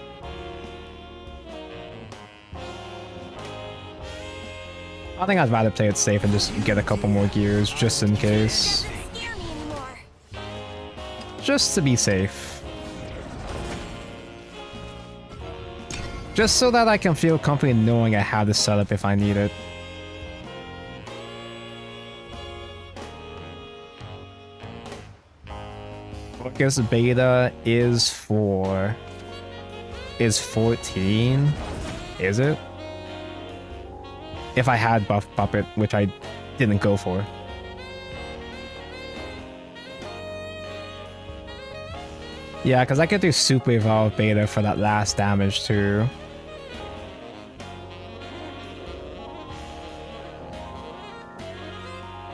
I think I'd rather play it safe and just get a couple more gears just in case. Just to be safe. Just so that I can feel confident knowing I have the setup if I need it. Orcus beta is 14. Is it? If I had buff puppet, which I didn't go for. Yeah, because I could do Super Evolve beta for that last damage too.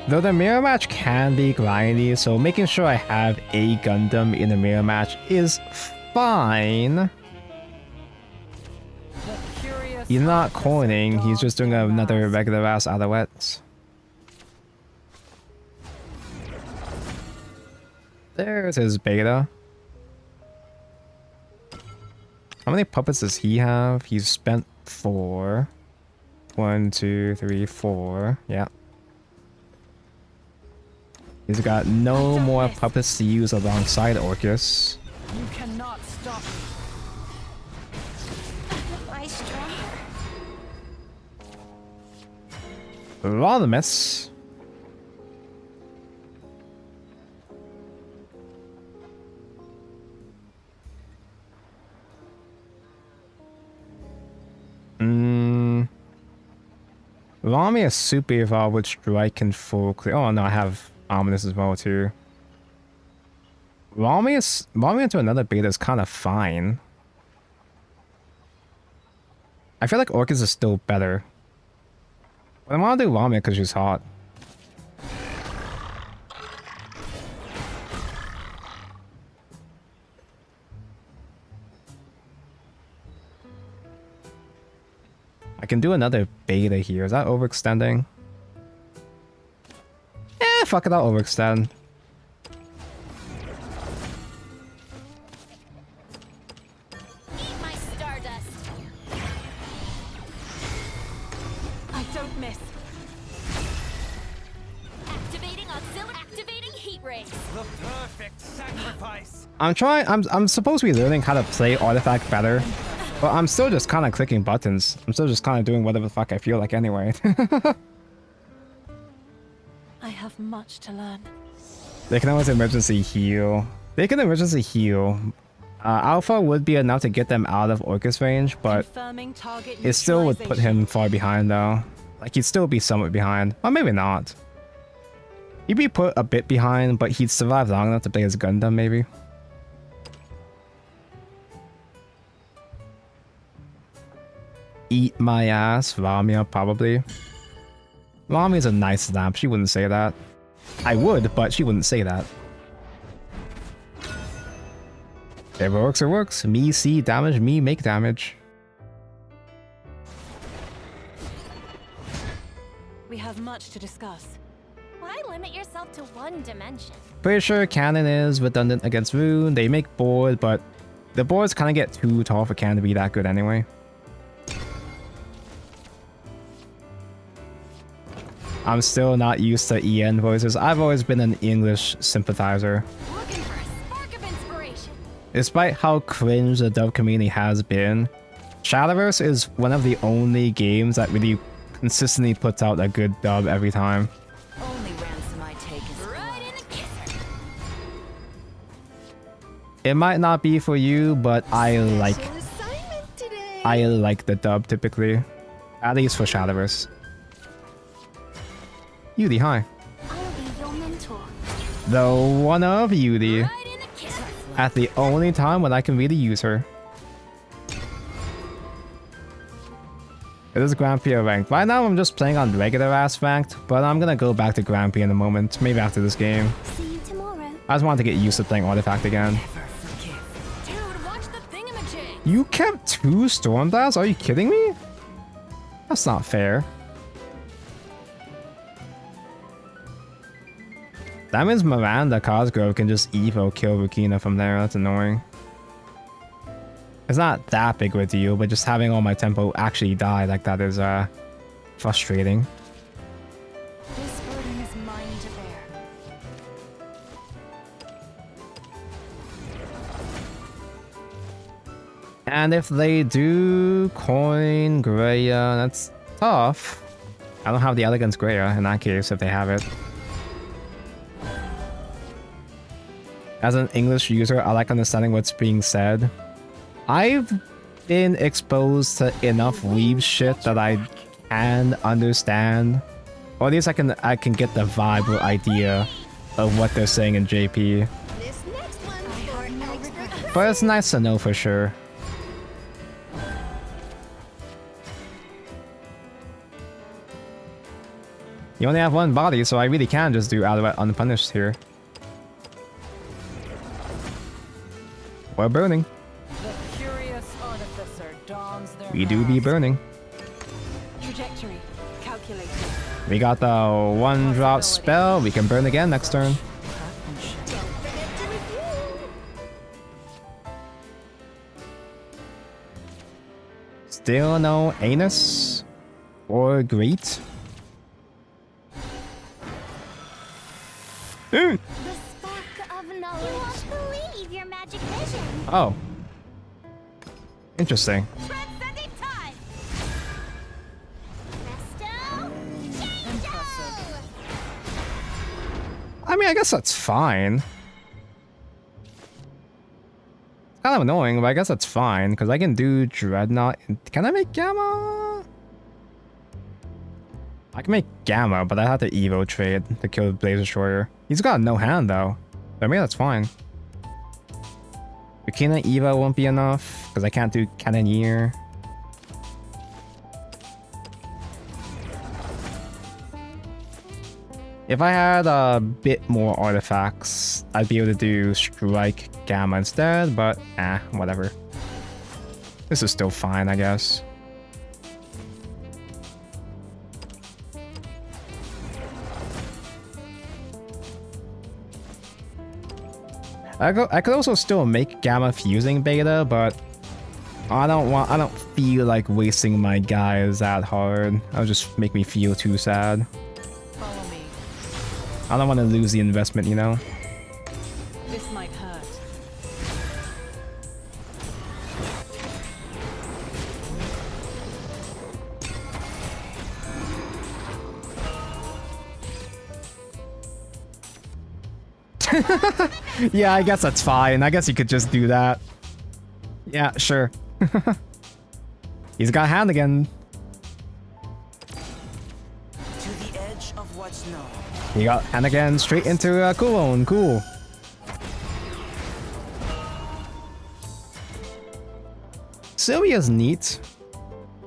Though the mirror match can be grindy, so making sure I have a Gundam in the mirror match is fine. He's not coining, he's just doing another regular ass Alouette. There's his beta. How many puppets does he have? He's spent 4. 1, 2, 3, 4. Yeah. He's got no more puppets to use alongside Orcus. You cannot stop me. Am I stronger? Rodimus. Rami is Super Evolve with Strike and Full Clear. Oh no, I have Ominous as well too. Rami into another beta is kind of fine. I feel like Orcus is still better. But I want to do Rami because she's hot. I can do another beta here. Is that overextending? Eh, fuck it, I'll overextend. Eat my stardust. I don't miss. Activating heat rays. The perfect sacrifice. I'm supposed to be learning how to play Artifact better. But I'm still just kind of clicking buttons. I'm still just kind of doing whatever the fuck I feel like anyway. I have much to learn. They can always emergency heal. They can emergency heal. Alpha would be enough to get them out of Orcus range, but Confirming target it still would put him far behind though. Like he'd still be somewhat behind. Or maybe not. He'd be put a bit behind, but he'd survive long enough to play his Gundam maybe. Eat my ass, Ramia probably. Ramia's a nice lamp, she wouldn't say that. I would, but she wouldn't say that. If it works, it works. Me see damage, me make damage. We have much to discuss. Why limit yourself to one dimension? Pretty sure Cannon is redundant against Rune. They make board, but the boards kind of get too tall for Cannon to be that good anyway. I'm still not used to EN voices. I've always been an English sympathizer. Looking for a spark of inspiration. Despite how cringe the dub community has been, Shadowverse is one of the only games that really consistently puts out a good dub every time. Only ransom I take is Right in the kisser. It might not be for you, but I like the dub typically. At least for Shadowverse. Yudi, hi. I'll be your mentor. The one of Yudi. Right in the kisser. At the only time when I can really use her. It is Grand Prix ranked. Right now I'm just playing on regular ass ranked, but I'm gonna go back to Grand Prix in a moment, maybe after this game. See you tomorrow. I just wanted to get used to playing Artifact again. never forgive. Dude, watch the thingamajig. You kept 2 Storm Blasts? Are you kidding me? That's not fair. That means Miranda Cosgrove can just Evo kill Rukina from there. That's annoying. It's not that big of a deal, but just having all my tempo actually die like that is frustrating. This burden is mine to bear. And if they do coin Greya, that's tough. I don't have the Elegance Greya in that case if they have it. As an English user, I like understanding what's being said. I've been exposed to enough weeb shit that I can understand. Or at least I can get the vibe or idea of what they're saying in JP. This next one for extra. But it's nice to know for sure. You only have 1 body, so I really can just do Alouette unpunished here. We're burning. The curious artificer dons their We do be mask. burning. Trajectory calculated. We got the 1-drop spell. We can burn again next turn. Don't forget to review. Still no anus or great. The spark of knowledge. You won't believe your magic vision. Oh. Interesting. Transcending time. Presto, chango! I mean, I guess that's fine. It's kind of annoying, but I guess that's fine, because I can do Dreadnought. Can I make Gamma? I can make Gamma, but I have to Evo trade to kill the Blaze Destroyer. He's got no hand, though. I mean, that's fine. Rukina Evo won't be enough, because I can't do Cannoneer. If I had a bit more artifacts, I'd be able to do Strike Gamma instead, but whatever. This is still fine, I guess. I could also still make Gamma fusing beta, but I don't feel like wasting my guys that hard. That would just make me feel too sad. Follow me. I don't want to lose the investment, you know? This might hurt. Yeah, I guess that's fine. I guess you could just do that. Yeah, sure. He's got hand again. To the edge of what's known. He got hand again straight into Coolone. Cool. Sylvia's neat.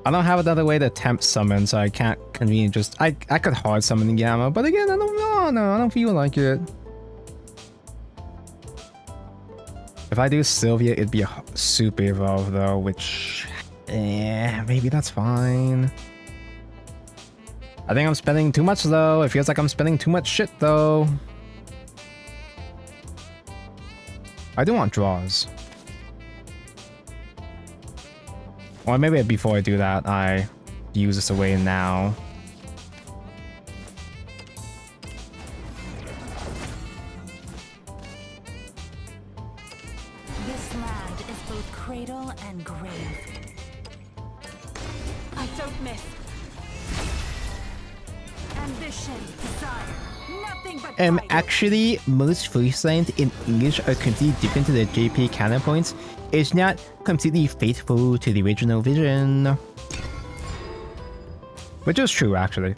I don't have another way to tempt summon, so I can't conveniently just... I could hard summon the Gamma, but again, I don't know. No, I don't feel like it. If I do Sylvia, it'd be a super evolve though, which... maybe that's fine. I think I'm spending too much though. It feels like I'm spending too much shit though. I do want draws. Or maybe before I do that, I use this away now. This land is both cradle and grave. I don't miss. Ambition, desire, nothing but guidance. Actually, most voice lines in English are completely different to the JP canon points. It's not completely faithful to the original vision. Which is true, actually.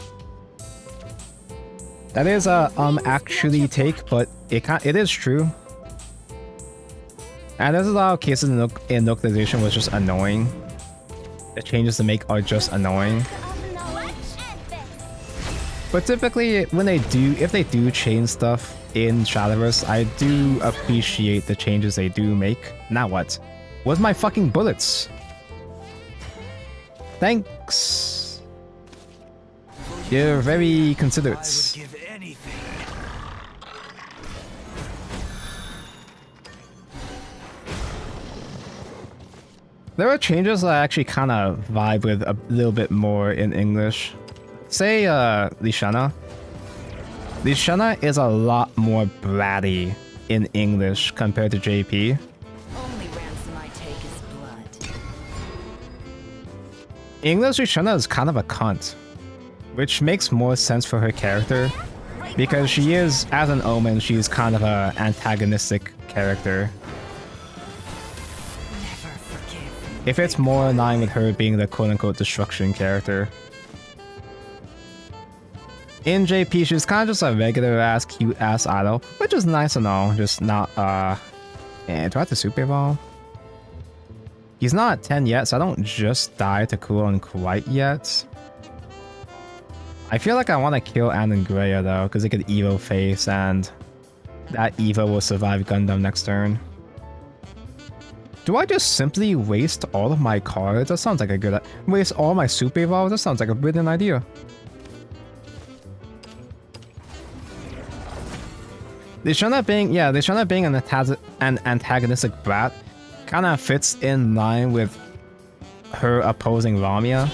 That is a actually take, but it is true. And there's a lot of cases in localization was just annoying. The changes to make are just annoying. Of knowledge and fix. But typically, if they do change stuff in Shadowverse, I do appreciate the changes they do make. Now what? Where's my fucking bullets? Thanks. You're very considerate. I would give anything. There are changes that I actually kind of vibe with a little bit more in English. Say, Lishana. Lishana is a lot more bratty in English compared to JP. Only ransom I take is blood. English Lishana is kind of a cunt, which makes more sense for her character, because she is, as an Omen, she's kind of a antagonistic character. Never forgive. If it's more in line with her being the quote-unquote destruction character. In JP, she's kind of just a regular-ass, cute-ass idol, which is nice and all, just not, do I have to super evolve? He's not at 10 yet, so I don't just die to cooldown quite yet. I feel like I want to kill Anangrea though, because it could Evo face, and that Evo will survive Gundam next turn. Do I just simply waste all of my cards? That sounds like a good... Waste all my super evolves? That sounds like a brilliant idea. Lishana being an antagonistic brat kind of fits in line with her opposing Ramia.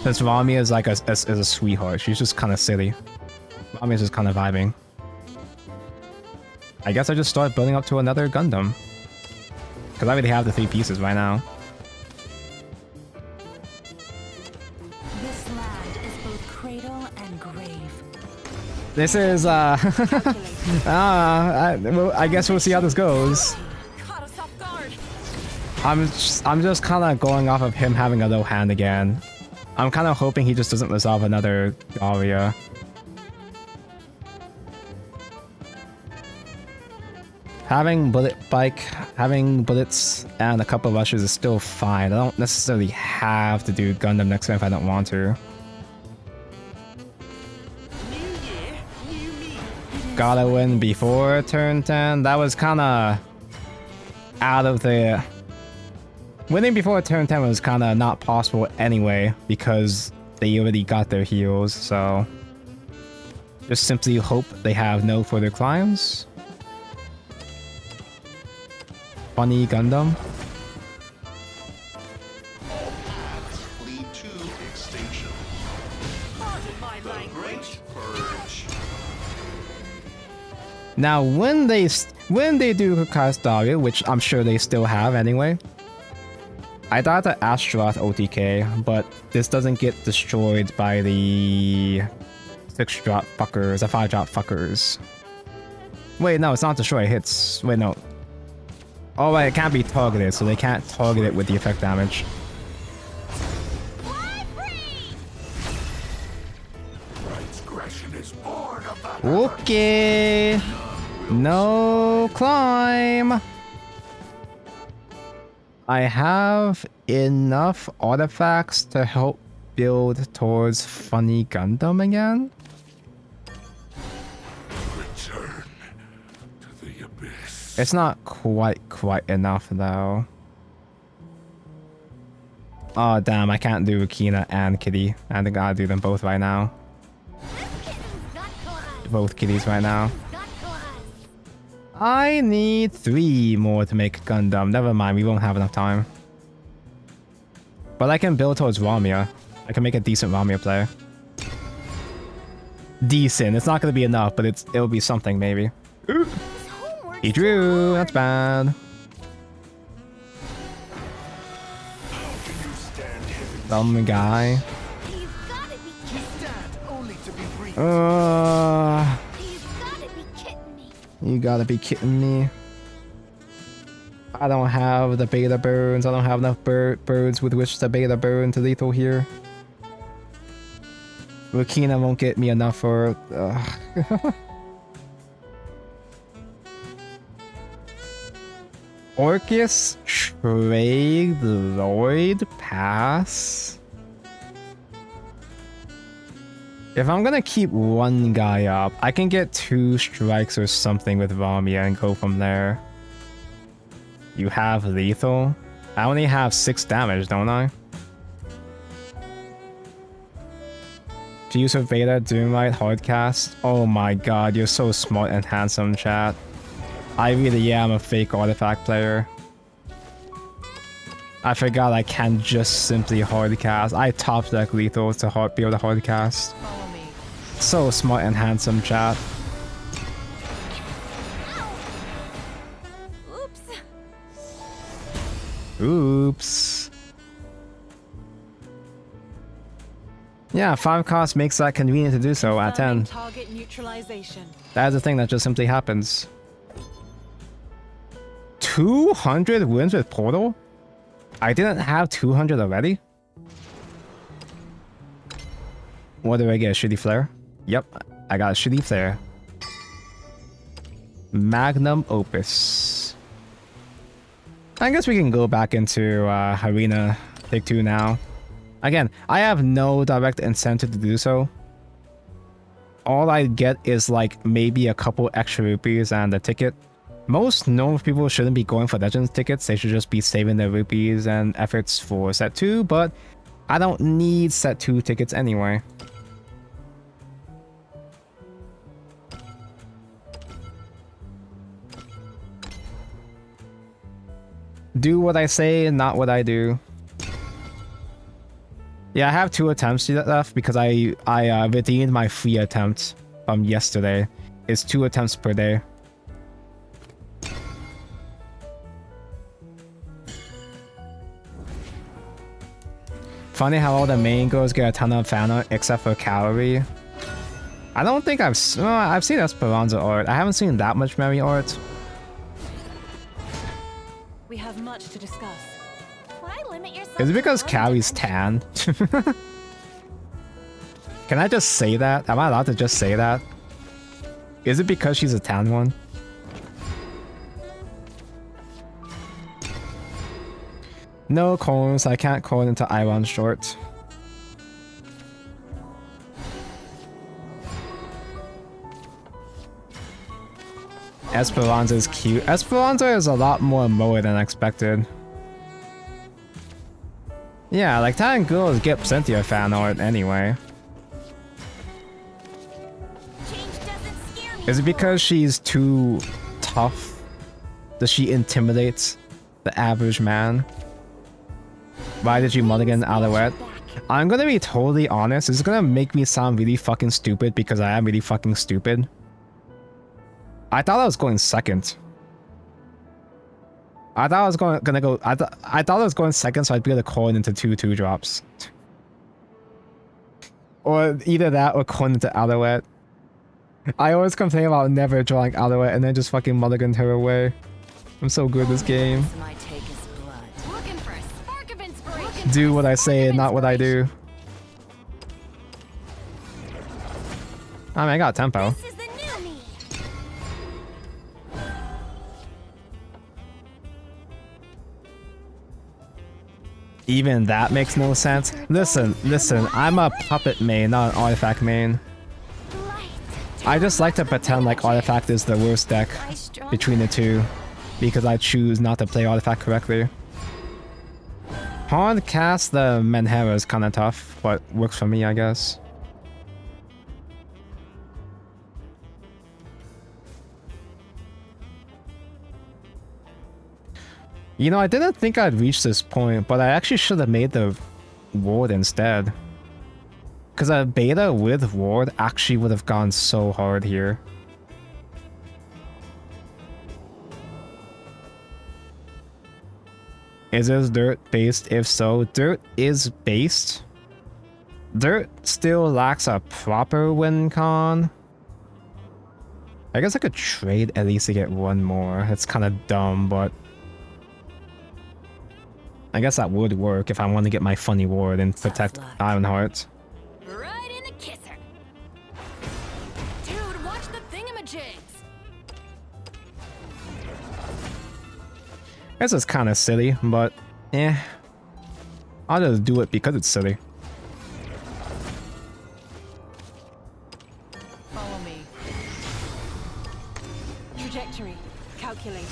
Since Ramia is like a sweetheart, she's just kind of silly. Ramia's just kind of vibing. I guess I just start building up to another Gundam. Because I already have the 3 pieces right now. This land is both cradle and grave. This is, I guess we'll see how this goes. Caught us off guard. I'm just kind of going off of him having a low hand again. I'm kind of hoping he just doesn't resolve another Aria. Having having bullets and a couple of rushes is still fine. I don't necessarily have to do Gundam next time if I don't want to. Gotta win before turn 10. That was kind of out of the... Winning before turn 10 was kind of not possible anyway, because they already got their heals, so... Just simply hope they have no further climbs. Funny Gundam. All paths lead to extinction. Pardon my language. Purge. Now, when they do cast Daria, which I'm sure they still have anyway, I thought the Astaroth OTK, but this doesn't get destroyed by the 6-drop fuckers, the 5-drop fuckers. Wait, no, it's not destroy, it hits. Wait, no. Oh, wait, it can't be targeted, so they can't target it with the effect damage. Transgression is born of the Okay. No climb. I have enough artifacts to help build towards Funny Gundam again. return to the abyss. It's not quite enough though. Oh damn, I can't do Akina and Kitty. I think I'll do them both right now. Both kitties right now. I need 3 more to make Gundam. Never mind, we won't have enough time. But I can build towards Ramia. I can make a decent Ramia player. Decent. It's not going to be enough, but it'll be something maybe. He drew. That's bad. Some guy. You gotta be kidding me. I don't have the beta burns. I don't have enough birds with which to beta burn to lethal here. Rukina won't get me enough for... Orcus Trade Lloyd Pass? If I'm gonna keep one guy up, I can get 2 strikes or something with Ramia and go from there. You have lethal? I only have 6 damage, don't I? Fuse with Veda, Doomlight, Hardcast. Oh my god, you're so smart and handsome, chat. I really am a fake artifact player. I forgot I can't just simply hardcast. I top deck lethal to be able to hardcast. Follow me. So smart and handsome, chat. Oops. Oops. Yeah, 5 cost makes that convenient to do so at 10. Target neutralization. That is a thing that just simply happens. 200 wins with Portal? I didn't have 200 already? What do I get? A shitty flare? Yep, I got a shitty flare. Magnum Opus. I guess we can go back into Arena Take 2 now. Again, I have no direct incentive to do so. All I get is like maybe a couple extra rupees and a ticket. Most normal people shouldn't be going for Legends tickets. They should just be saving their rupees and efforts for set 2, but I don't need set 2 tickets anyway. Do what I say, not what I do. Yeah, I have 2 attempts left because I redeemed my free attempt from yesterday. It's 2 attempts per day. Funny how all the main girls get a ton of fan art except for Calorie. I don't think I've seen Esperanza art. I haven't seen that much Mary art. We have much to discuss. Why limit yourself? Is it because to one Callie's dimension? tan? Can I just say that? Am I allowed to just say that? Is it because she's a tan one? No coins, I can't call it into Iron short. Esperanza is cute. Esperanza is a lot more moe than expected. Yeah, like tan girls get plenty of fan art anyway. Change doesn't scare me. Is it because she's too tough? Does she intimidate the average man? Why did you mulligan Alouette? I'm gonna be totally honest, this is gonna make me sound really fucking stupid because I am really fucking stupid. I thought I was going second. I thought I was gonna go. I thought I was going second, so I'd be able to call it into 2 drops. Or either that or call it into Alouette. I always complain about never drawing Alouette and then just fucking mulligan her away. I'm so good at this game. My take is blood. Looking for a spark of inspiration. Do what I say and not what I do. I mean, I got tempo. This is the new me. Even that makes no sense. Listen, I'm a puppet main, not an artifact main. Light. I just like to pretend like artifact is the worst deck I strong. between the two, because I choose not to play artifact correctly. Hard cast the Menhera is kinda tough, but works for me, I guess. You know, I didn't think I'd reach this point, but I actually should have made the ward instead. Because a beta with ward actually would have gone so hard here. Is this dirt based? If so, dirt is based. Dirt still lacks a proper win con. I guess I could trade at least to get 1 more. It's kind of dumb, but I guess that would work if I want to get my funny ward and protect Ironheart. Right in the kisser. Dude, watch the thingamajigs. This is kind of silly, but eh. I'll just do it because it's silly. Follow me. Trajectory calculated.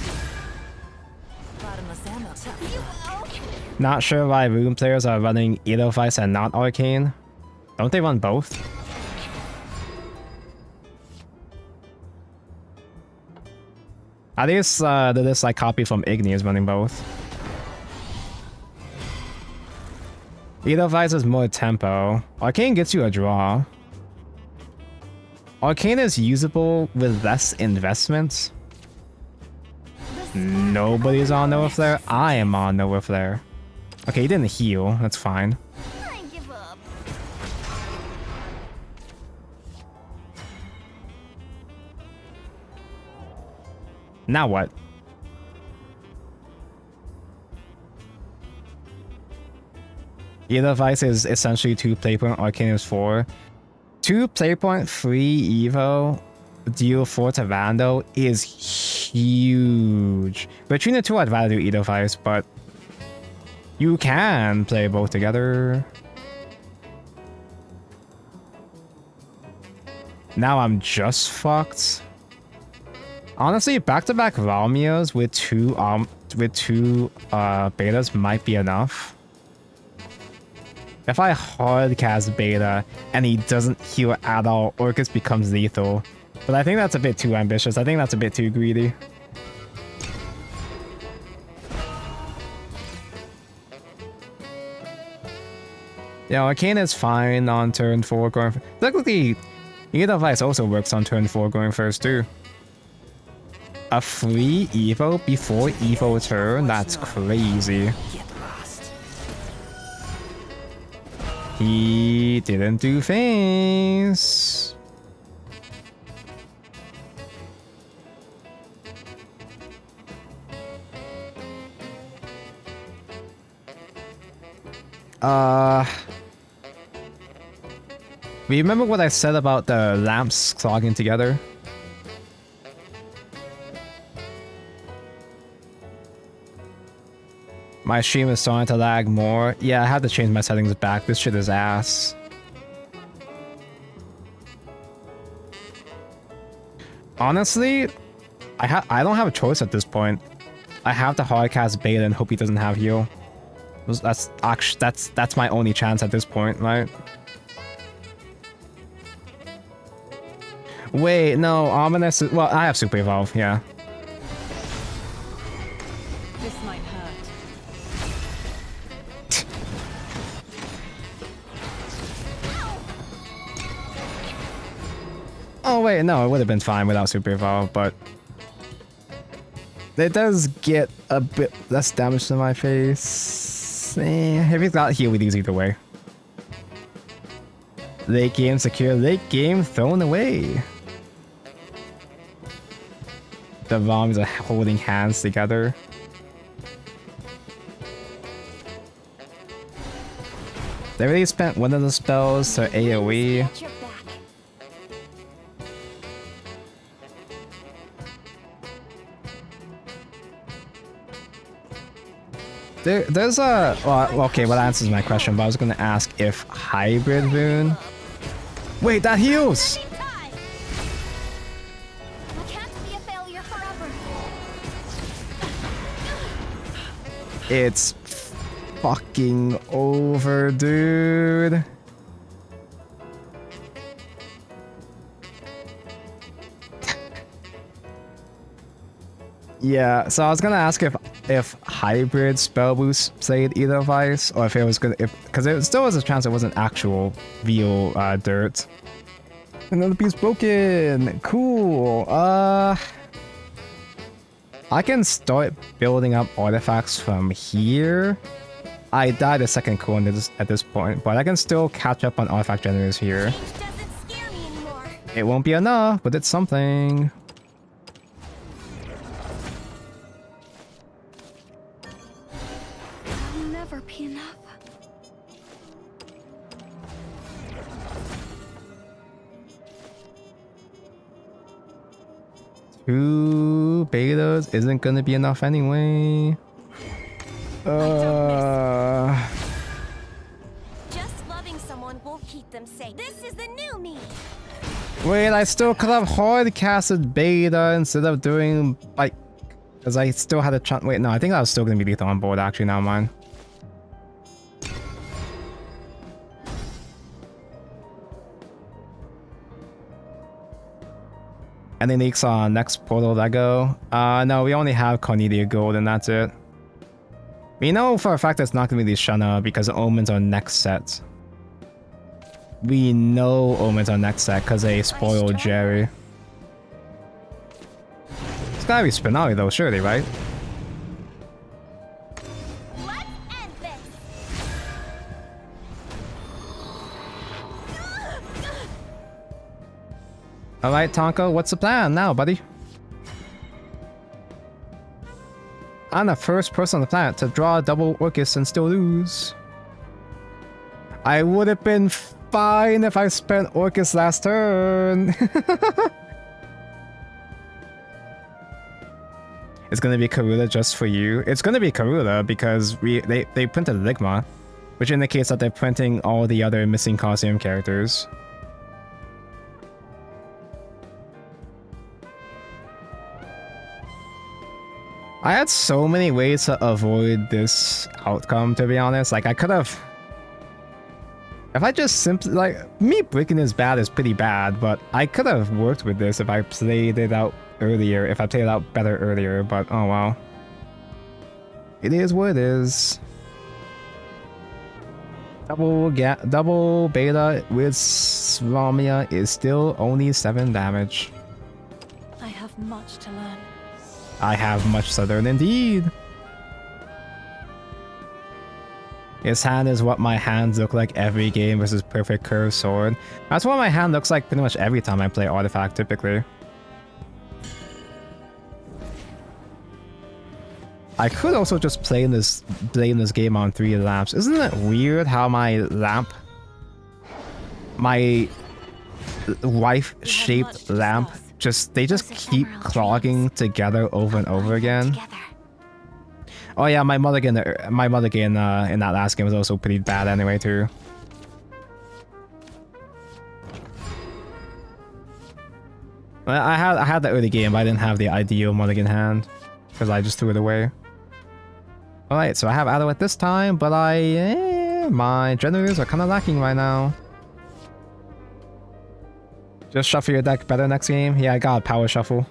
Bottomless ammo. Not sure why Rune players are running Edelweiss and not Arcane. Don't they run both? At least this like copy from Igni is running both. Edelweiss is more tempo. Arcane gets you a draw. Arcane is usable with less investments. Nobody's on Nova Flare. I am on Nova Flare. Okay, he didn't heal. That's fine. I give up. Now what? Edelweiss is essentially 2 playpoint, Arcane is 4. 2 playpoint, 3 Evo, deal 4 to Rando is huge. Between the two, I'd rather do Edelweiss, but you can play both together. Now I'm just fucked. Honestly, back-to-back Ralmios with two betas might be enough. If I hard cast beta and he doesn't heal at all, Orcus becomes lethal. But I think that's a bit too ambitious. I think that's a bit too greedy. Yeah, Arcane is fine on turn 4 going for... Technically, Edelweiss also works on turn 4 going first too. A free Evo before Evo turn? That's crazy. He didn't do things. Remember what I said about the lamps clogging together? My stream is starting to lag more. Yeah, I have to change my settings back. This shit is ass. Honestly, I don't have a choice at this point. I have to hardcast beta and hope he doesn't have heal. That's actually that's my only chance at this point, right? Wait, no, Ominous is, well, I have Super Evolve, yeah. This might hurt. Oh wait, no, it would have been fine without Super Evolve, but it does get a bit less damage to my face. If he's got heal with these either way. Late game secure, late game thrown away. The bombs are holding hands together. They already spent one of the spells to AoE. At your back. There's a... Well, okay, well, that answers my question, but I was going to ask if Hybrid Rune... Wait, that heals! I can't be a failure forever. It's fucking over, dude. Yeah, so I was gonna ask if hybrid spell boost played Edelweiss, or if it was gonna, because there still was a chance it wasn't actual real dirt. Another piece broken. Cool. I can start building up artifacts from here. I died a second cool at this point, but I can still catch up on artifact generators here. Change doesn't scare me anymore. It won't be enough, but it's something. I'll never be enough. Two betas isn't gonna be enough anyway. Just loving someone won't keep them safe. This is the new me. Wait, I still could have hard casted beta instead of doing like Because I still had a chance. Wait, no, I think I was still going to be lethal on board, actually, never mind. Any leaks on next Portal Lego? No, we only have Cornelia Gold and that's it. We know for a fact it's not going to be the Shana because Omens are next set. We know Omens are next set because they spoiled Jerry. It's gotta be Spinelli though, surely, right? Let's end this. Alright, Tonko, what's the plan now, buddy? I'm the first person on the planet to draw a double Orcus and still lose. I would have been fine if I spent Orcus last turn. It's gonna be Karula just for you. It's gonna be Karula because they printed Ligma, which indicates that they're printing all the other missing Coliseum characters. I had so many ways to avoid this outcome, to be honest. Like, I could have... If I just simply... Like, me breaking this bad is pretty bad, but I could have worked with this if I played it out earlier, if I played it out better earlier, but oh well. It is what it is. Double beta with Ramia is still only 7 damage. I have much to learn. I have much to learn indeed. His hand is what my hands look like every game versus Perfect Curve Sword. That's what my hand looks like pretty much every time I play Artifact, typically. I could also just play this game on 3 lamps. Isn't it weird how my wife-shaped lamp, they just keep clogging together over and over again? Oh yeah, my mulligan in that last game was also pretty bad anyway too. Well, I had the early game, but I didn't have the ideal mulligan hand because I just threw it away. Alright, so I have Adelet this time, but my generators are kind of lacking right now. Just shuffle your deck better next game. Yeah, I got a power shuffle.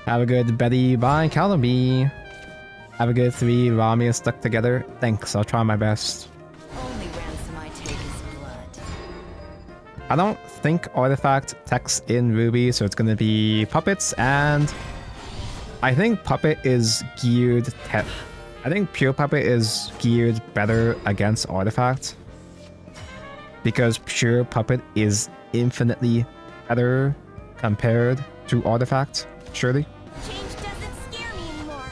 Have a good Betty. Bye, Calabi. Have a good 3 Ramias stuck together. Thanks, I'll try my best. Only ransom I take is blood. I don't think Artifact techs in Ruby, so it's gonna be Puppets, and I think Puppet is geared... I think Pure Puppet is geared better against Artifact. Because Pure Puppet is infinitely better compared to Artifact, surely. Change doesn't scare me anymore.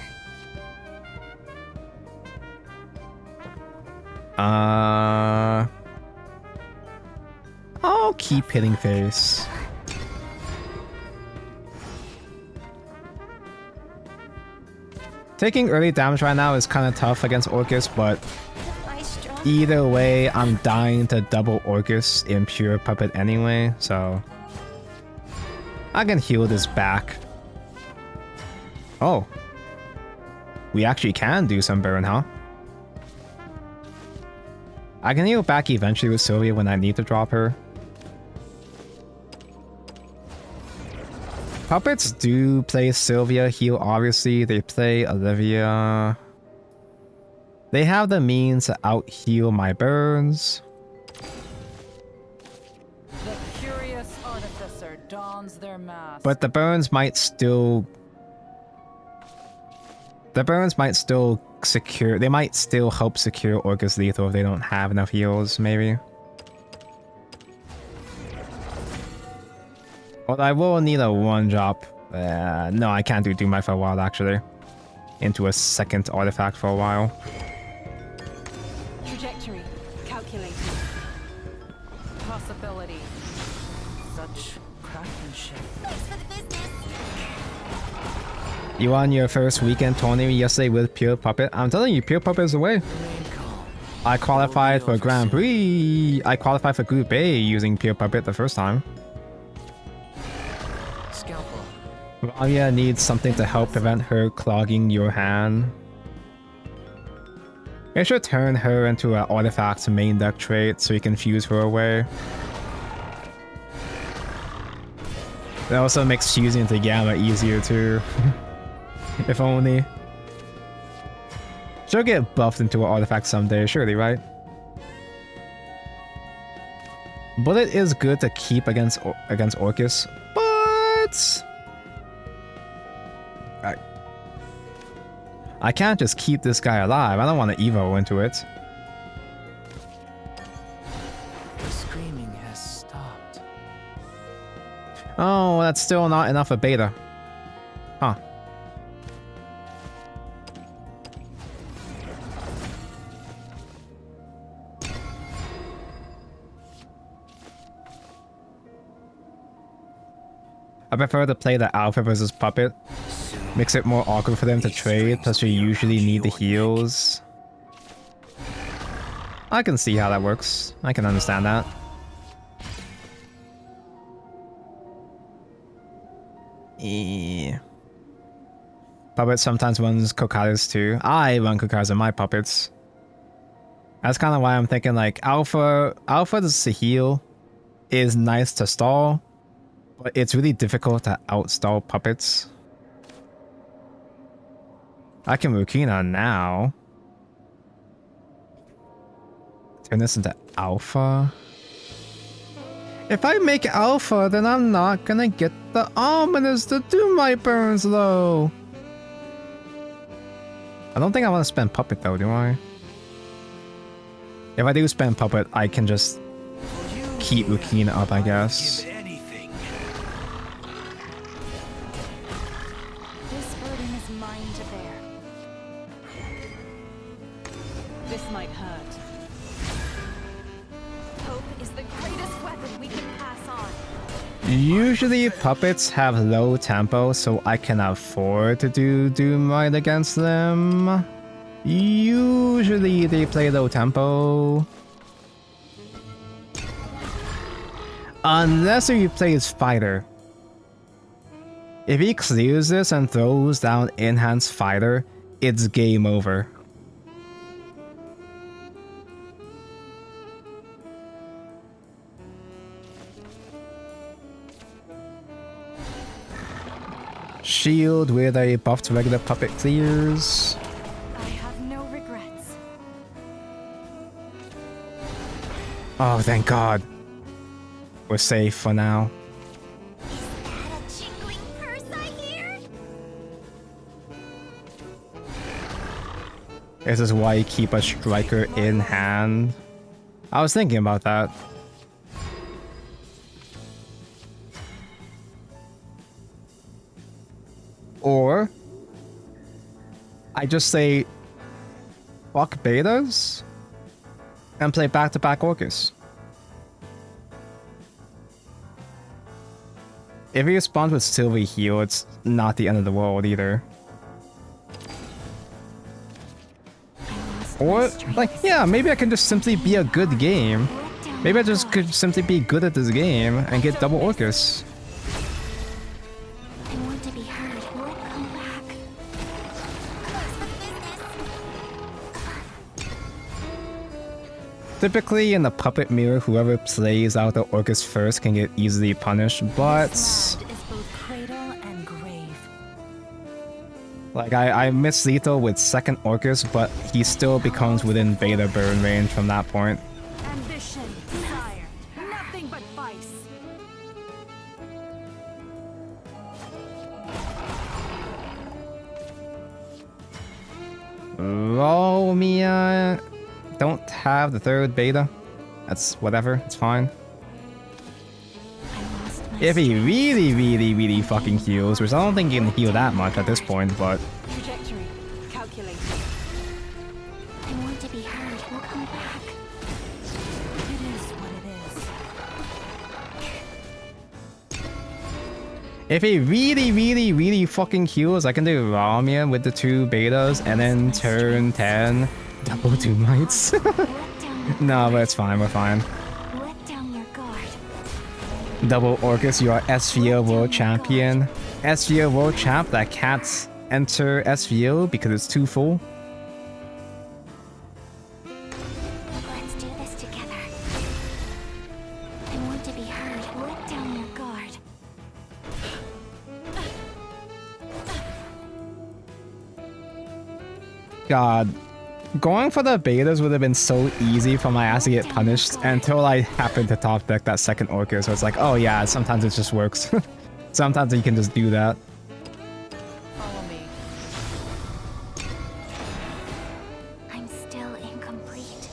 I'll keep hitting face. Taking early damage right now is kind of tough against Orcus, but either way, I'm dying to double Orcus in Pure Puppet anyway, so I can heal this back. Oh. We actually can do some burn, huh? I can heal back eventually with Sylvia when I need to drop her. Puppets do play Sylvia heal, obviously. They play Olivia. They have the means to out-heal my burns. The curious artificer dons their mask. But the burns might still... The burns might still secure... They might still help secure Orcus Lethal if they don't have enough heals, maybe. But I will need a 1-drop. No, I can't do Doom Light for a while, actually. Into a second artifact for a while. Trajectory calculated. Possibility. Such craftsmanship. Thanks for the business. You won your first weekend tournament yesterday with Pure Puppet. I'm telling you, Pure Puppet is the way. Remain calm. I qualified for It'll be over Grand Prix. I qualified for Group A using Pure Puppet the first time. Ramia needs something to help prevent her clogging your hand. You should turn her into an artifact main deck trait so you can fuse her away. It also makes fusing into Gamma easier too. If only. She'll get buffed into an artifact someday, surely, right? Bullet is good to keep against Orcus, but I can't just keep this guy alive. I don't want to evo into it. The screaming has stopped. Oh, that's still not enough for beta. Huh. I prefer to play the Alpha versus Puppet. Makes it more awkward for them to trade, plus you usually need the heals. I can see how that works. I can understand that. Puppet sometimes runs Kokaris too. I run Kokaris in my puppets. That's kind of why I'm thinking like Alpha as a heal is nice to stall, but it's really difficult to outstall puppets. I can Rukina now. Turn this into Alpha. If I make Alpha, then I'm not gonna get the Ominous to do my burns though. I don't think I want to spend Puppet though, do I? If I do spend Puppet, I can just keep Rukina up, I guess. This burden is mine to bear. This might hurt. Hope is the greatest weapon we can pass on. Usually puppets have low tempo, so I can afford to do Doomlight against them. Usually they play low tempo. Unless he plays Fighter. If he clears this and throws down Enhanced Fighter, it's game over. Shield with a buffed regular puppet clears. I have no regrets. Oh, thank God. We're safe for now. Is that a jingling purse I hear? This is why you keep a striker in hand. I was thinking about that. Or I just say fuck betas and play back-to-back Orcus. If he responds with Sylvie heal, it's not the end of the world either. Or, like, yeah, maybe I can just simply be a good game. Maybe I just could simply be good at this game and get double Orcus. I want to be heard. Will it come back? Close for business. Typically in the puppet mirror, whoever plays out the Orcus first can get easily punished, but This land is both cradle and grave. like I miss lethal with second Orcus, but he still becomes within beta burn range from that point. Ambition, desire, nothing but vice. Romia don't have the third beta. That's whatever, it's fine. I lost my If he really fucking heals, which I don't think he can heal that much at this point, but Trajectory, calculated. I want to be heard. Will come back. It is what it is. if he really fucking heals, I can do Ramia with the 2 betas and then turn 10 double 2 mites. Let down your No, but it's fine, we're fine. Let down your guard. Double Orcus, you are SVO World Champion. SVO World Champ that can't enter SVO because it's too full. Let's do this together. I want to be heard. Let down your guard. God. Going for the betas would have been so easy for my ass to get punished until I happened to top deck that second Orcus. So it's like, oh yeah, sometimes it just works. Sometimes you can just do that. Follow me. I'm still incomplete.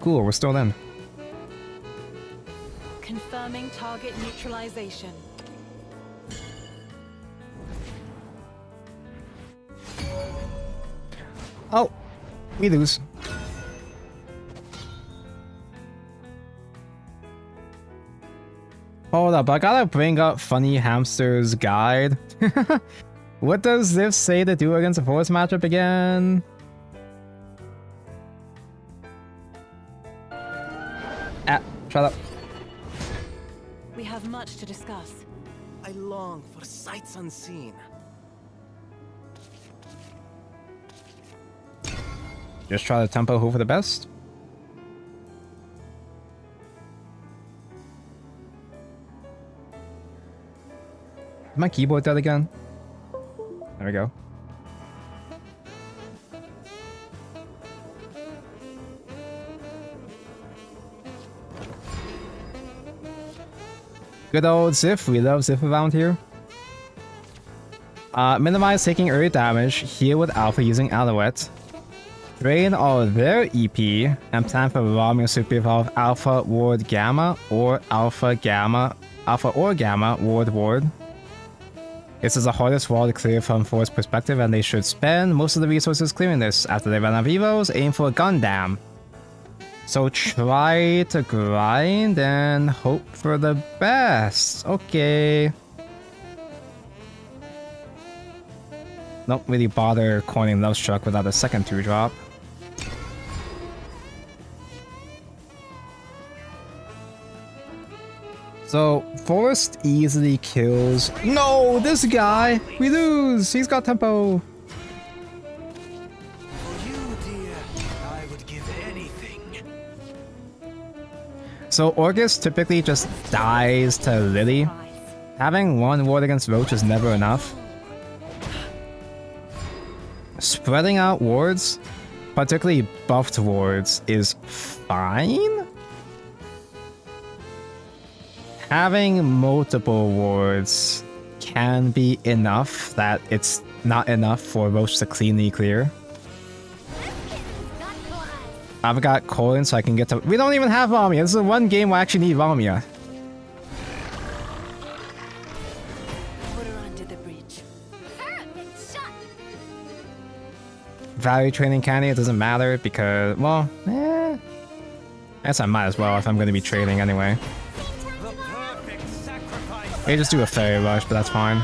Cool, we're still in. Confirming target neutralization. Oh, we lose. Hold up, I gotta bring up Funny Hamster's guide. What does this say to do against a force matchup again? Ah, shut up. We have much to discuss. I long for sights unseen. Just try to tempo hope for the best. Is my keyboard dead again? There we go. Good old Ziff, we love Ziff around here. Minimize taking early damage, heal with Alpha using Alouette. Drain all their EP and plan for Romeo Super Evolve Alpha Ward Gamma or Alpha or Gamma Ward. This is the hardest wall to clear from Force perspective, and they should spend most of the resources clearing this. After they run out of evos, aim for a Gundam. So try to grind and hope for the best. Okay. Don't really bother coining Love Struck without a second 2-drop. So, Forest easily kills... No! This guy! We lose! He's got tempo! For you, dear, I would give anything. So, Orcus typically just dies to Lily. Having one ward against Roach is never enough. Spreading out wards, particularly buffed wards, is fine. Having multiple wards can be enough that it's not enough for Roach to cleanly clear. I've got Colin, so I can get to... We don't even have Lamia. This is one game where I actually need Lamia. Put her under the bridge. Value training candy, it doesn't matter because, well, I guess I might as well if I'm going to be trading anyway. The perfect sacrifice. They just do a fairy rush, but that's fine.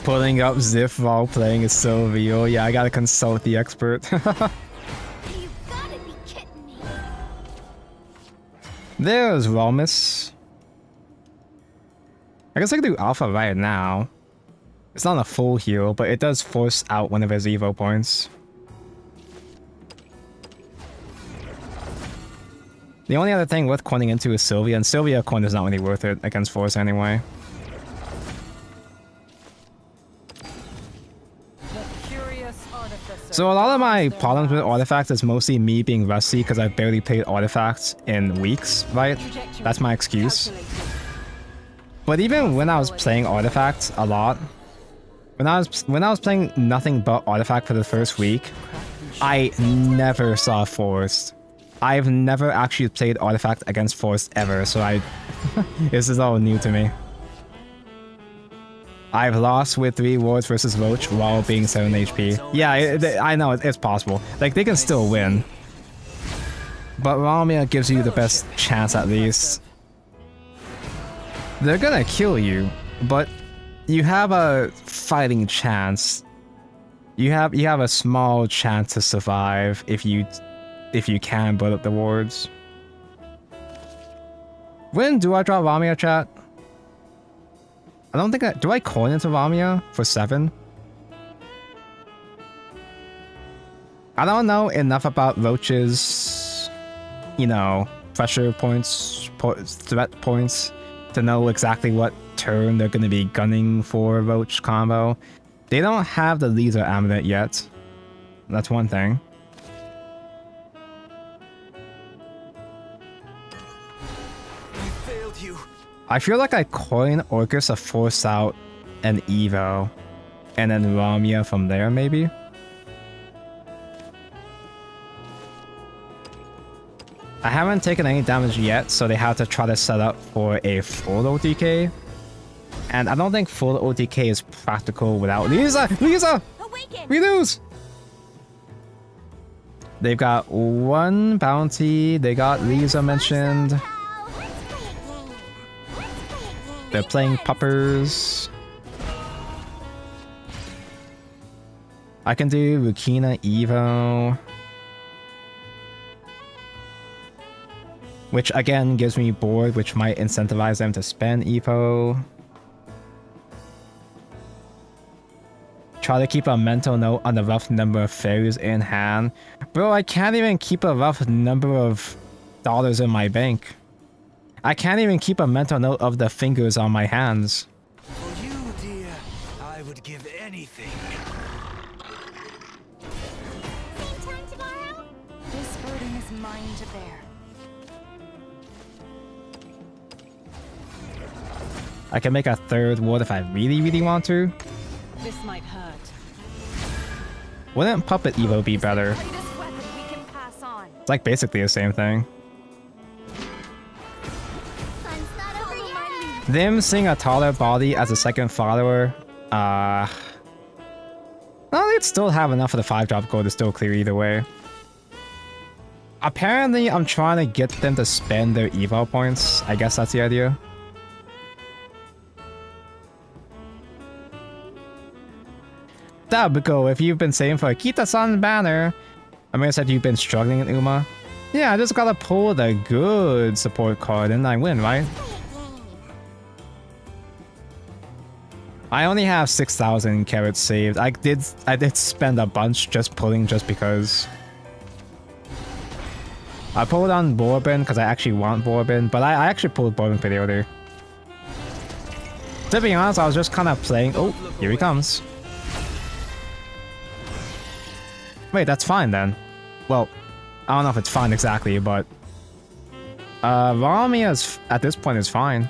Pulling up Ziff while playing is so real. Yeah, I gotta consult the expert. You gotta be kidding me. There's Romus. I guess I can do Alpha right now. It's not a full heal, but it does force out one of his Evo points. The only other thing worth coining into is Sylvia, and Sylvia coin is not really worth it against Force anyway. So a lot of my problems with artifacts is mostly me being rusty because I've barely played artifacts in weeks, right? That's my excuse. But even when I was playing artifacts a lot, when I was playing nothing but artifact for the first week, I never saw Forced. I've never actually played artifact against Forced ever, so this is all new to me. I've lost with 3 wards versus Roach while being 7 HP. Yeah, I know, it's possible. Like, they can still win. But Ramia gives you the best chance at least. They're gonna kill you, but you have a fighting chance. You have a small chance to survive if you can build up the wards. When do I drop Ramia, chat? I don't think do I coin into Ramia for 7? I don't know enough about Roach's, you know, pressure points, threat points, to know exactly what turn they're going to be gunning for Roach combo. They don't have the Leader Amulet yet. That's one thing. I feel like I coin Orcus to force out an Evo, and then Ramia from there, maybe? I haven't taken any damage yet, so they have to try to set up for a full OTK. And I don't think full OTK is practical without Lisa! Lisa! Awaken! We lose! They've got 1 bounty, they got Lisa mentioned. They're playing puppers. I can do Rukina Evo. Which again gives me board, which might incentivize them to spend Evo. Try to keep a mental note on the rough number of fairies in hand. Bro, I can't even keep a rough number of dollars in my bank. I can't even keep a mental note of the fingers on my hands. For you, dear, I would give anything. Same time tomorrow? This burden is mine to bear. I can make a 3rd ward if I really want to. This might hurt. Wouldn't Puppet Evo be better? Latest weapon we can pass on. It's like basically the same thing. Fun's not over yet. Them seeing a taller body as a second follower, no, they'd still have enough for the 5-drop gold to still clear either way. Apparently, I'm trying to get them to spend their evo points. I guess that's the idea. Dabuko, if you've been saving for a Kita-san banner, I mean, I said you've been struggling in Uma. Yeah, I just gotta pull the good support card and I win, right? I only have 6,000 carrots saved. I did spend a bunch just pulling just because. I pulled on Bourbon because I actually want Bourbon, but I actually pulled Bourbon pretty early. To be honest, I was just kind of playing. Oh, here he comes. Wait, that's fine then. Well, I don't know if it's fine exactly, but Ramia is at this point is fine.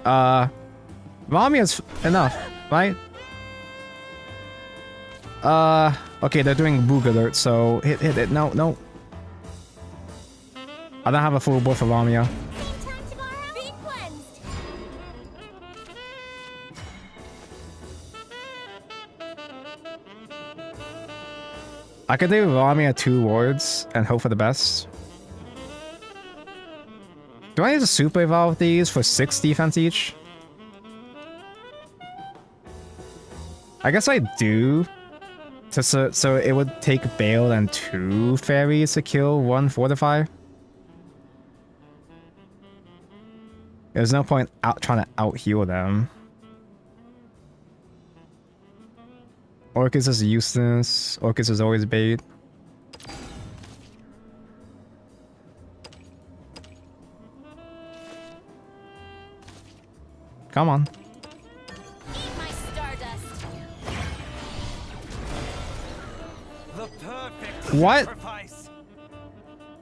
Ramia is enough, right? Okay, they're doing Boog Alert, so hit it. No. I don't have a full board for Ramia. Same time tomorrow? Be cleansed. I could do Ramia 2 wards and hope for the best. Do I need to super evolve these for 6 defense each? I guess I do. So it would take Bale and 2 fairies to kill 1 fortify. There's no point trying to out heal them. Orcus is useless. Orcus is always bait. Come on. Eat my stardust. The perfect What? sacrifice.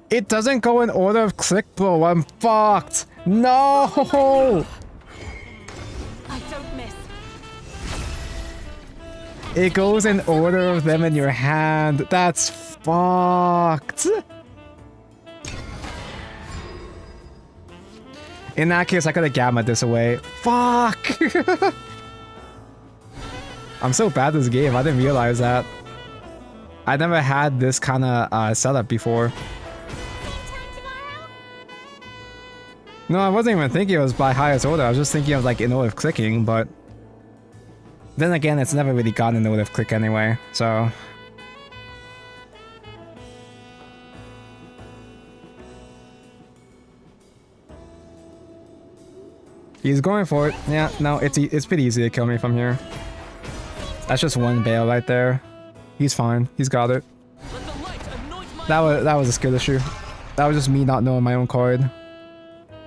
It doesn't go in order of click, bro. I'm fucked. No. I don't miss. It goes in order of them in your hand. That's fucked. In that case, I could have gamma this away. Fuck. I'm so bad at this game. I didn't realize that. I never had this kind of setup before. No, I wasn't even thinking it was by highest order. I was just thinking of like in order of clicking, but Then again, it's never really gotten a notive click anyway, so... He's going for it. Yeah, no, it's pretty easy to kill me from here. That's just one bail right there. He's fine. He's got it. That was a skill issue. That was just me not knowing my own card.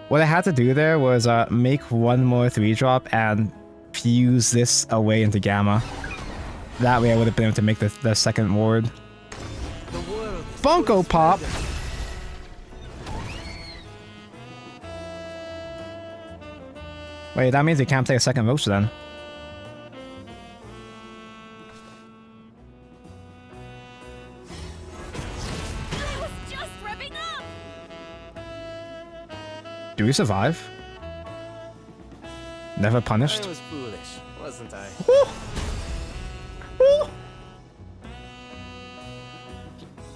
What I had to do there was make one more 3-drop and fuse this away into Gamma. That way I would have been able to make the second ward. Bunko Pop! Wait, that means he can't take a second roach then. I was just revving up! Do we survive? Never punished? I was foolish, wasn't I?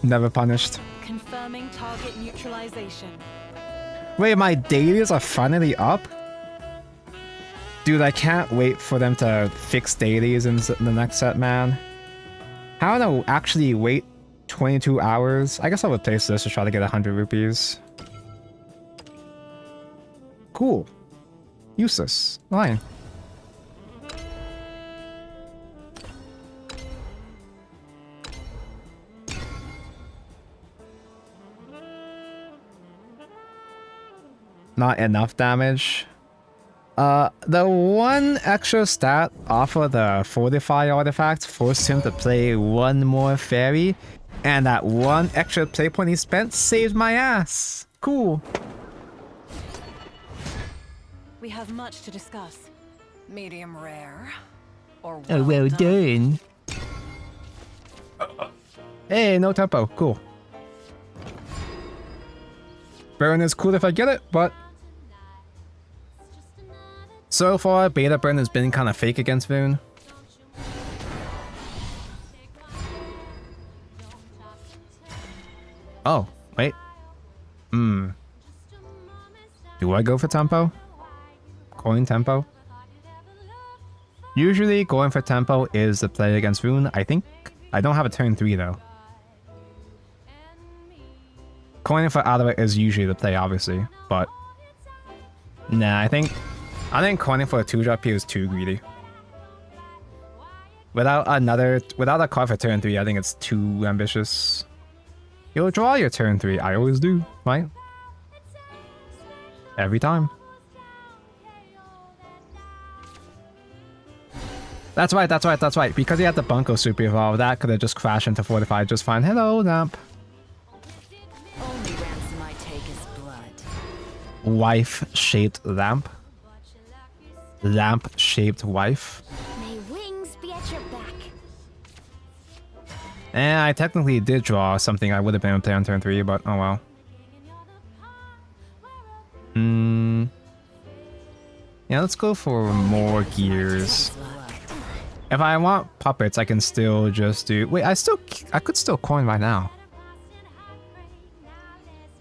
Never punished. Confirming target neutralization. Wait, my dailies are finally up? Dude, I can't wait for them to fix dailies in the next set, man. How do I actually wait 22 hours? I guess I'll replace this to try to get 100 rupees. Cool. Useless. Fine. Not enough damage. The one extra stat off of the Fortify artifact forced him to play one more fairy, and that one extra play point he spent saved my ass. Cool. We have much to discuss. Medium rare. Or Oh, well done. Hey, no tempo. Cool. Burn is cool if I get it, but so far, beta burn has been kind of fake against Voon. Oh, wait. Do I go for tempo? Coin tempo? Usually, going for tempo is the play against Voon. I think I don't have a turn 3 though. Coining for out of it is usually the play, obviously, but nah, I think coining for a 2-drop here is too greedy. Without a card for turn 3, I think it's too ambitious. You'll draw your turn 3. I always do, right? Every time. That's right. Because he had the Bunko Super Evolve, that could have just crashed into Fortify just fine. Hello, Lamp. only ransom I take is blood. Wife-shaped lamp. Lamp-shaped wife. May wings be at your back. And I technically did draw something I would have been able to play on turn 3, but oh well. Yeah, let's go for more gears. If I want puppets, I can still just do... Wait, I could still coin right now.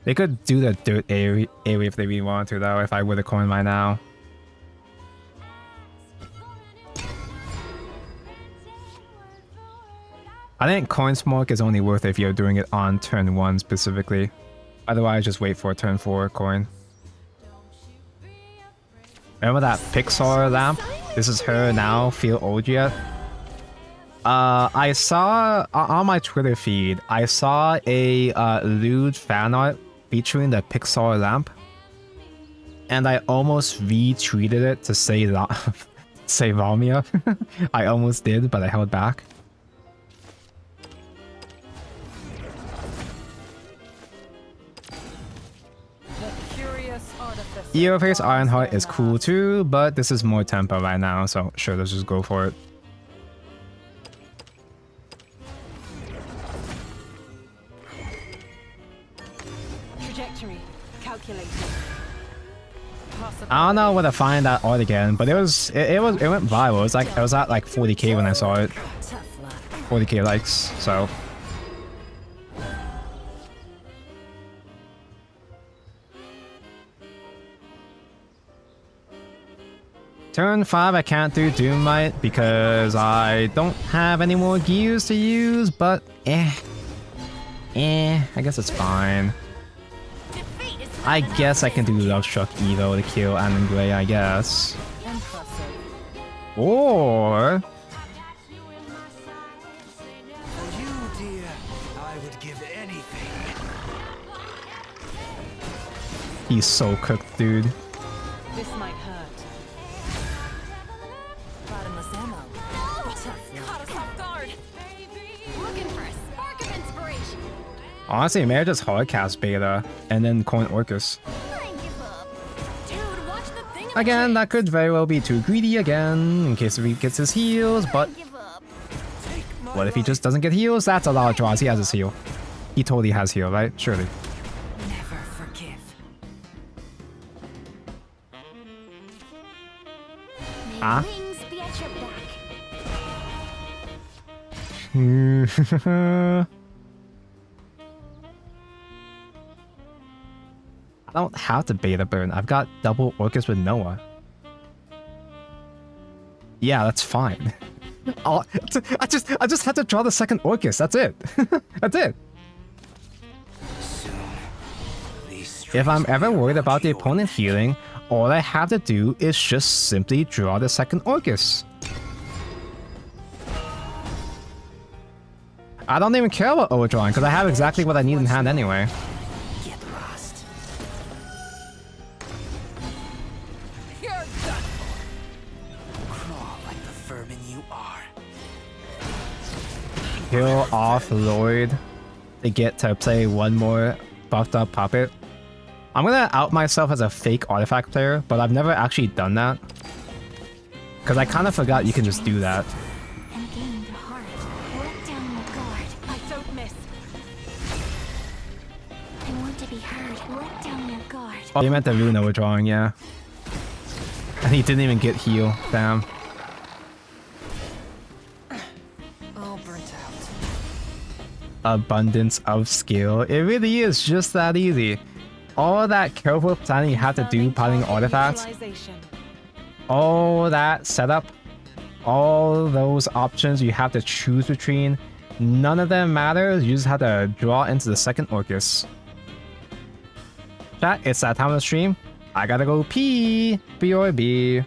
They could do the dirt area if they really wanted to, though, if I would have coined right now. I think coin smoke is only worth it if you're doing it on turn 1 specifically. Otherwise, just wait for a turn 4 coin. Remember that Pixar lamp? This is her now, feel old yet? I saw, on my Twitter feed, I saw a lewd fan art featuring the Pixar lamp. And I almost retweeted it to say say Valmia. I almost did, but I held back. Eoface Ironheart is cool too, but this is more tempo right now, so sure, let's just go for it. Trajectory calculated. I don't know where to find that art again, but it went viral. It was at like 40k when I saw it. 40k likes, so. Turn 5, I can't do Doom Might because I don't have any more gears to use, but I guess it's fine. Defeat is I guess I can do Love Struck Evo to kill Anon Gray, I guess. impressive. Or... For you, dear, I would give anything. He's so cooked, dude. This might hurt. Bottomless ammo. Caught us off guard. Looking for a spark of inspiration. Honestly, maybe I just hardcast Beta and then coin Orcus. I give up. Dude, watch the thing. Again, that could very well be too greedy again, in case he gets his heals, but I give up. Take my what if he life. just doesn't get heals? That's a lot of draws. He has his heal. He totally has heal, right? Surely. Never forgive. May Ah. wings be at your back. I don't have to Beta burn. I've got double Orcus with Noah. Yeah, that's fine. I just had to draw the second Orcus. That's it. That's it. Soon, these If I'm streets ever will be worried around about the you. opponent healing, all I have to do is just simply draw the second Orcus. I don't even care about overdrawing because I have exactly what I need in hand anyway. Get lost. You're done. Crawl like the vermin you are. Kill off Lloyd to get to play one more buffed up puppet. I'm gonna out myself as a fake artifact player, but I've never actually done that. Because I kind of forgot you can just do that. And gain the heart. Let down your guard. I don't miss. I want to be heard. Let down your guard. Oh, you meant the rune overdrawing, yeah. And he didn't even get heal, damn. All burnt out. Abundance of skill. It really is just that easy. All that careful planning you have to do piling artifacts, Visualization. all that setup, all those options you have to choose between, none of them matters. You just have to draw into the second Orcus. Chat, it's that time of the stream. I gotta go pee. BRB.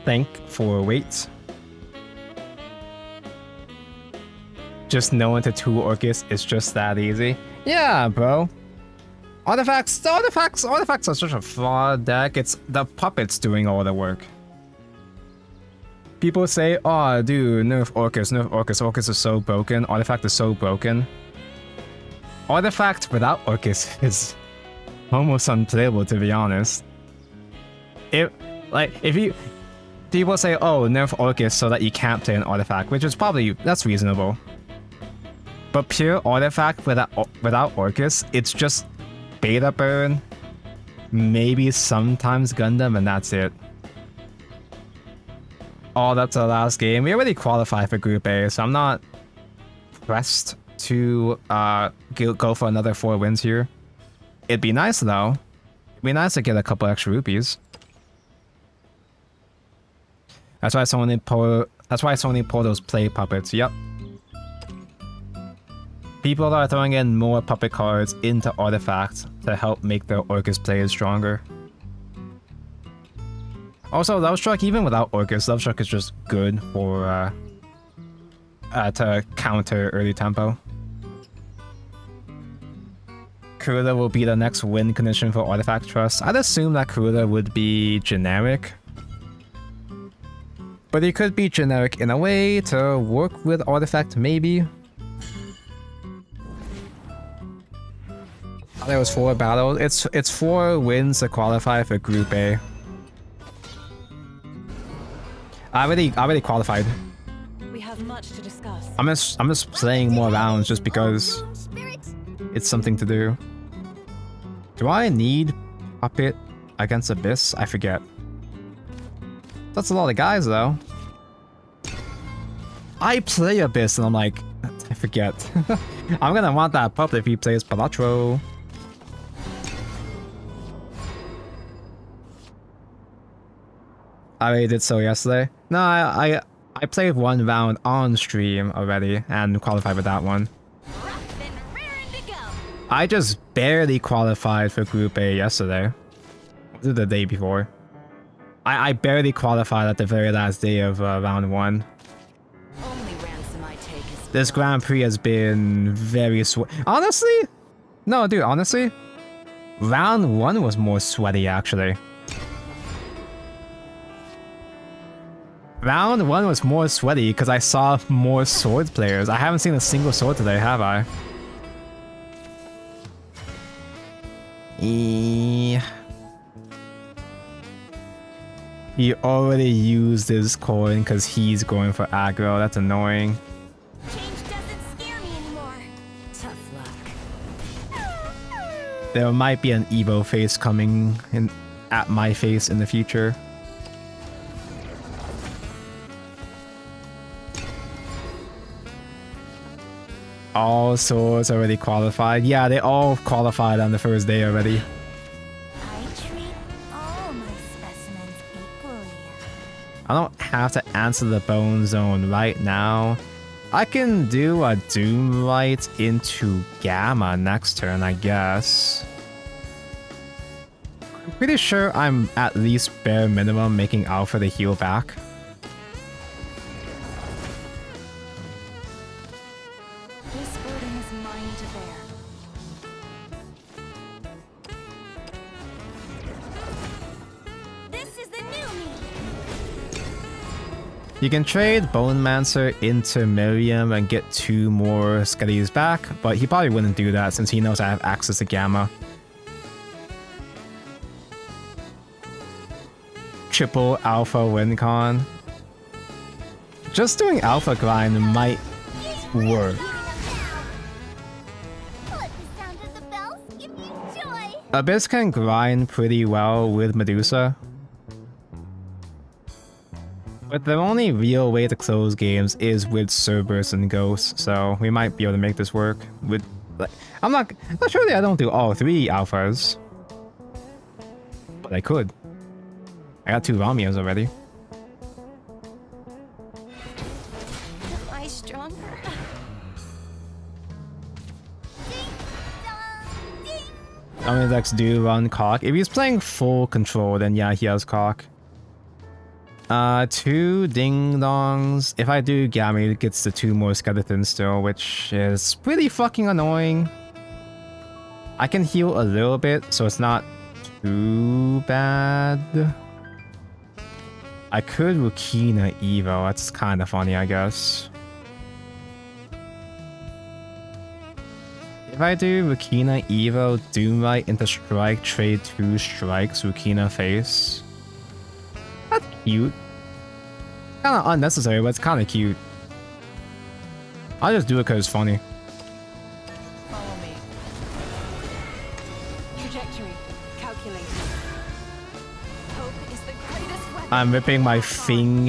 Thank for wait. Just knowing to 2 Orcus is just that easy. Yeah, bro. Artifacts are such a flawed deck. It's the puppets doing all the work. People say, oh dude, nerf Orcus, Orcus is so broken, Artifact is so broken. Artifact without Orcus is almost unplayable, to be honest. People say, oh, nerf Orcus so that you can't play an Artifact, which is probably, that's reasonable. But pure Artifact without Orcus, it's just beta burn, maybe sometimes Gundam, and that's it. Oh, that's our last game. We already qualified for Group A, so I'm not pressed to go for another 4 wins here. It'd be nice though. It'd be nice to get a couple extra rupees. That's why Sony pull those play puppets. Yep. People are throwing in more puppet cards into Artifacts to help make their Orcus players stronger. Also, Love Struck, even without Orcus, Love Struck is just good for to counter early tempo. Kuruda will be the next win condition for Artifact Trust. I'd assume that Kuruda would be generic. But it could be generic in a way to work with Artifact, maybe. There was 4 battles. It's 4 wins to qualify for Group A. I already qualified. We have much to discuss. I'm just playing more rounds just because it's something to do. Do I need Puppet against Abyss? I forget. That's a lot of guys though. I play Abyss and I'm like, I forget. I'm gonna want that Puppet if he plays Palatro. I already did so yesterday. No, I played 1 round on stream already and qualified with that one. I just barely qualified for Group A yesterday. Or the day before. I barely qualified at the very last day of round 1. Only ransom I take is This Grand Prix has been very honestly? No, dude, honestly? Round 1 was more sweaty, actually. Round 1 was more sweaty because I saw more sword players. I haven't seen a single sword today, have I? He already used his coin because he's going for aggro. That's annoying. Change doesn't scare me anymore. tough luck. There might be an Evo face coming in at my face in the future. All swords already qualified. Yeah, they all qualified on the first day already. I treat all my specimens equally. I don't have to answer the Bone Zone right now. I can do a Doom Light into Gamma next turn, I guess. I'm pretty sure I'm at least bare minimum making Alpha to heal back. This burden is mine to bear. This is the new me. You can trade Bone Mancer into Miriam and get 2 more Skellies back, but he probably wouldn't do that since he knows I have access to Gamma. Triple Alpha win con. Just doing Alpha grind might work. Let the sound of the bells give me joy. Abyss can grind pretty well with Medusa. But the only real way to close games is with Cerberus and Ghosts, so we might be able to make this work. With, I'm not sure that I don't do all 3 alphas, but I could. I got 2 Ramias already. Am I stronger? Ding dong, ding. Omnidex do run cock. If he's playing full control, then yeah, he has cock. 2 ding dongs. If I do Gamma, it gets the 2 more skeletons still, which is pretty fucking annoying. I can heal a little bit, so it's not too bad. I could Rukina Evo. That's kind of funny, I guess. If I do Rukina Evo, Doomlight into Strike, trade 2 strikes, Rukina face. That's cute. Kinda unnecessary, but it's kinda cute. I'll just do it because it's funny. Follow me. Trajectory calculated. Hope is the greatest weapon. I'm ripping my effing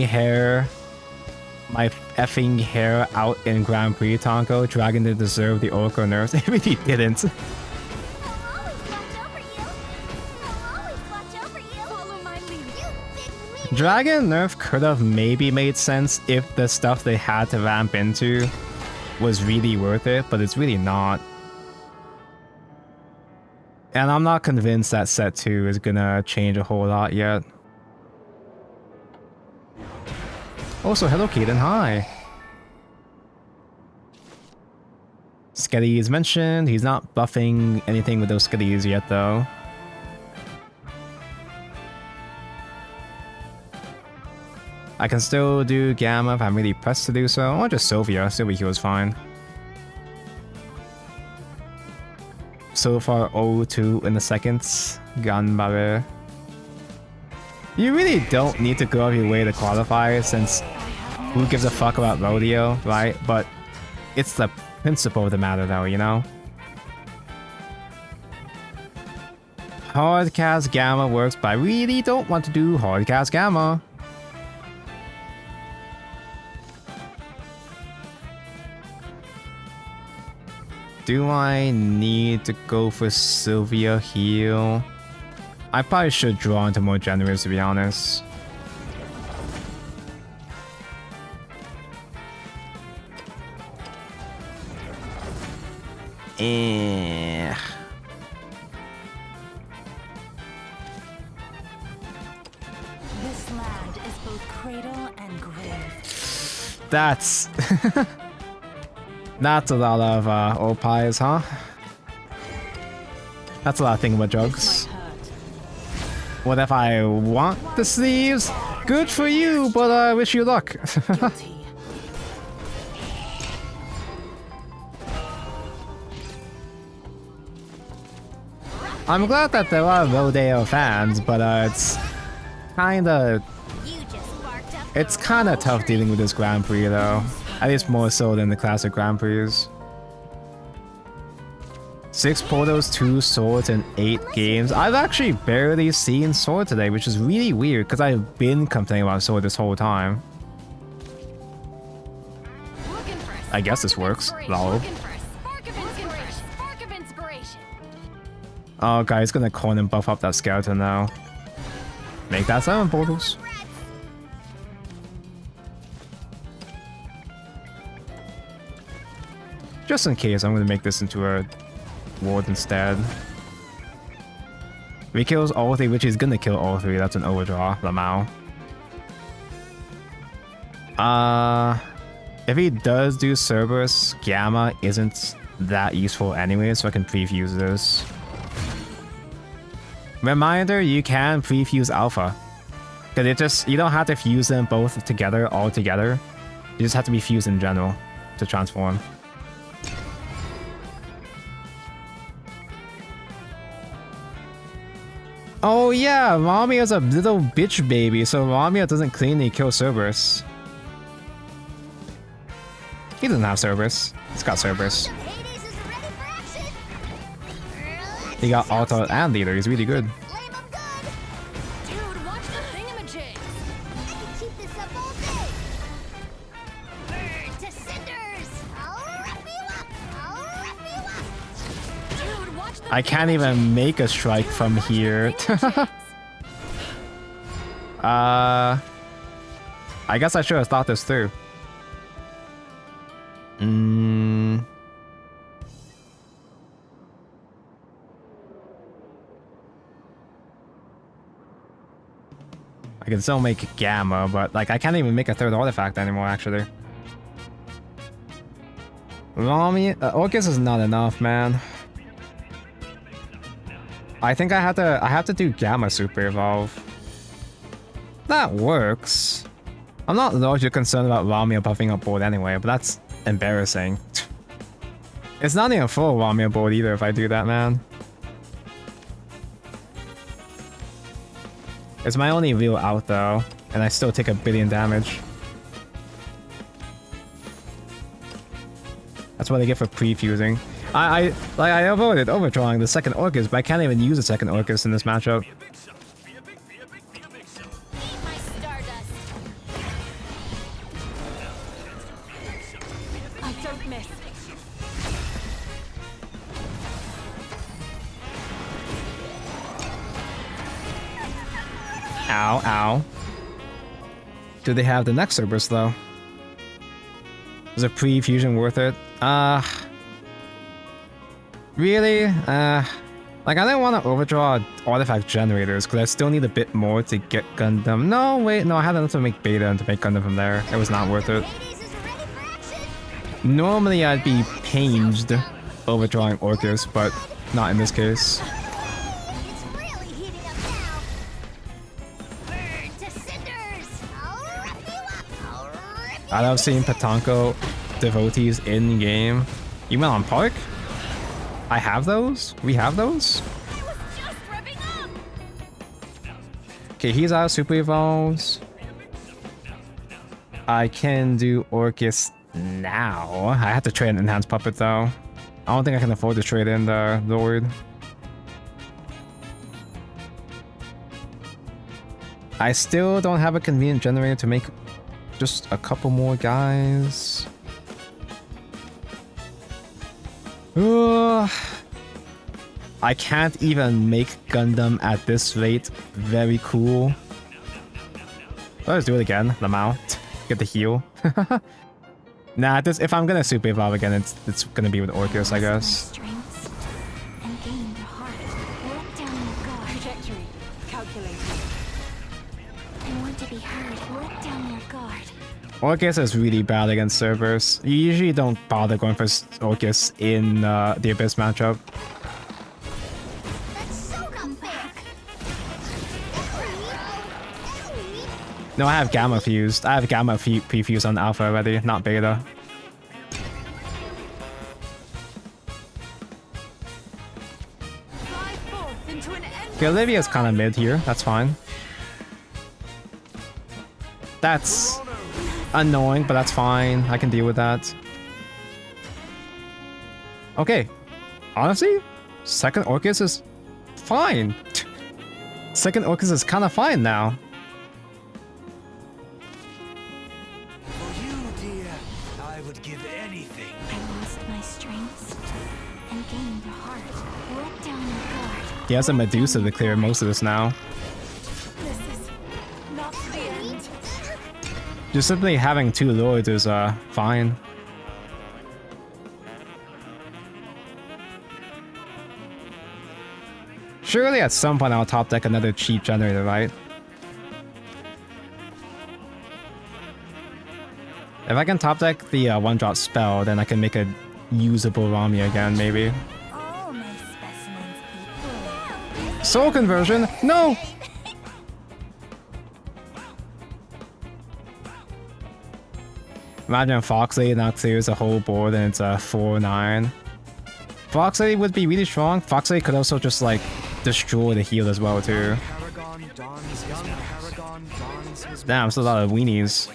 hair out in Grand Prix, Tonko. Dragon did deserve the Oracle nerfs. It really didn't. I'll always watch over you. I'll always watch over you. Follow my lead. You big mean. Dragon nerf could have maybe made sense if the stuff they had to ramp into was really worth it, but it's really not. And I'm not convinced that set 2 is gonna change a whole lot yet. Also, hello Kaden, hi. Sketty is mentioned. He's not buffing anything with those Sketties yet though. I can still do Gamma if I'm really pressed to do so, or just Sylvia. Sylvia heals fine. So far 0-2 in the seconds. Ganbare. You really don't need to go out of your way to qualify, since who gives a fuck about rodeo, right? But it's the principle of the matter though, you know? Hardcast Gamma works, but I really don't want to do Hardcast Gamma. Do I need to go for Sylvia heal? I probably should draw into more generous, to be honest. Eh. This land is both cradle and grave. That's... That's a lot of old pies, huh? That's a lot of thingamajugs. This might hurt. What if I want the sleeves? Good for you, but I wish you luck. Guilty. I'm glad that there are Rodeo fans, but it's kinda... You just sparked up. It's kinda tough dealing with this Grand Prix though. At least more so than the classic Grand Prix. 6 portals, 2 swords, and 8 games. I've actually barely seen Sword today, which is really weird, because I've been complaining about Sword this whole time. Looking for a I guess this spark of works. inspiration. Lol. Looking for a spark of inspiration. Spark of inspiration. Oh, guys, gonna corn and buff up that skeleton now. Make that 7 portals. Just in case, I'm gonna make this into a ward instead. If he kills all 3, which he's gonna kill all 3, that's an overdraw, Lamau. If he does do Cerberus, Gamma isn't that useful anyway, so I can prefuse this. Reminder, you can prefuse Alpha. Because you don't have to fuse them both together, all together. You just have to be fused in general to transform. Oh yeah, Ramia's a little bitch baby, so Ramia doesn't cleanly kill Cerberus. He doesn't have Cerberus. He's got Cerberus. Hades is ready for action. He got Auto and Leader, he's really good. Flame 'em good. Dude, watch the thingamajig. I can keep this up all day. Burn to cinders. I'll wrap you up. I'll wrap you up. Dude, watch the I can't even make a strike from here. I guess I should have thought this through. I I can still make Gamma, but like I can't even make a third artifact anymore, actually. Rami, Orcus is not enough, man. I think I have to do Gamma Super Evolve. That works. I'm not largely concerned about Ramia buffing up board anyway, but that's embarrassing. It's not even full Ramia board either if I do that, man. It's my only real out though, and I still take 1 billion damage. That's what I get for pre-fusing. I avoided overdrawing the second Orcus, but I can't even use the second Orcus in this matchup. Eat my stardust. I don't miss. Ow, ow. Do they have the next Cerberus though? Is a pre-fusion worth it? Really? Like I didn't want to overdraw artifact generators because I still need a bit more to get Gundam. No, wait, no, I had enough to make Beta and to make Gundam from there. It was not worth it. Hades is ready for action. Normally I'd be pained overdrawing Orcus, but not in this case. It's really heating up now. Burn to cinders. I'll wrap you up. I'll rip you I love seeing Patanko devotees in game. You went on Park? I have those? We have those? I was just revving up. Okay, he's out of Super Evolves. I can do Orcus now. I have to trade an Enhanced Puppet though. I don't think I can afford to trade in the Lord. I still don't have a convenient generator to make just a couple more guys. I can't even make Gundam at this rate very cool. Let's do it again, Lamau. Get the heal. Nah, this, if I'm gonna Super Evolve again, it's gonna be with Orcus, I guess. Strengths and gain the heart. Let down your guard. Trajectory calculated. I want to be heard. Let down your guard. Orcus is really bad against Cerberus. You usually don't bother going for Orcus in the Abyss matchup. That's so unfair. No, I have Gamma fused. I have Gamma pre-fused on Alpha already, not Beta. Fly forth into an endless Okay, Olivia's kind of mid here. That's fine. That's annoying, but that's fine. I can deal with that. Okay. Honestly, second Orcus is fine. Second Orcus is kind of fine now. For you, dear, I would give anything. I lost my strengths and gained the heart. Let down your guard. He has a Medusa to clear most of this now. This is not the end. Just simply having 2 Lords is fine. Surely at some point I'll top deck another cheap generator, right? If I can top deck the 1-drop spell, then I can make a usable Rami again, maybe. All my specimens equal. Soul conversion? No! Imagine Fox Lady now clears the whole board and it's a 4-9. Fox Lady would be really strong. Fox Lady could also just like destroy the heal as well too. Paragon dons his Paragon dons his Damn, it's a lot of weenies.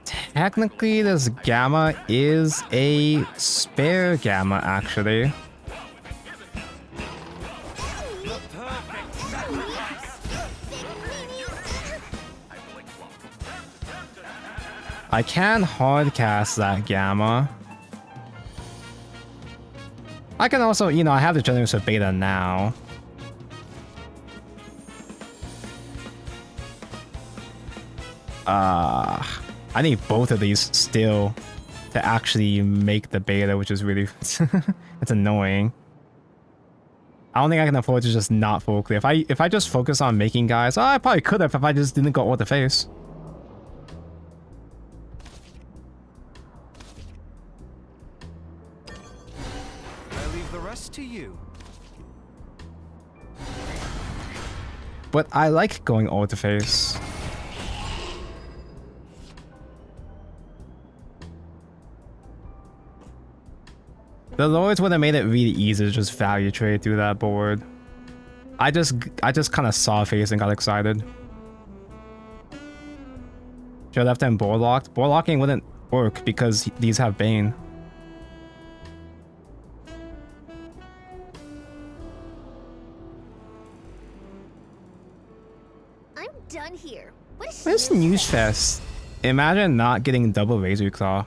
Technically, this Gamma is a spare Gamma, actually. I can hardcast that Gamma. I can also, you know, I have the Generous of Beta now. I need both of these still to actually make the Beta, which is really... it's annoying. I don't think I can afford to just not full clear. If I just focus on making guys, I probably could have if I just didn't go all the face. I leave the rest to you. But I like going all the face. The Lords would have made it really easy to just value trade through that board. I just kind of saw face and got excited. Should have left them board locked. Board locking wouldn't work because these have Bane. I'm done here. What is Where's News Fest? Imagine not getting double Razor Claw.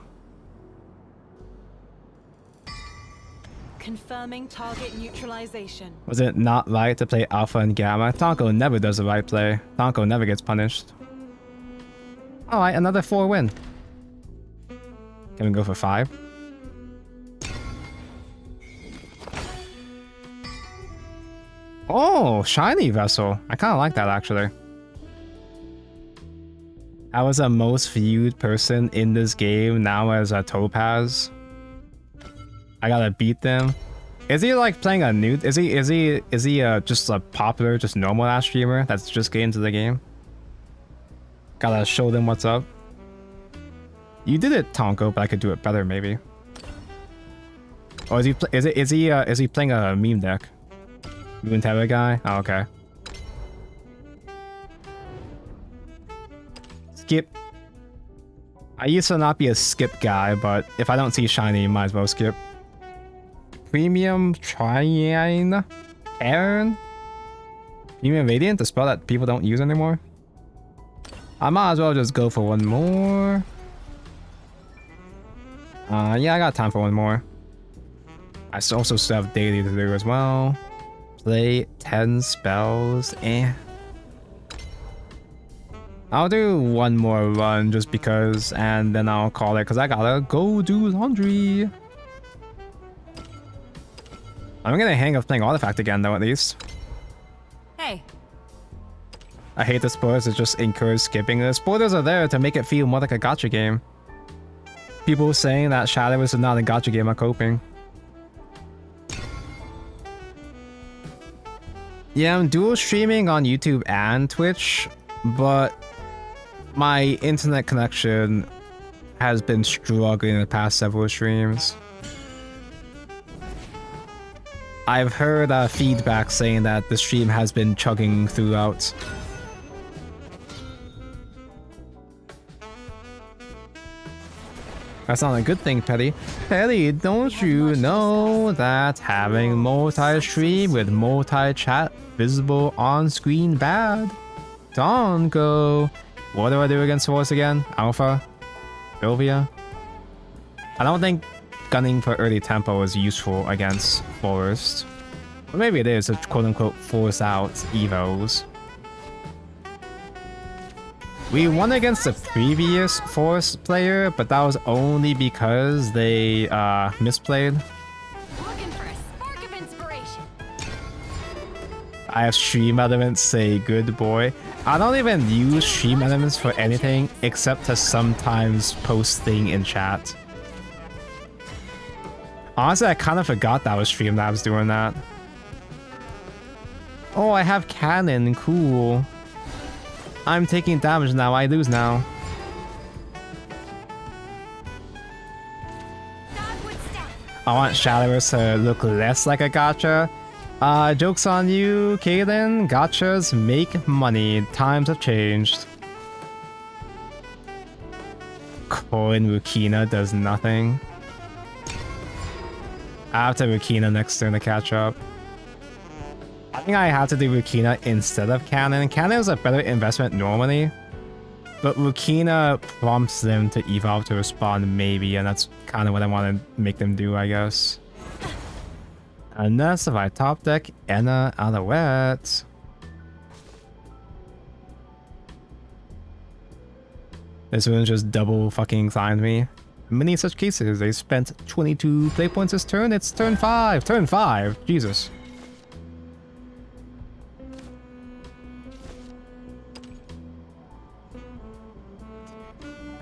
Confirming target neutralization. Was it not right to play Alpha and Gamma? Tonko never does the right play. Tonko never gets punished. Alright, another 4 win. Can we go for 5? Oh, shiny vessel. I kind of like that actually. I was the most viewed person in this game now as a Topaz. I gotta beat them. Is he like playing a new? Is he just a popular, just normal ass streamer that's just getting into the game? Gotta show them what's up. You did it, Tonko, but I could do it better maybe. Or is he playing a meme deck? Moon Terror guy? Oh, okay. Skip. I used to not be a skip guy, but if I don't see shiny, might as well skip. Premium Triane Aaron? Premium Radiant, the spell that people don't use anymore? I might as well just go for one more. Yeah, I got time for one more. I also still have daily to do as well. Play 10 spells. I'll do one more run just because, and then I'll call it because I gotta go do laundry. I'm gonna hang of playing Artifact again though, at least. Hey. I hate the spoilers that just encourage skipping. The spoilers are there to make it feel more like a gacha game. People saying that Shadowverse is not a gacha game are coping. Yeah, I'm dual streaming on YouTube and Twitch, but my internet connection has been struggling in the past several streams. I've heard feedback saying that the stream has been chugging throughout. That's not a good thing, Petty. Petty, don't you know that having multi-stream with multi-chat visible on-screen bad? Tonko. What do I do against Force again? Alpha? Sylvia? I don't think gunning for early tempo is useful against Forest. Or maybe it is to quote-unquote force out evos. We won against the previous Forest player, but that was only because they misplayed. Looking for a spark of inspiration. I have stream elements say good boy. I don't even use stream elements for anything except to sometimes post thing in chat. Honestly, I kind of forgot that was Streamlabs doing that. Oh, I have cannon, cool. I'm taking damage now, I lose now. I want Shadowverse to look less like a gacha. Joke's on you, Kaden. Gachas make money. Times have changed. Coin Rukina does nothing. I have to Rukina next turn to catch up. I think I have to do Rukina instead of Cannon. Cannon is a better investment normally, but Rukina prompts them to evolve to respond maybe, and that's kind of what I want to make them do, I guess. Unless if I top deck Enna Alouette. This one just double fucking signed me. Many such cases, they spent 22 play points this turn. It's turn 5. Turn 5. Jesus.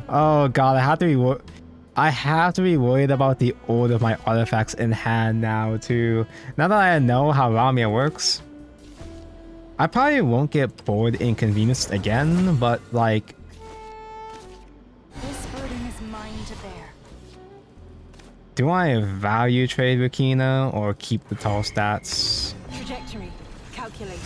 Oh god, I have to be worried about the order of my artifacts in hand now too. Now that I know how Ramia works, I probably won't get bored inconvenienced again, but like, This burden is mine to bear. do I value trade with Kina or keep the tall stats? Trajectory calculated.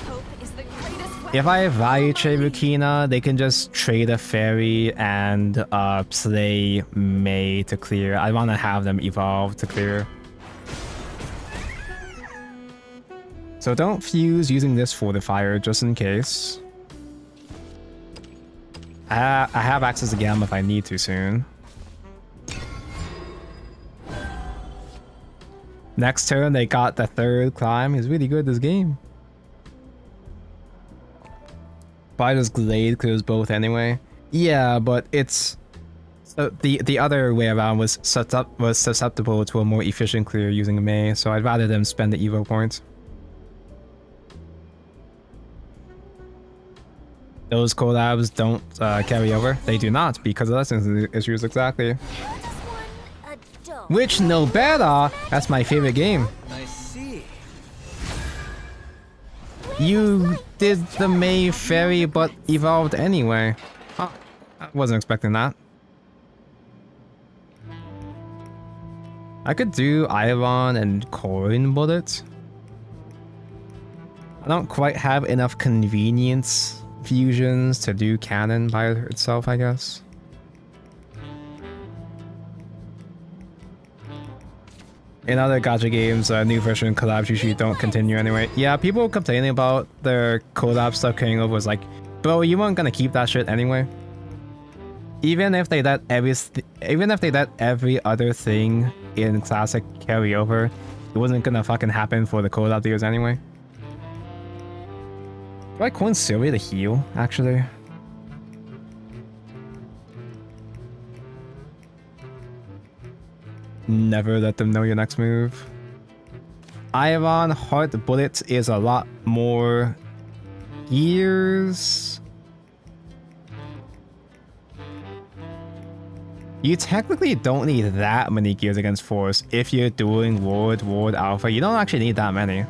Hope is the greatest weapon. If I value trade with Kina, they can just trade a fairy and play May to clear. I want to have them evolve to clear. So don't fuse using this fortifier just in case. I have access to Gamma if I need to soon. Next turn they got the third climb. He's really good this game. Spider's Glade clears both anyway. Yeah, but it's the other way around was susceptible to a more efficient clear using May, so I'd rather them spend the Evo points. Those collabs don't carry over. They do not because of licensing issues exactly. How does one adult? Which no better. That's my favorite game. I see. You did the May Fairy but evolved anyway. Huh. I wasn't expecting that. I could do Iron and Coin Bullet. I don't quite have enough convenience fusions to do cannon by itself, I guess. In other gacha games, new version collabs usually don't continue anyway. Yeah, people complaining about their collab stuff carrying over was like, bro, you weren't gonna keep that shit anyway. Even if they let every other thing in Classic carry over, it wasn't gonna fucking happen for the collab deals anyway. Do I coin Sylvia to heal, actually? Never let them know your next move. Iron Heart Bullet is a lot more gears. You technically don't need that many gears against Force if you're doing Ward Alpha. You don't actually need that many.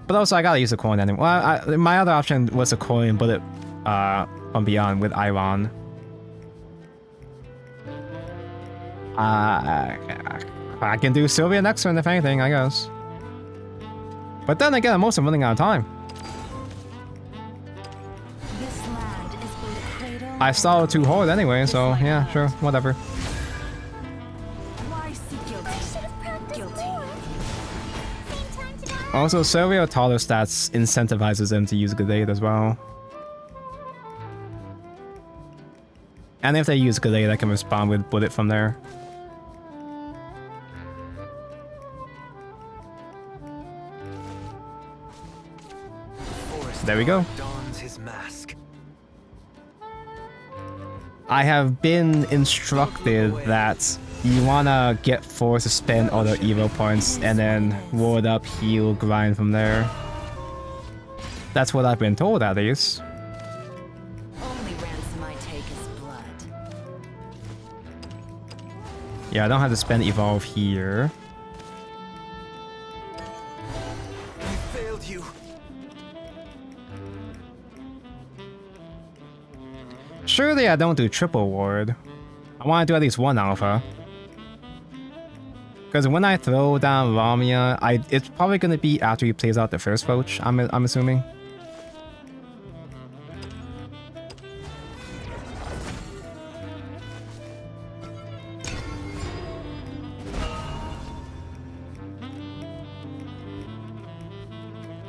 But also, I gotta use a coin anyway. Well, my other option was a coin bullet from Beyond with Iron. I can do Sylvia next turn if anything, I guess. But then again, I'm also running out of time. This land is both cradle I stalled too hard anyway, so yeah, sure, whatever. Why seek guilty? I should have practiced Guilty. more. Same time tomorrow. Also, Sylvia taller stats incentivizes them to use Glade as well. And if they use Glade, I can respond with Bullet from there. There we go. Dons his mask. I have been instructed that you wanna get forced to spend all the Evo points and then ward up, heal, grind from there. That's what I've been told, at least. Only ransom I take is blood. Yeah, I don't have to spend Evolve here. I failed you. Surely I don't do triple ward. I want to do at least one alpha. Because when I throw down Lamia, it's probably going to be after he plays out the first Roach, I'm assuming.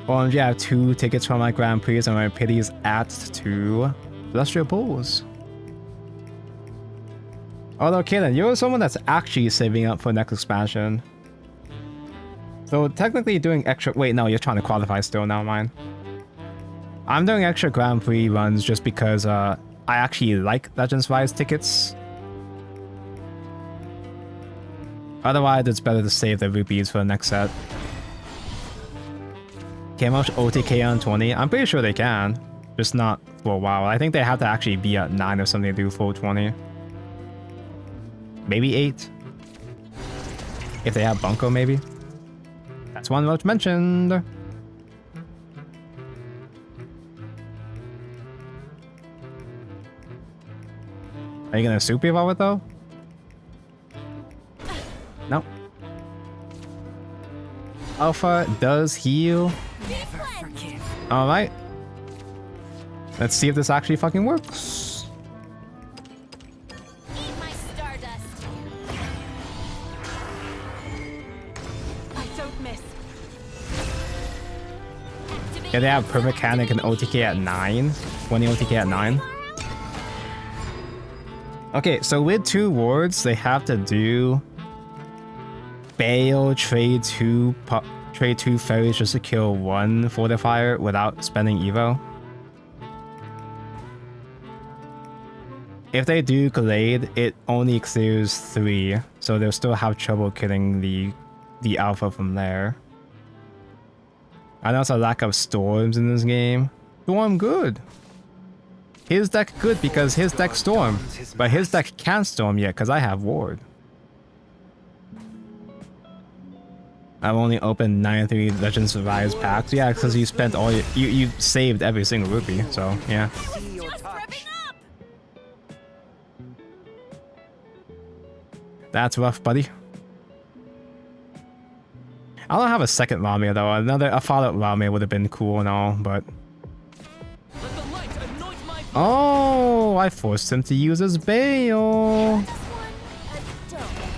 OMG, I have 2 tickets for my Grand Prix and my pity's at 2. Celestial Pools. Although, Kaden, you're someone that's actually saving up for next expansion. So technically doing extra... Wait, no, you're trying to qualify still, never mind. I'm doing extra Grand Prix runs just because I actually like Legends Rise tickets. Otherwise, it's better to save the rupees for the next set. Can much OTK on 20? I'm pretty sure they can. Just not for a while. I think they have to actually be at 9 or something to do full 20. Maybe 8. If they have Bunko, maybe. That's one Roach mentioned. Are you gonna super evolve it though? No. Alpha does heal. Alright. Let's see if this actually fucking works. Eat my stardust. I don't miss. Yeah, they have per mechanic and OTK at 9. 20 OTK at 9. Okay, so with 2 wards, they have to do Bale, trade 2 fairies just to kill 1 fortifier without spending Evo. If they do Glade, it only clears 3, so they'll still have trouble killing the alpha from there. I know it's a lack of storms in this game. Storm good. His deck good because his deck storm, but his deck can't storm yet because I have ward. I've only opened 93 Legends of Rise packs. Yeah, because you spent all you saved every single rupee. So yeah. Just revving up. That's rough, buddy. I don't have a second Lamia though. A follow-up Lamia would have been cool and all, but. Oh, I forced him to use his Bale.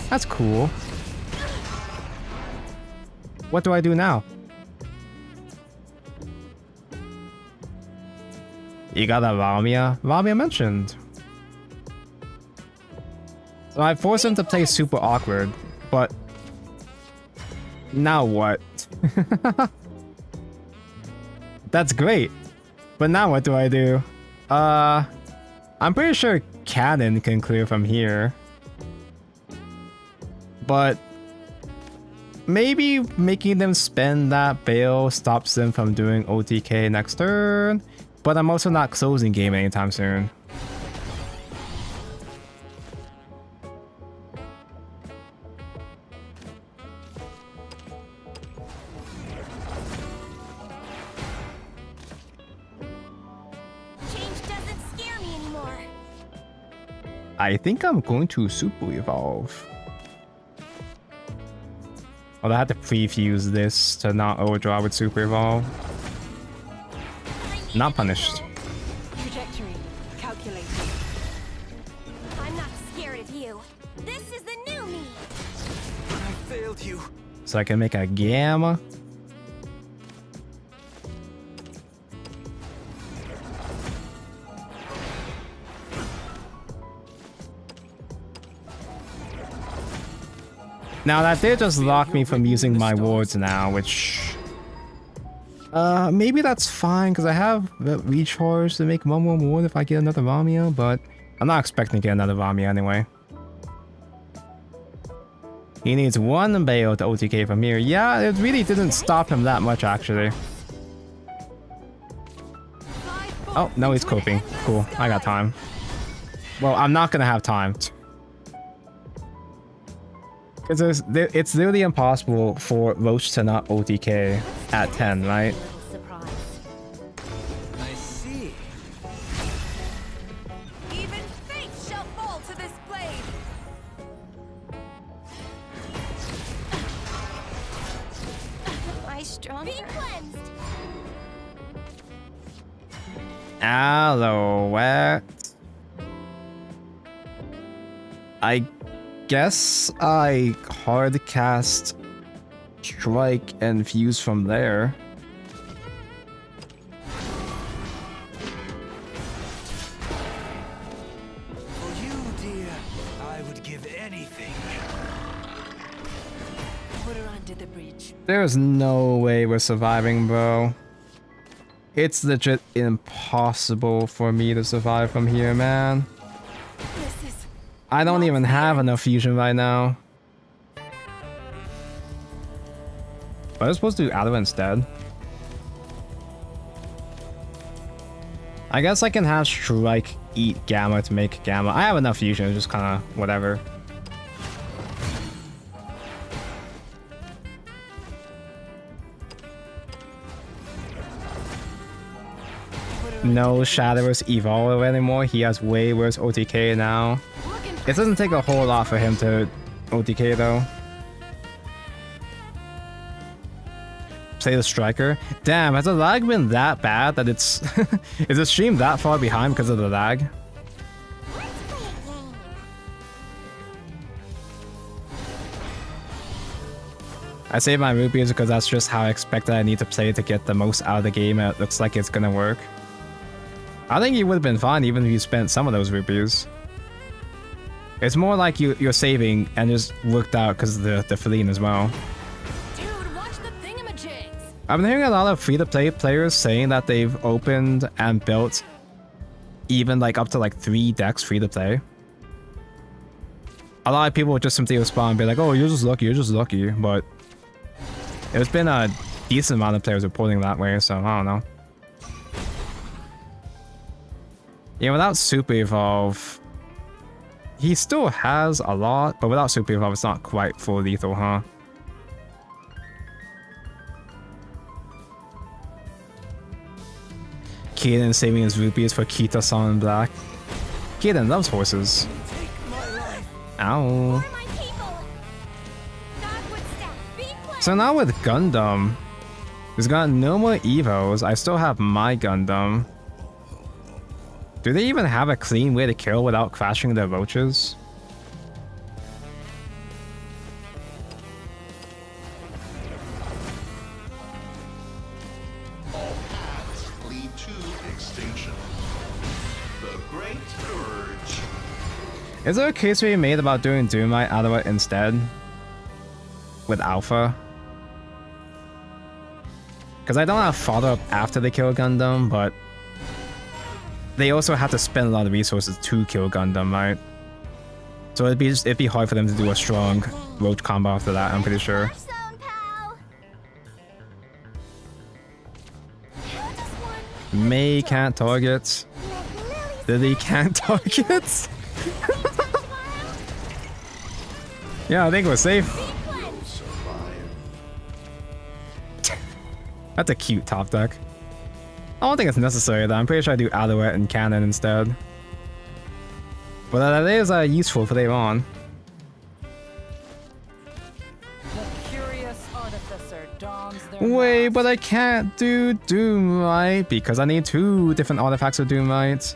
That's cool. What do I do now? You got a Lamia? Lamia mentioned. So I forced him to play super awkward, but now what? That's great. But now what do I do? I'm pretty sure Cannon can clear from here. But maybe making them spend that Bale stops them from doing OTK next turn. But I'm also not closing game anytime soon. Change doesn't scare me anymore. I think I'm going to super evolve. Well, I had to prefuse this to not overdraw with super evolve. Not punished. Trajectory calculated. I'm not scared of you. This is the new me. I failed you. So I can make a gamma. Now that did just lock me from using my wards now, which maybe that's fine because I have the recharge to make one more ward if I get another Lamia, but I'm not expecting to get another Lamia anyway. He needs one Bale to OTK from here. Yeah, it really didn't stop him that much actually. Oh, no, he's coping. Cool, I got time. Well, I'm not gonna have time. Because it's literally impossible for Roach to not OTK at 10, right? I see. Even fate shall fall to this blade. Am I stronger? Be cleansed. Alouette. I guess I hard cast Strike and Fuse from there. For you, dear, I would give anything. Put her under the bridge. There's no way we're surviving, bro. It's legit impossible for me to survive from here, man. This is I don't even have enough fusion right now. But I was supposed to do Adder instead. I guess I can have Strike eat Gamma to make Gamma. I have enough fusion, it's just kind of whatever. No Shadowverse evolve anymore. He has way worse OTK now. It doesn't take a whole lot for him to OTK though. Play the striker. Damn, has the lag been that bad that it's is the stream that far behind because of the lag? I save my rupees because that's just how I expect that I need to play to get the most out of the game, and it looks like it's gonna work. I think you would have been fine even if you spent some of those rupees. It's more like you're saving and just worked out because of the Feline as well. Dude, watch the thingamajigs. I've been hearing a lot of free-to-play players saying that they've opened and built even like up to like 3 decks free-to-play. A lot of people would just simply respond and be like, oh, you're just lucky, but there's been a decent amount of players reporting that way, so I don't know. Yeah, without Super Evolve, he still has a lot, but without Super Evolve, it's not quite full lethal, huh? Kaden saving his rupees for Kita-san in black. Kaden loves horses. Ow. So now with Gundam, he's got no more Evos. I still have my Gundam. Do they even have a clean way to kill without crashing their roaches? All paths lead to extinction. The Great Purge. Is there a case where you made about doing Doomite out of it instead? With Alpha? Because I don't have follow-up after they kill Gundam, but they also have to spend a lot of resources to kill Gundam, right? So it'd be hard for them to do a strong roach combo after that, I'm pretty sure. May can't target. Lily can't target. Yeah, I think we're safe. That's a cute top deck. I don't think it's necessary though. I'm pretty sure I do Alouette and Cannon instead. But that is useful for later on. Wait, but I can't do Doomite because I need 2 different artifacts of Doomite.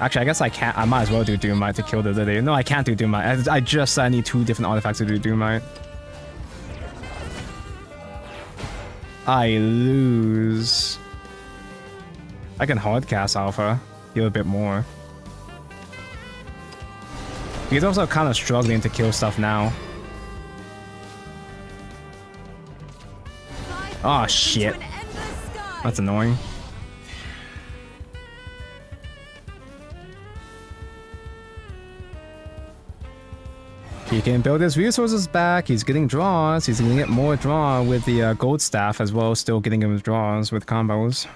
Actually, I guess I can't. I might as well do Doomite to kill the Lily. No, I can't do Doomite. I just said I need 2 different artifacts to do Doomite. I lose. I can hardcast Alpha. Heal a bit more. He's also kind of struggling to kill stuff now. Oh shit. That's annoying. He can build his resources back. He's getting draws. He's gonna get more draw with the gold staff as well, still getting him draws with combos.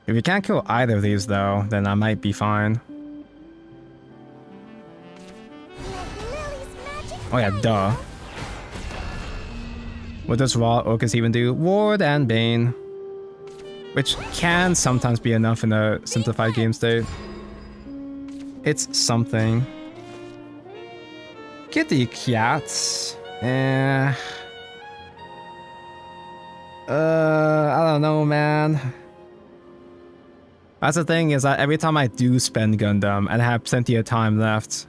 If you can't kill either of these though, then I might be fine. Oh yeah, duh. What does Raw Orcus even do? Ward and Bane. Which can sometimes be enough in a simplified game state. It's something. Kitty cats. I don't know, man. That's the thing, is that every time I do spend Gundam and have plenty of time left,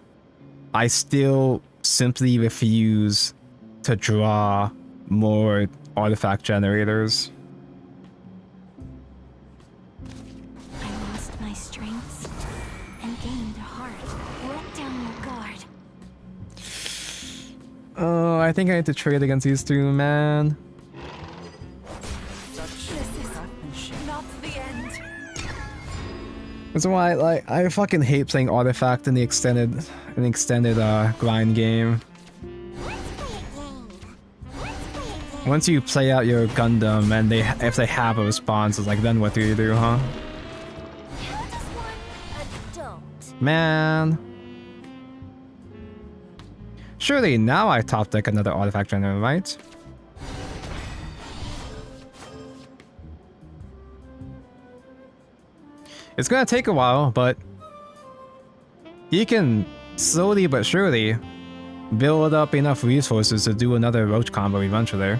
I still simply refuse to draw more artifact generators. I lost my strengths and gained a heart. Let down your guard. Oh, I think I need to trade against these 2, man. Not the end. That's why, like, I fucking hate playing artifact in the extended grind game. Once you play out your Gundam and if they have a response, it's like, then what do you do, huh? How does one adult? Man. Surely now I top deck another artifact generator, right? It's gonna take a while, but he can slowly but surely build up enough resources to do another roach combo eventually.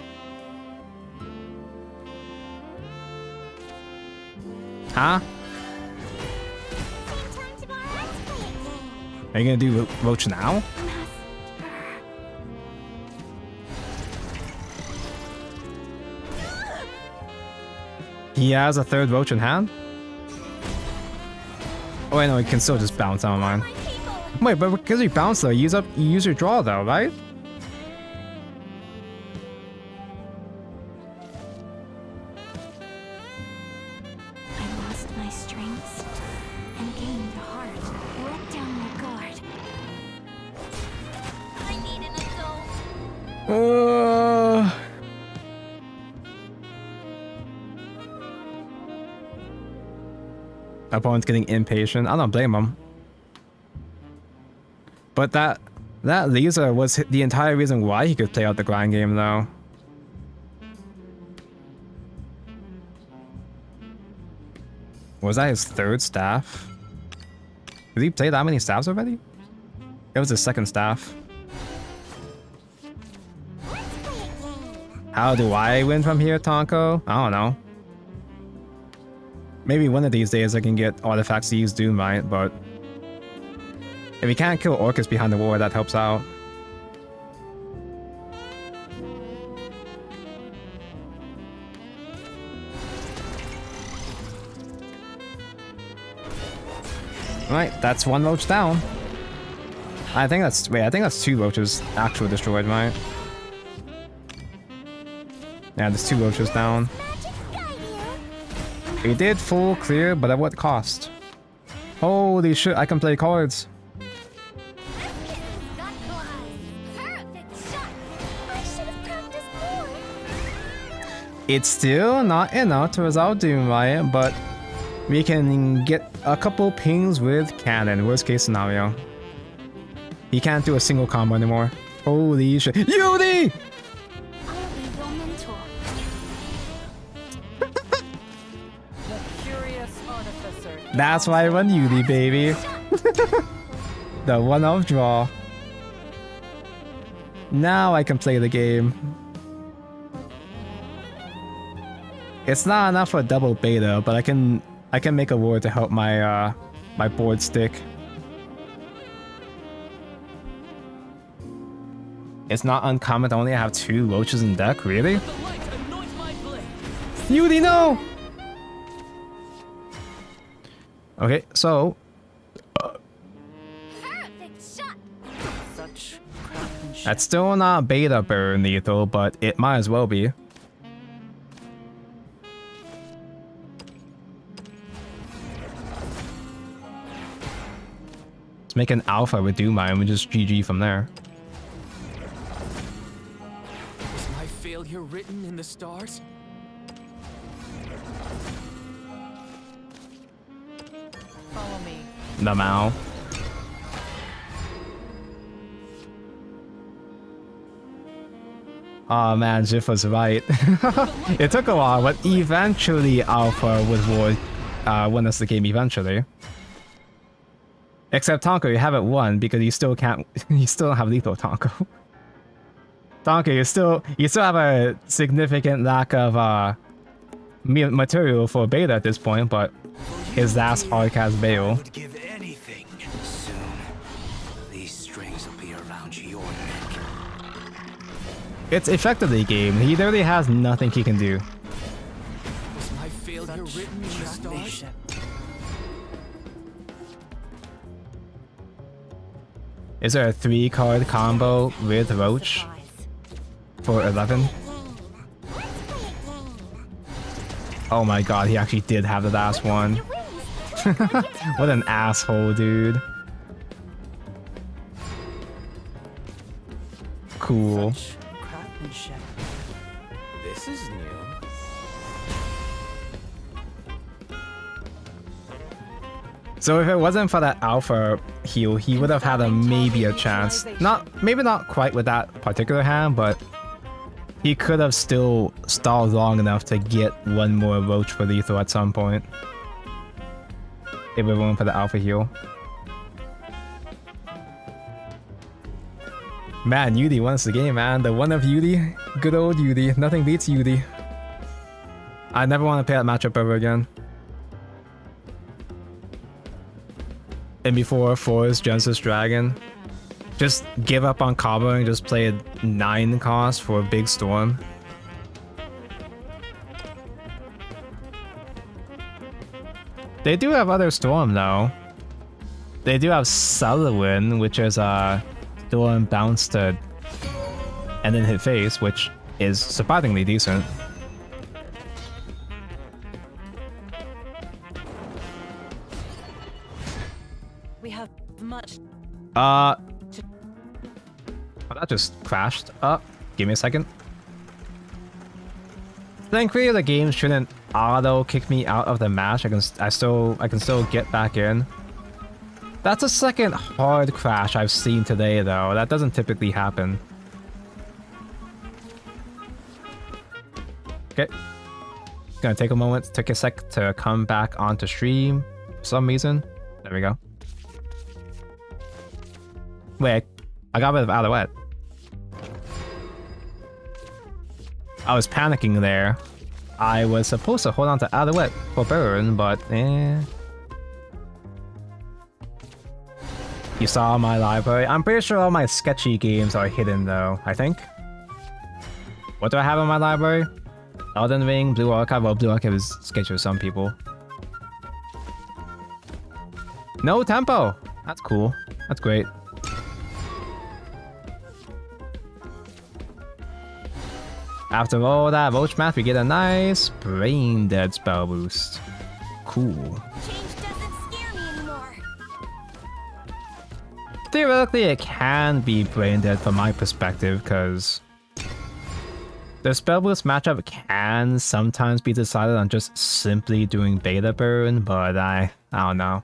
Huh? Are you gonna do roach now? He has a third roach in hand? Oh wait, no, he can still just bounce on mine. Wait, but because you bounce though, you use your draw though, right? I lost my strengths and gained a heart. Let down my guard. I need an adult. Opponent's getting impatient. I don't blame him. But that laser was the entire reason why he could play out the grind game though. Was that his third staff? Did he play that many staffs already? It was his second staff. How do I win from here, Tonko? I don't know. Maybe one of these days I can get artifacts to use Doom, right? But if he can't kill Orcus behind the wall, that helps out. Right, that's one roach down. I think that's two roaches actually destroyed, right? Yeah, there's two roaches down. He did full clear, but at what cost? Holy shit, I can play cards. It's still not enough to resolve Doom, right? But we can get a couple pings with cannon, worst case scenario. He can't do a single combo anymore. Holy shit. Yudi! That's why I run Yudi, baby. The one-off draw. Now I can play the game. It's not enough for a double beta, but I can make a ward to help my my board stick. It's not uncommon to only have two roaches in deck, really? Yudi, no! Okay, so that's still not beta burn lethal, but it might as well be. Let's make an alpha with Doomai and we just GG from there. Was my failure written in the stars? Follow me. The Mao. Oh man, Jif was right. It took a while, but eventually Alpha would win us the game eventually. Except Tonko, you haven't won because you still can't. You still don't have lethal, Tonko. Tonko, you still have a significant lack of material for beta at this point, but his last hardcast bail. Would give anything. Soon, these strings will be around your neck. It's effectively game. He literally has nothing he can do. Was my failure written in the stars? Is there a 3-card combo with Roach for 11? Oh my god, he actually did have the last one. What an asshole, dude. Cool. This is new. So if it wasn't for that alpha heal, he would have had maybe a chance. Maybe not quite with that particular hand, but he could have still stalled long enough to get one more roach for lethal at some point. If it weren't for the alpha heal. Man, Yudi wants the game, man. The one of Yudi. Good old Yudi. Nothing beats Yudi. I never want to play that matchup ever again. And before Forest Genesis Dragon, just give up on comboing, just play a 9 cost for a big storm. They do have other storm though. They do have Sullivan, which is a storm bounce to and then hit face, which is surprisingly decent. We have much. Oh, that just crashed. Give me a second. Thankfully, the game shouldn't auto kick me out of the match. I can still get back in. That's the second hard crash I've seen today, though. That doesn't typically happen. Okay. Gonna take a moment, take a sec to come back onto stream for some reason. There we go. Wait, I got rid of Alouette. I was panicking there. I was supposed to hold on to Alouette for burn, but eh. You saw my library. I'm pretty sure all my sketchy games are hidden though, I think. What do I have in my library? Elden Ring, Blue Archive. Well, Blue Archive is sketchy for some people. No tempo! That's cool. That's great. After all that roach math, we get a nice brain dead spell boost. Cool. Change doesn't scare me anymore. Theoretically, it can be brain dead from my perspective, because the spell boost matchup can sometimes be decided on just simply doing beta burn, but I don't know.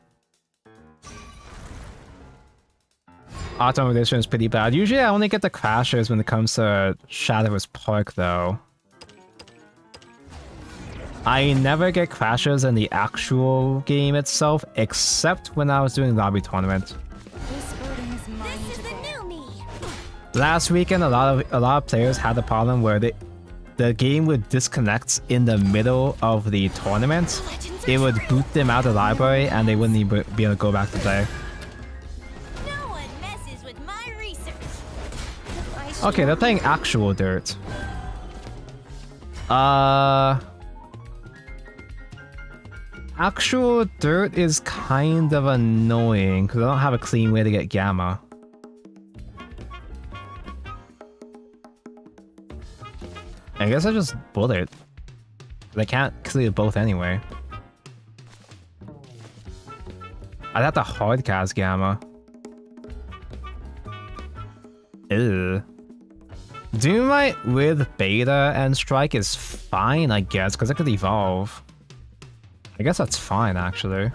Autumn Edition is pretty bad. Usually I only get the crashers when it comes to Shadowverse Park though. I never get crashers in the actual game itself, except when I was doing lobby tournament. This burden is mine This is to the bear. new me. Last weekend a lot of players had the problem where the game would disconnect in the middle of the tournament. It would boot them out of the library and they wouldn't even be able to go back to play. No one messes with my research. Okay, they're playing actual dirt. Actual dirt is kind of annoying because I don't have a clean way to get gamma. I guess I just bullet. I can't clear both anyway. I'd have to hardcast gamma. Ew. Doomlight with beta and strike is fine, I guess, because it could evolve. I guess that's fine, actually.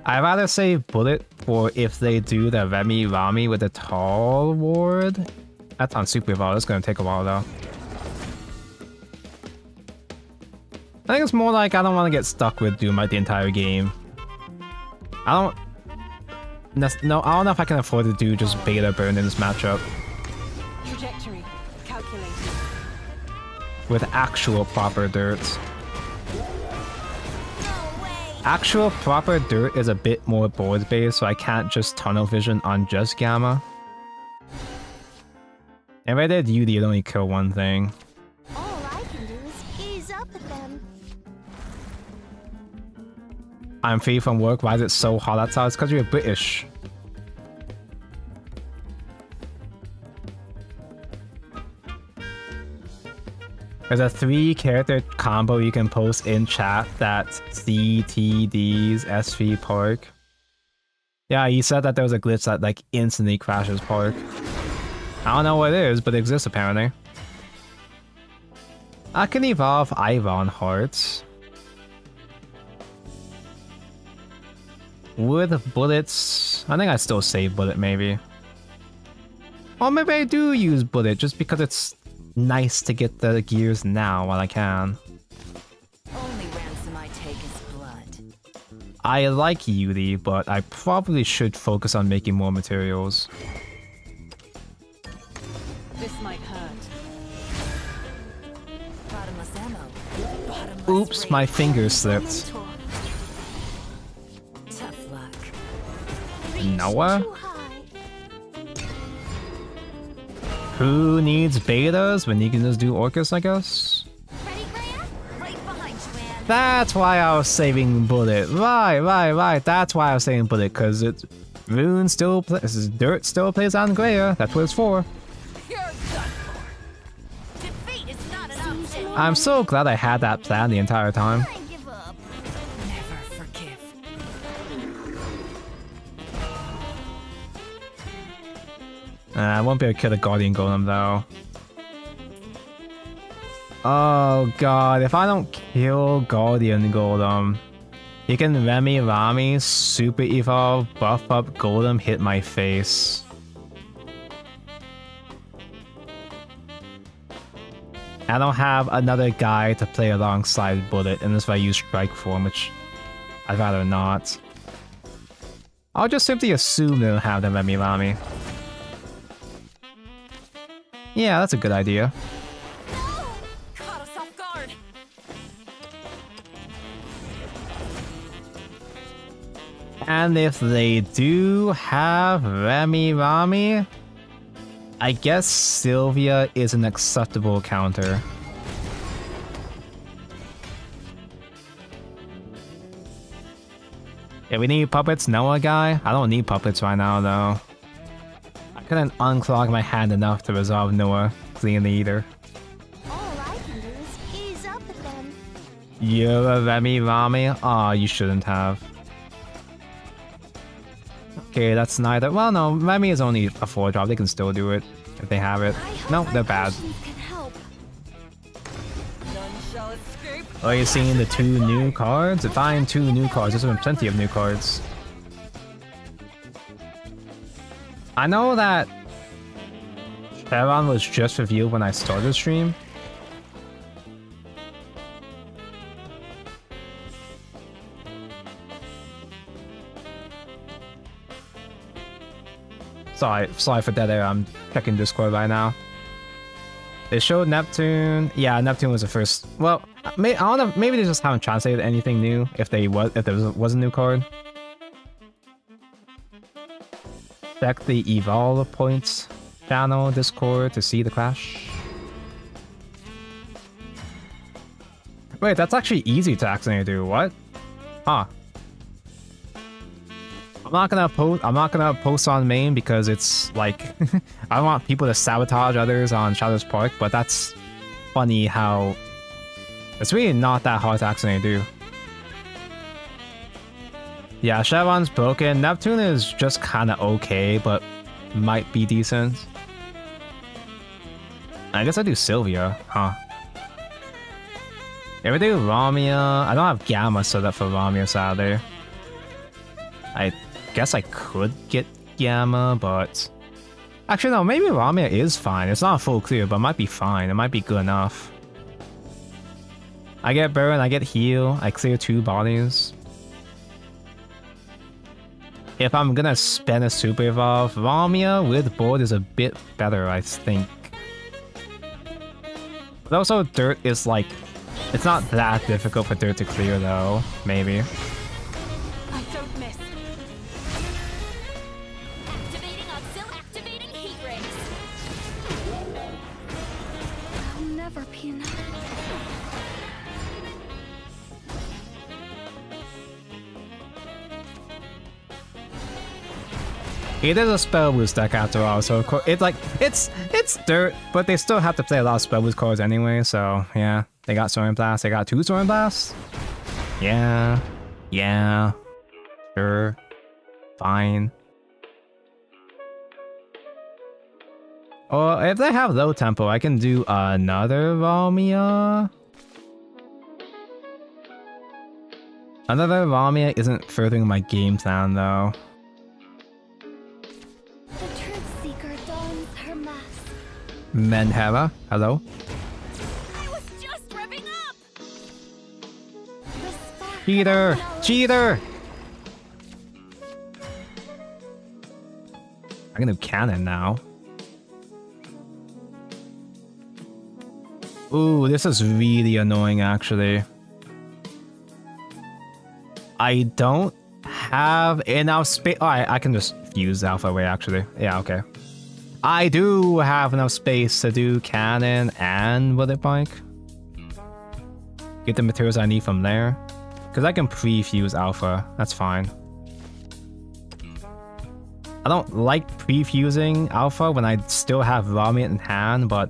I'd rather save bullet for if they do the Remy Rami with the tall ward. That's on super evolve. It's gonna take a while though. I think it's more like I don't want to get stuck with Doomlight the entire game. I don't know if I can afford to do just beta burn in this matchup. Trajectory calculated. With actual proper dirt. Actual proper dirt is a bit more board based, so I can't just tunnel vision on just gamma. If I did Yudi, it'd only kill one thing. All I can do is gaze up at them. I'm free from work. Why is it so hot outside? It's because you're British. There's a 3-character combo you can post in chat that's CTD's SV Park. Yeah, he said that there was a glitch that like instantly crashes Park. I don't know what it is, but it exists apparently. I can evolve Iron Hearts. With bullets, I think I still save bullet maybe. Or maybe I do use bullet just because it's nice to get the gears now while I can. Only ransom I take is blood. I like Yuri, but I probably should focus on making more materials. This might hurt. Bottomless ammo. Bottomless Oops, my rage. finger slipped. Tough luck. Noah? Too high. Who needs betas when you can just do Orcus, I guess? Ready, Graham? Right behind you, Ann. That's why I was saving bullet. Right. That's why I was saving bullet, because it's Rune still plays, Dirt still plays on Greya. That's what it's for. You're done for. Defeat is not an option. I'm so glad I had that plan the entire time. I give up. Never forgive. I won't be able to kill the Guardian Golem though. Oh god, if I don't kill Guardian Golem, he can Rami, Super Evolve, buff up Golem, hit my face. I don't have another guy to play alongside Bullet unless I use Strike Form, which I'd rather not. I'll just simply assume they don't have the Rami. Yeah, that's a good idea. Caught us off guard. And if they do have Rami, I guess Sylvia is an acceptable counter. Yeah, we need puppets, Noah guy? I don't need puppets right now though. I couldn't unclog my hand enough to resolve Noah cleanly either. All I can do is ease up at them. You're a Rami? Aw, you shouldn't have. Okay, that's neither. Well, no, Remy is only a 4-drop. They can still do it if they have it. No, they're bad. Can help. None shall escape. Are you seeing the 2 new cards? Find 2 new cards. There's been plenty of new cards. I know that Sharon was just revealed when I started the stream. Sorry for that air. I'm checking Discord right now. They showed Neptune. Yeah, Neptune was the first. Well, I don't know. Maybe they just haven't translated anything new. If there was a new card. Check the Evolve Points channel Discord to see the clash. Wait, that's actually easy to accidentally do. What? Huh. I'm not gonna post on main because it's like I don't want people to sabotage others on Shadowverse Park, but that's funny how it's really not that hard to accidentally do. Yeah, Chevron's broken. Neptune is just kinda okay, but might be decent. I guess I do Sylvia, huh? If I do Ramia, I don't have Gamma set up for Ramia sadly. I guess I could get Gamma, but actually no, maybe Ramia is fine. It's not full clear, but it might be fine. It might be good enough. I get burn, I get heal, I clear 2 bodies. If I'm gonna spend a Super Evolve, Ramia with board is a bit better, I think. But also Dirt is like, it's not that difficult for Dirt to clear though, maybe. I don't miss. Activating auxil, activating heat rays. I'll never be enough. It is a spell boost deck after all, so of course, it's Dirt, but they still have to play a lot of spell boost cards anyway, so yeah. They got Soaring Blast, they got 2 Soaring Blasts? Yeah. Sure. fine. Or if they have low tempo, I can do another Ramia. Another Ramia isn't furthering my game plan though. The truth seeker dons her mask. Menhera, hello? I was just revving up! Respect. Cheater! Cheater! I can do cannon now. Ooh, this is really annoying actually. I don't have enough space. Oh, I can just fuse Alpha away actually. Yeah, okay. I do have enough space to do cannon and bullet bike. Get the materials I need from there. Because I can pre-fuse Alpha. That's fine. I don't like pre-fusing Alpha when I still have Ramiet in hand, but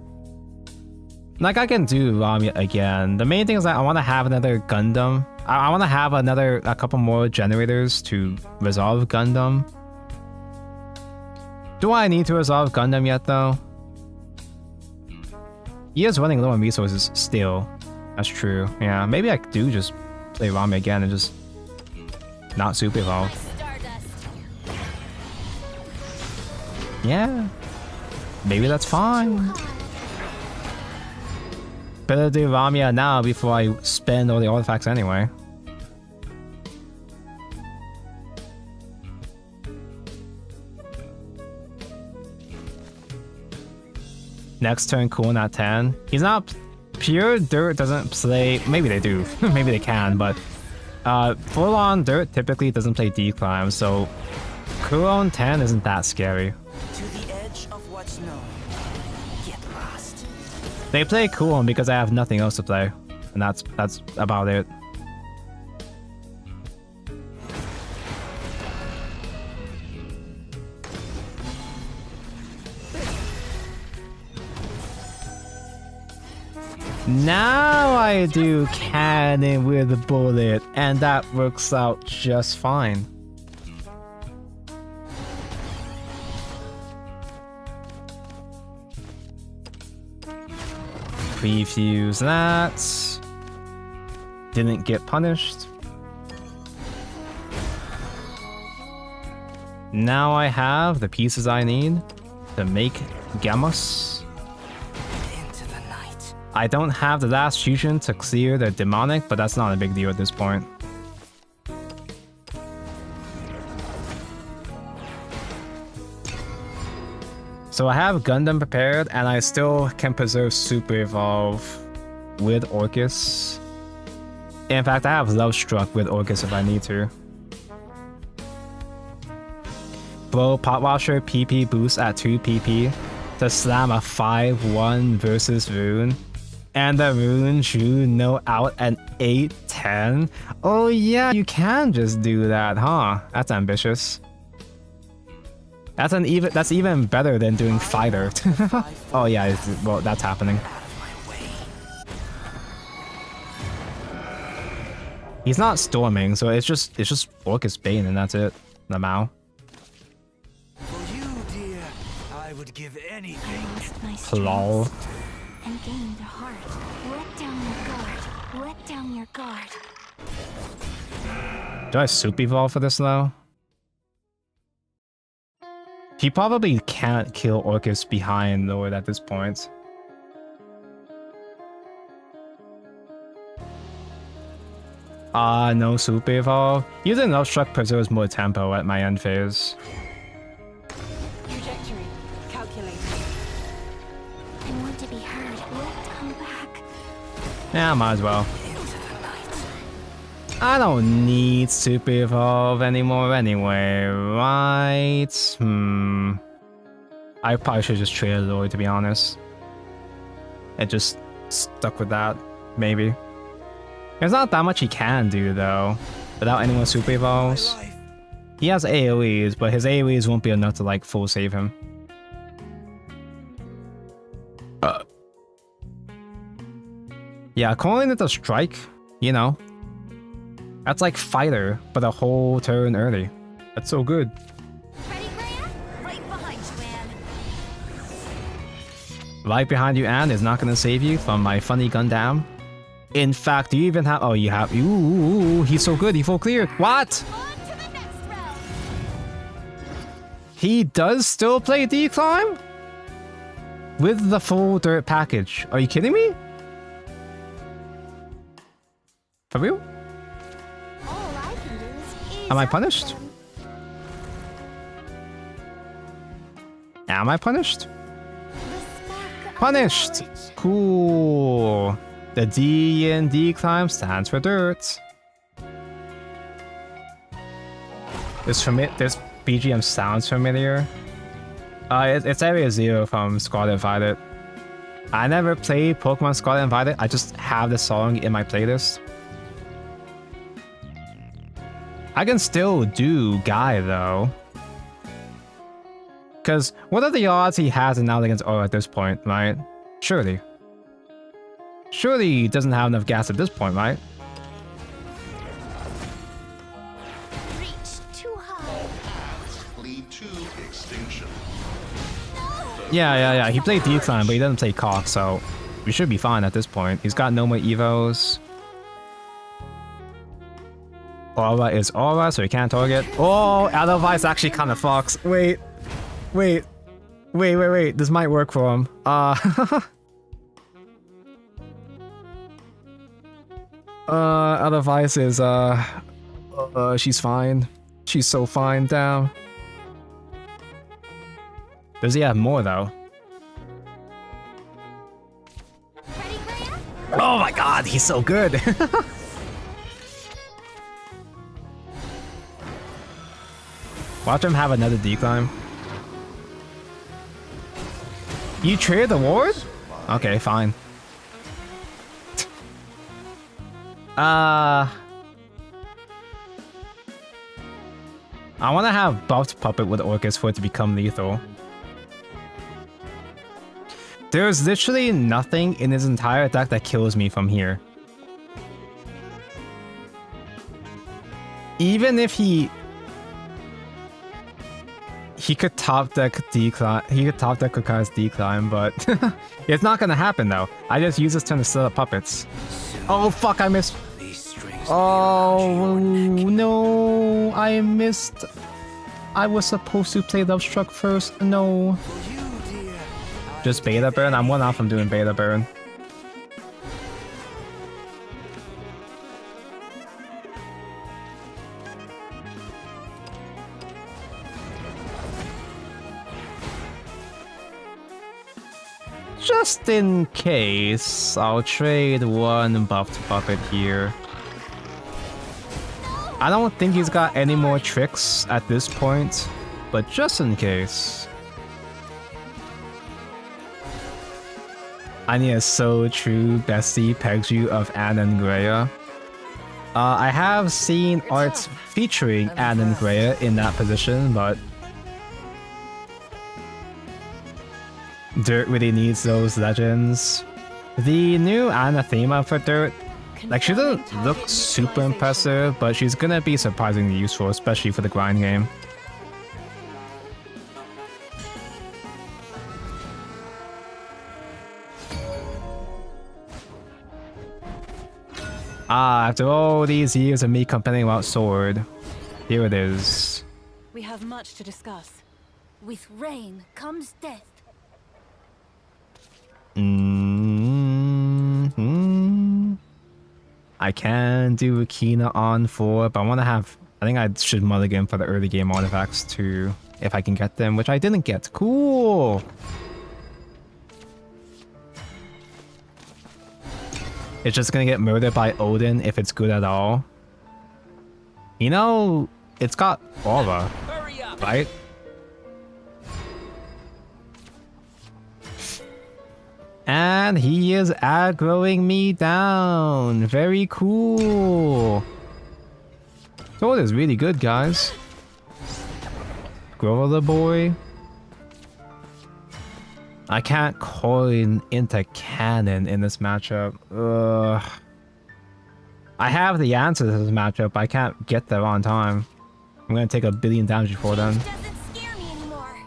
like I can do Ramiet again. The main thing is that I want to have another Gundam. I want to have a couple more generators to resolve Gundam. Do I need to resolve Gundam yet though? He is running low on resources still. That's true. Yeah, maybe I do just play Rami again and just not super evolve. Stardust. Yeah, maybe that's fine. Better do Ramia now before I spend all the artifacts anyway. Next turn, Coolin at 10. He's not... Pure Dirt doesn't play... Maybe they do. Maybe they can, but... full-on Dirt typically doesn't play Declimb, so... Coolin 10 isn't that scary. To the edge of what's known. Get lost. They play Coolin because I have nothing else to play. And that's about it. Now I do cannon with a bullet, and that works out just fine. Prefuse that. Didn't get punished. Now I have the pieces I need to make Gamos. Into the night. I don't have the last fusion to clear the demonic, but that's not a big deal at this point. So I have Gundam prepared, and I still can preserve Super Evolve with Orcus. In fact, I have Love Struck with Orcus if I need to. Blow Potwasher PP boost at 2 PP to slam a 5-1 versus Rune. And the Rune drew no out an 8-10. Oh yeah, you can just do that, huh? That's ambitious. That's even better than doing Fighter. Oh yeah, well that's happening. He's not storming, so it's just Orcus Bane and that's it. The Mao. For you, dear, I would give anything. My strength Lol. and gain their heart. Let down your guard. Let down your guard. Do I Super Evolve for this though? He probably can't kill Orcus behind Lord at this point. No Super Evolve. Using Love Struck preserves more tempo at my end phase. Trajectory. Calculating. I want to be heard. Let come back. Yeah, might as well. I don't need Super Evolve anymore anyway, right? I probably should just trade Lord, to be honest. And just stuck with that, maybe. There's not that much he can do, though, without any more Super Evolves. He has AoEs, but his AoEs won't be enough to, like, full save him. Yeah, calling it a strike, you know. That's like Fighter, but a whole turn early. That's so good. Ready, Graham? Right behind you, Anne. Right behind you, Anne, is not gonna save you from my funny Gundam. In fact, do you even have... Oh, you have... Ooh, he's so good. He full cleared. What? On to the next round. He does still play Decline? With the full dirt package. Are you kidding me? For real? All I can do is ease Am I up punished? them. Am I punished? The spark of Punished! knowledge. Cool. The D in Decline stands for dirt. This BGM sounds familiar. It's Area Zero from Scarlet Violet. I never played Pokemon Scarlet and Violet. I just have the song in my playlist. I can still do Guy though. Cause what are the odds he has an out against Aura at this point, right? Surely. Surely he doesn't have enough gas at this point, right? Reach too high. Lead to extinction. Yeah. He played Decline, but he doesn't play Cock, so we should be fine at this point. He's got no more Evos. Aura is Aura, so he can't target. Oh, Edelweiss actually kind of fucks. Wait. This might work for him. Edelweiss is, she's fine. She's so fine, damn. Does he have more, though? Ready, Graham? Oh my god, he's so good! Watch him have another decline. You traded the ward? Okay, fine. I want to have buffed Puppet with Orcus for it to become lethal. There's literally nothing in his entire deck that kills me from here. Even if he could top deck decline, he could top deck Kokai's decline, but it's not gonna happen though. I just use this turn to set up puppets. Oh fuck, I missed. These strings Oh no, I missed. I was supposed to play Love Struck first. No. Just beta burn. I'm one off from doing beta burn. Just in case, I'll trade one buffed puppet here. I don't think he's got any more tricks at this point, but just in case. I need a So True Bestie pegs you of Anne and Greya. I have seen arts featuring Anne and Greya in that position, but Dirt really needs those legends. The new Anathema for Dirt, like, she doesn't look super impressive, but she's gonna be surprisingly useful, especially for the grind game. After all these years of me complaining about Sword, here it is. We have much to discuss. With rain comes death. I can do Akina on 4, but I want to have... I think I should mulligan for the early game artifacts too, if I can get them, which I didn't get. Cool! It's just gonna get murdered by Odin if it's good at all. You know, it's got aura, right? And he is aggroing me down. Very cool. Sword is really good, guys. Gorilla boy. I can't coin into cannon in this matchup. Ugh. I have the answer to this matchup, but I can't get there on time. I'm gonna take a billion damage before then. Change doesn't scare me anymore.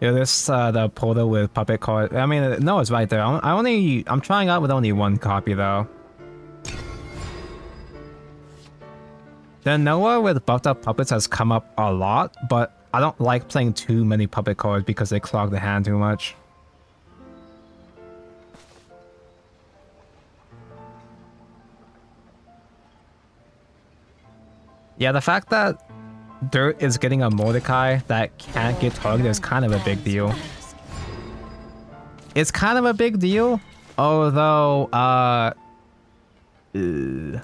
Yeah, this the portal with puppet card. I mean, no, it's right there. I'm trying out with only one copy though. The Noah with buffed up puppets has come up a lot, but I don't like playing too many puppet cards because they clog the hand too much. Yeah, the fact that Dirt is getting a Mordecai that can't get targeted is kind of a big deal. It's kind of a big deal, although, there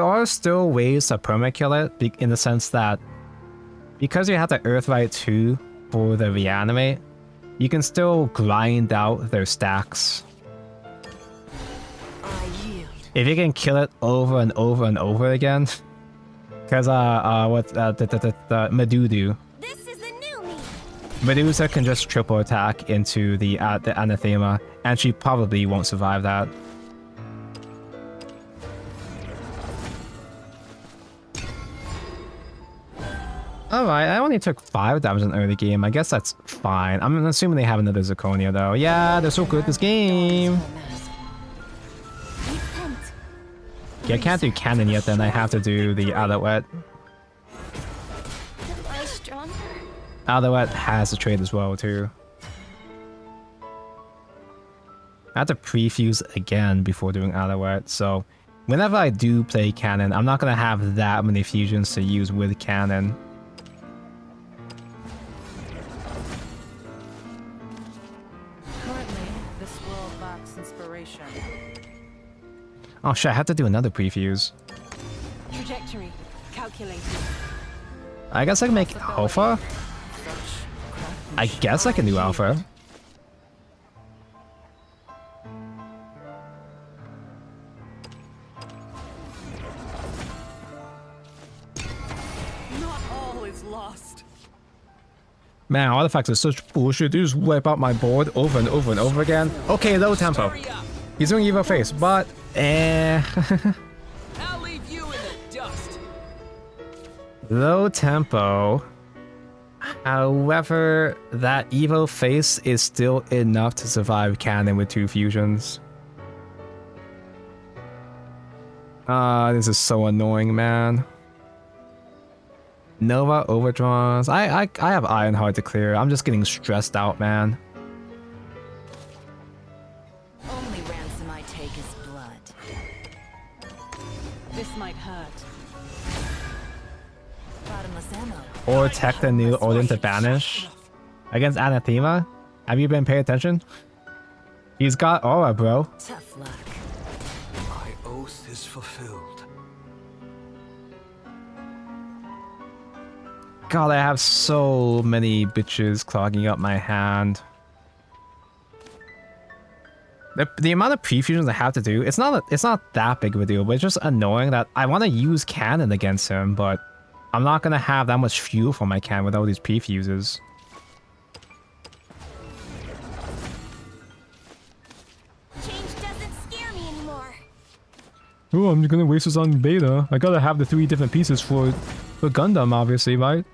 are still ways to permakill it, in the sense that because you have to Earthright 2 for the reanimate, you can still grind out their stacks. If you can kill it over and over and over again, because the Medudu. This is the new me. Medusa can just triple attack into the anathema, and she probably won't survive that. Alright, I only took 5 damage in the early game. I guess that's fine. I'm assuming they have another Zirconia though. Yeah, they're so good this game. Yeah, I can't do cannon yet, then I have to do the Alouette. Am I stronger? Alouette has a trade as well too. I have to pre-fuse again before doing Alouette, so whenever I do play cannon, I'm not gonna have that many fusions to use with cannon. Currently, this world lacks inspiration. Oh shit, I have to do another pre-fuse. Trajectory calculated. I guess I can make Alpha? I guess I can do Alpha. Not all is lost. Man, artifacts are such bullshit. They just wipe out my board over and over and over again. Okay, low tempo. He's doing evil face, but I'll leave you in the dust. low tempo. However, that evil face is still enough to survive cannon with 2 fusions. This is so annoying, man. Nova overdraws. I have Ironheart to clear. I'm just getting stressed out, man. Only ransom I take is blood. This might hurt. Bottomless ammo. Or tech the new Odin to banish against Anathema. Have you been paying attention? He's got aura, bro. Tough luck. My oath is fulfilled. God, I have so many bitches clogging up my hand. The amount of pre-fusions I have to do, it's not that big of a deal, but it's just annoying that I want to use cannon against him, but I'm not gonna have that much fuel for my cannon with all these pre-fuses. Change doesn't scare me anymore. Oh, I'm gonna waste this on beta. I gotta have the 3 different pieces for Gundam, obviously, right?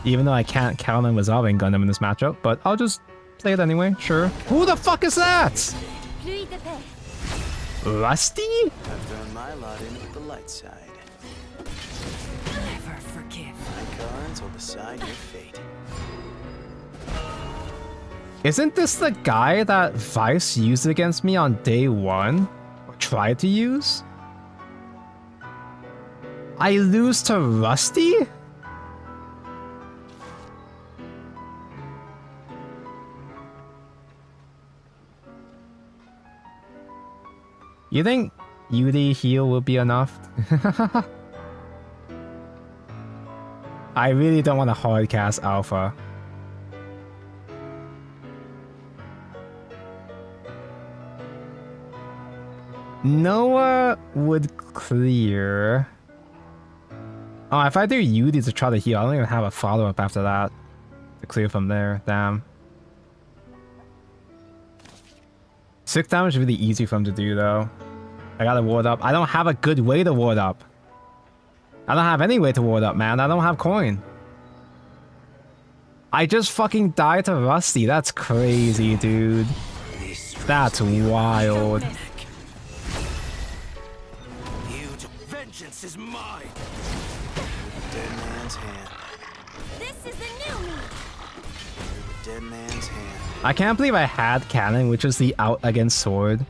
Even though I can't count on resolving Gundam in this matchup, but I'll just play it anyway, sure. Who the fuck is that? Pluie de paix. Rusty? I've thrown my lot in with the light side. Never forgive. My cards will decide your fate. Isn't this the guy that Vice used against me on day 1? Or tried to use? I lose to Rusty? You think Yuri heal will be enough? I really don't want to hard cast Alpha. Noah would clear. Oh, if I do Yudi to try to heal, I don't even have a follow-up after that to clear from there. Damn. 6 damage is really easy for him to do, though. I gotta ward up. I don't have a good way to ward up. I don't have any way to ward up, man. I don't have coin. I just fucking died to Rusty. That's crazy, dude. That's wild. Vengeance is mine. Dead man's hand. This is the new me. Dead man's hand. I can't believe I had cannon, which is the out against sword.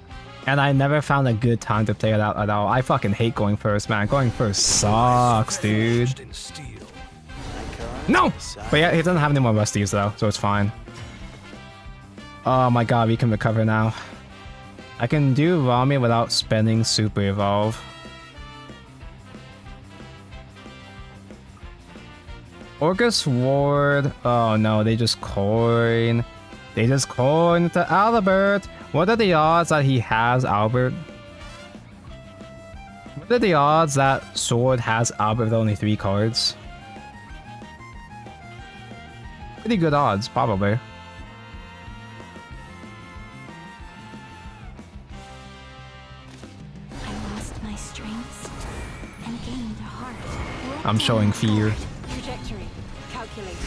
And I never found a good time to play it out at all. I fucking hate going first, man. Going first sucks, dude. No! But yeah, he doesn't have any more Rusties, though, so it's fine. Oh my god, we can recover now. I can do Rami without spending Super Evolve. Orcus Ward. Oh no, they just coin. They just coin to Albert. What are the odds that he has Albert? What are the odds that Sword has Albert with only 3 cards? Pretty good odds, probably. I lost my strengths and gained a heart. I'm showing fear. Trajectory. Calculated.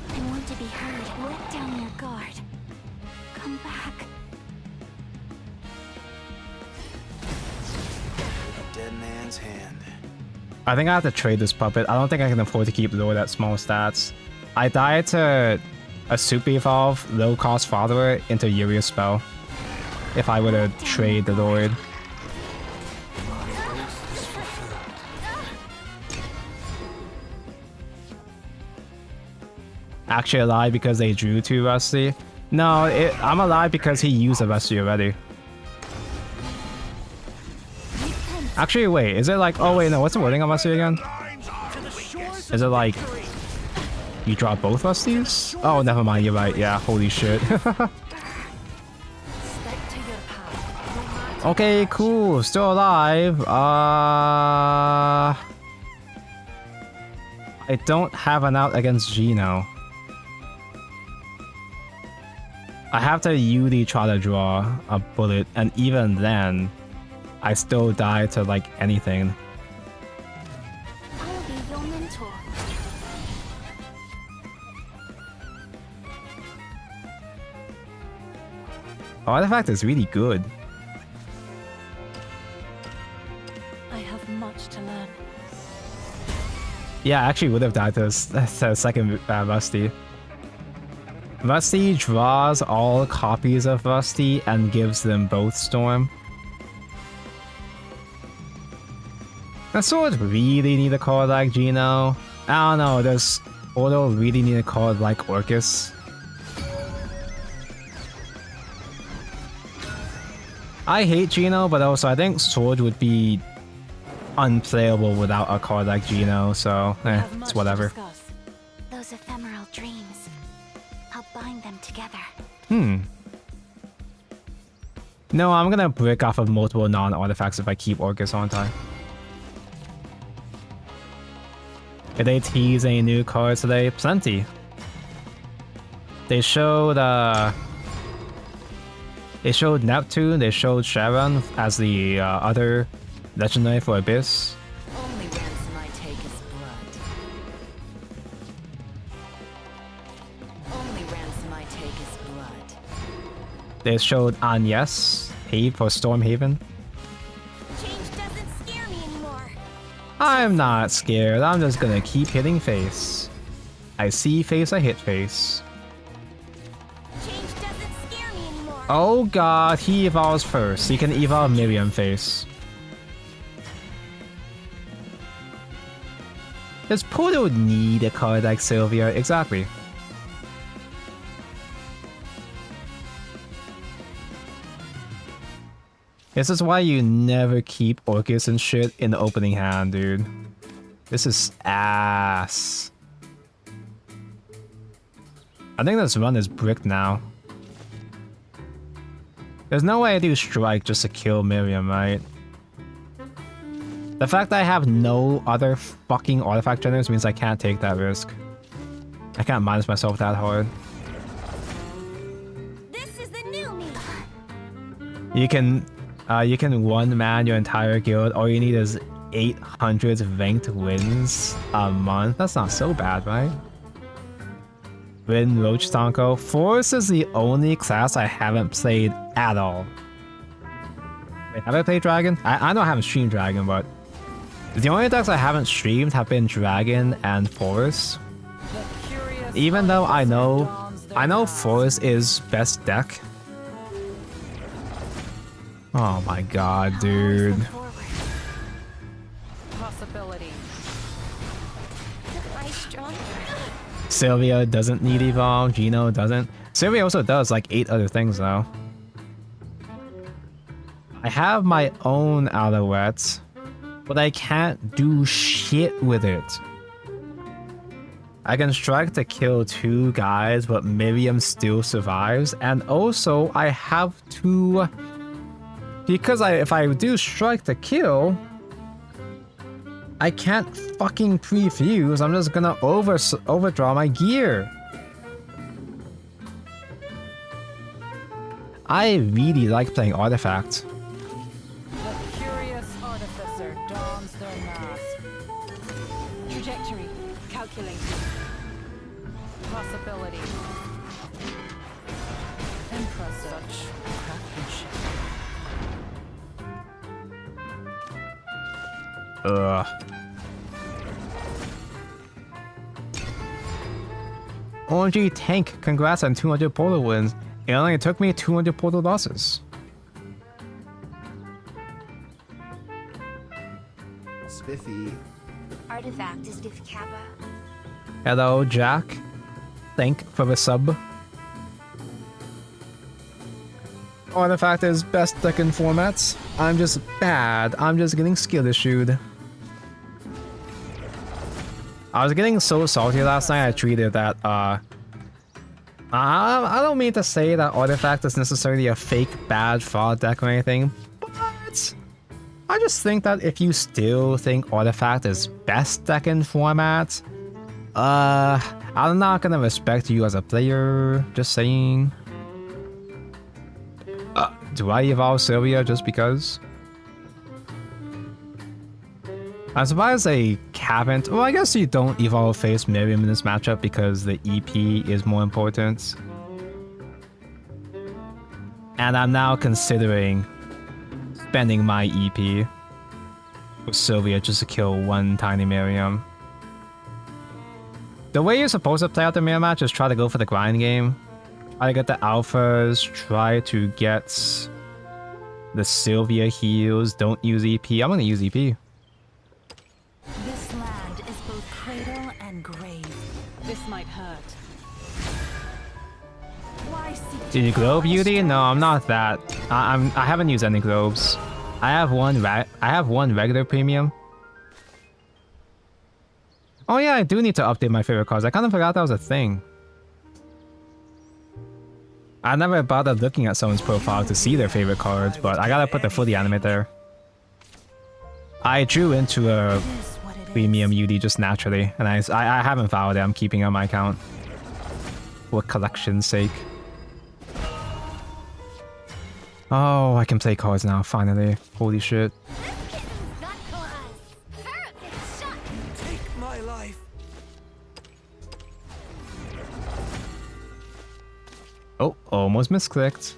I want to be heard. Let down your guard. Come back. Dead man's hand. I think I have to trade this puppet. I don't think I can afford to keep Lord at small stats. I died to a Super Evolve, low cost follower into Uria's spell. If I were to trade the Lord. Actually alive because they drew 2 Rusty? No, I'm alive because he used a Rusty already. Actually, wait, is it like... Oh wait, no, what's the wording on Rusty again? Is it like... You draw both Rusties? Oh, never mind, you're right, yeah, holy shit. Okay, cool, still alive. I don't have an out against Gino. I have to Yudi try to draw a bullet, and even then, I still die to like anything. I'll be your mentor. Artifact is really good. I have much to learn. Yeah, I actually would have died to second Rusty. Rusty draws all copies of Rusty and gives them both Storm. Does Sword really need a card like Gino? I don't know, does Auto really need a card like Orcus? I hate Gino, but also I think Sword would be unplayable without a card like Gino, so it's whatever. Those ephemeral dreams. I'll bind them together. No, I'm gonna break off of multiple non-artifacts if I keep Orcus, aren't I? Did they tease any new cards today? Plenty. They showed Neptune, they showed Sharon as the other legendary for Abyss. Only ransom I take is blood. Only ransom I take is blood. They showed Agnes, Haven for Stormhaven. Change doesn't scare me anymore. I'm not scared, I'm just gonna keep hitting face. I see face, I hit face. Change doesn't scare me anymore. Oh god, he evolves first. He can evolve Miriam face. Does Podo need a card like Sylvia? Exactly. This is why you never keep Orcus and shit in the opening hand, dude. This is ass. I think this run is bricked now. There's no way I do strike just to kill Miriam, right? The fact that I have no other fucking artifact generators means I can't take that risk. I can't manage myself that hard. This is the new me. You can one man your entire guild. All you need is 800 ranked wins a month. That's not so bad, right? Win Roach Tonko. Force is the only class I haven't played at all. Wait, have I played Dragon? I know I haven't streamed Dragon, but the only decks I haven't streamed have been Dragon and Force. Even though I know Force is best deck. Oh my god, dude. Possibility. Am I strong? Sylvia doesn't need evolve, Gino doesn't. Sylvia also does like 8 other things though. I have my own Alouette, but I can't do shit with it. I can strike to kill 2 guys, but Miriam still survives. And also, I have to... Because if I do strike to kill, I can't fucking pre-fuse. I'm just gonna overdraw my gear. I really like playing Artifact. The curious artificer dons their mask. Trajectory calculated. Possibility. Empress such craftsmanship. Ugh. OMG Tank, congrats on 200 portal wins. It only took me 200 portal losses. Spiffy. Artifact is Diff Kappa. Hello, Jack. Thank for the sub. Artifact is best deck in formats. I'm just bad. I'm just getting skill issued. I was getting so salty last night I tweeted that, I don't mean to say that Artifact is necessarily a fake bad fraud deck or anything, but I just think that if you still think Artifact is best deck in format, I'm not gonna respect you as a player, just saying. Do I evolve Sylvia just because? I'm surprised they haven't. Well, I guess you don't evolve face Miriam in this matchup because the EP is more important. And I'm now considering spending my EP with Sylvia just to kill one tiny Miriam. The way you're supposed to play out the mirror match is try to go for the grind game. Try to get the alphas, try to get the Sylvia heals, don't use EP. I'm gonna use EP. This land is both cradle and grave. This might hurt. Why seek Did you globe beauty? No, I'm not that. I haven't used any globes. I have one regular premium. Oh yeah, I do need to update my favorite cards. I kind of forgot that was a thing. I never bothered looking at someone's profile to see their favorite cards, but I gotta put the fully animate there. I drew into a premium UD just naturally, and I haven't followed it. I'm keeping it on my account for collection's sake. Oh, I can play cards now, finally. Holy shit. This kitten's got claws. Hurricane shot. Take my life. Oh, almost misclicked.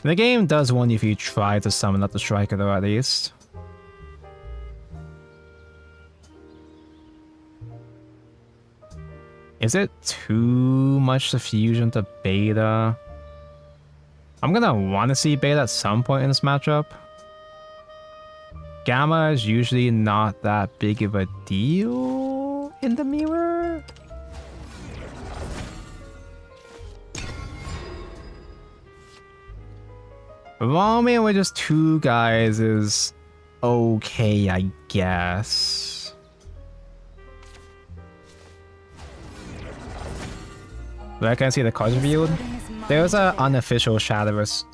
The game does warn you if you try to summon up the striker though, at least. Is it too much to fusion to beta? I'm gonna want to see beta at some point in this matchup. Gamma is usually not that big of a deal in the mirror. Roaming with just 2 guys is okay, I guess. Where can I see the cards revealed? Building is There's an unofficial Shadowverse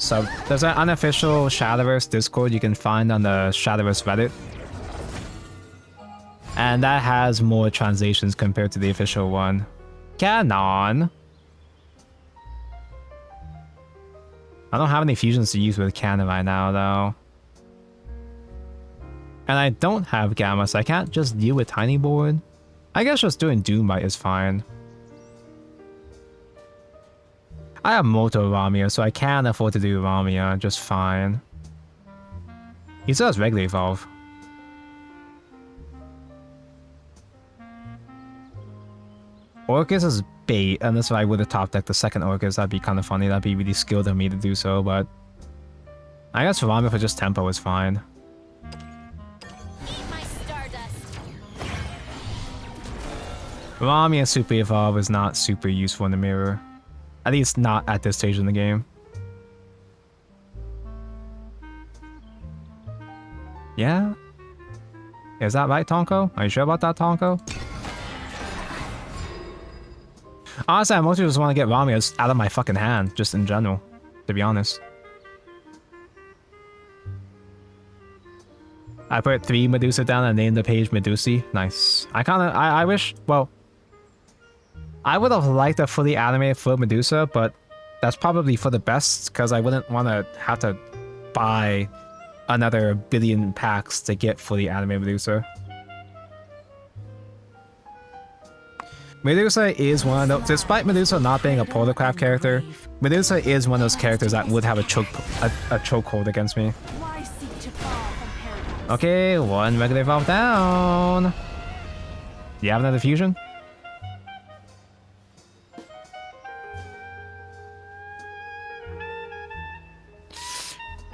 there's an unofficial Shadowverse Discord you can find on the Shadowverse Reddit. And that has more translations compared to the official one. Canon! I don't have any fusions to use with Canon right now, though. And I don't have Gamma, so I can't just deal with Tiny Board. I guess just doing Doombite is fine. I have Moto Ramia, so I can afford to do Ramia just fine. He still has Regular Evolve. Orcus is bait, unless if I would have top decked the second Orcus, that'd be kind of funny. That'd be really skilled of me to do so, but I guess Ramia for just tempo is fine. Eat my stardust. Ramia Super Evolve is not super useful in the mirror. At least not at this stage in the game. Yeah? Is that right, Tonko? Are you sure about that, Tonko? Honestly, I mostly just want to get Ramia out of my fucking hand, just in general, to be honest. I put 3 Medusa down and named the page Medusi. Nice. I wish, well, I would have liked a fully animated full Medusa, but that's probably for the best, because I wouldn't want to have to buy another billion packs to get fully animated Medusa. Medusa is one of those, despite Medusa not being a Protocraft character, Medusa is one of those characters that would have a chokehold against me. Why seek to fall from paradise? Okay, 1 Regular Evolve down. Do you have another fusion?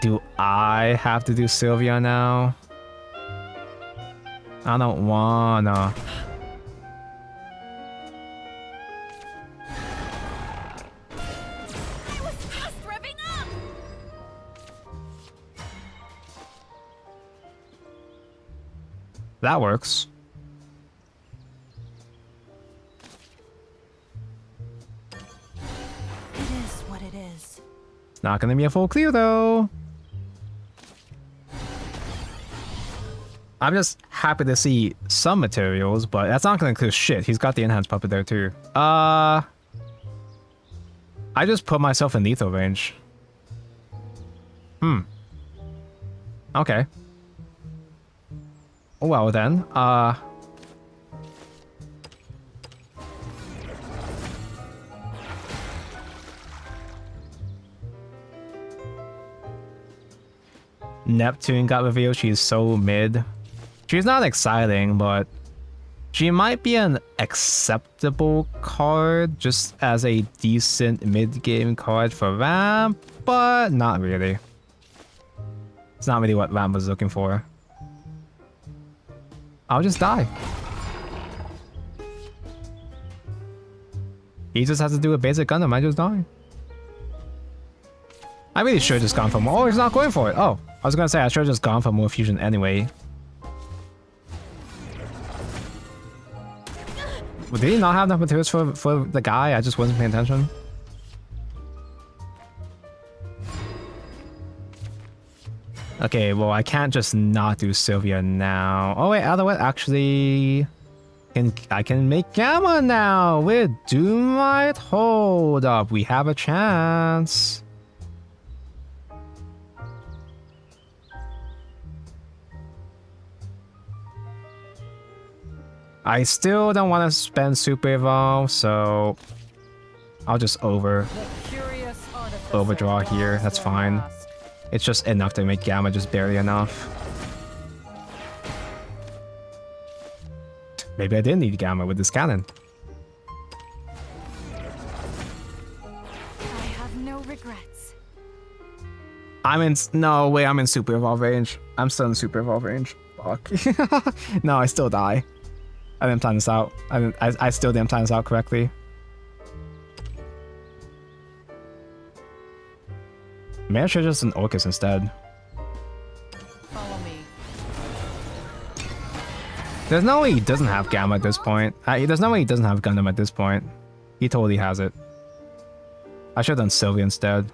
Do I have to do Sylvia now? I don't wanna. I was just revving up! That works. It is what it is. It's not gonna be a full clear though. I'm just happy to see some materials, but that's not gonna clear shit. He's got the enhanced puppet there too. I just put myself in lethal range. Okay. Well then, Neptune got revealed. She's so mid. She's not exciting, but she might be an acceptable card just as a decent mid-game card for Ramp, but not really. It's not really what Ramp was looking for. I'll just die. He just has to do a basic Gundam, I just die. I really should have just gone for more. Oh, he's not going for it. Oh, I was gonna say I should have just gone for more fusion anyway. Well, did he not have enough materials for the guy? I just wasn't paying attention. Okay, well, I can't just not do Sylvia now. Oh wait, otherwise, actually, I can make Gamma now with Doomlight. Hold up, we have a chance. I still don't want to spend Super Evolve, so I'll just overdraw here. That's fine. It's just enough to make Gamma, just barely enough. Maybe I didn't need Gamma with this cannon. I have no regrets. I'm in Super Evolve range. I'm still in Super Evolve range. Fuck. No, I still die. I didn't time this out. I still didn't time this out correctly. Maybe I should just an Orcus instead. Follow me. There's no way he doesn't have Gamma at this point. There's no way he doesn't have Gundam at this point. He totally has it. I should have done Sylvia instead.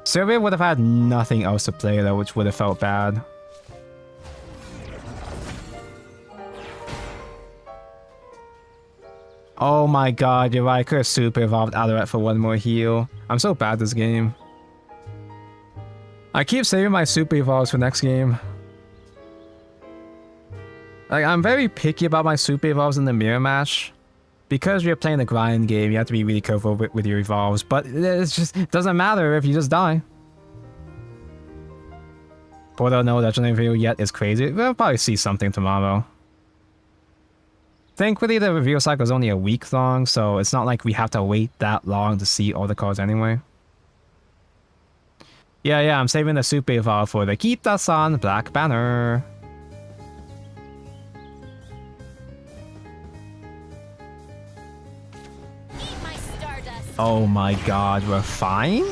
Sylvia would have had nothing else to play though, which would have felt bad. Oh my god, you're right. I could have super evolved Adoret for one more heal. I'm so bad this game. I keep saving my super evolves for next game. Like, I'm very picky about my super evolves in the mirror match. Because you're playing a grind game, you have to be really careful with your evolves. But it doesn't matter if you just die. Portal no legendary reveal yet is crazy. We'll probably see something tomorrow. Thankfully, the reveal cycle is only a week long, so it's not like we have to wait that long to see all the cards anyway. Yeah, I'm saving the super evolve for the Keep the Sun Black Banner. Eat my stardust. Oh my god, we're fine?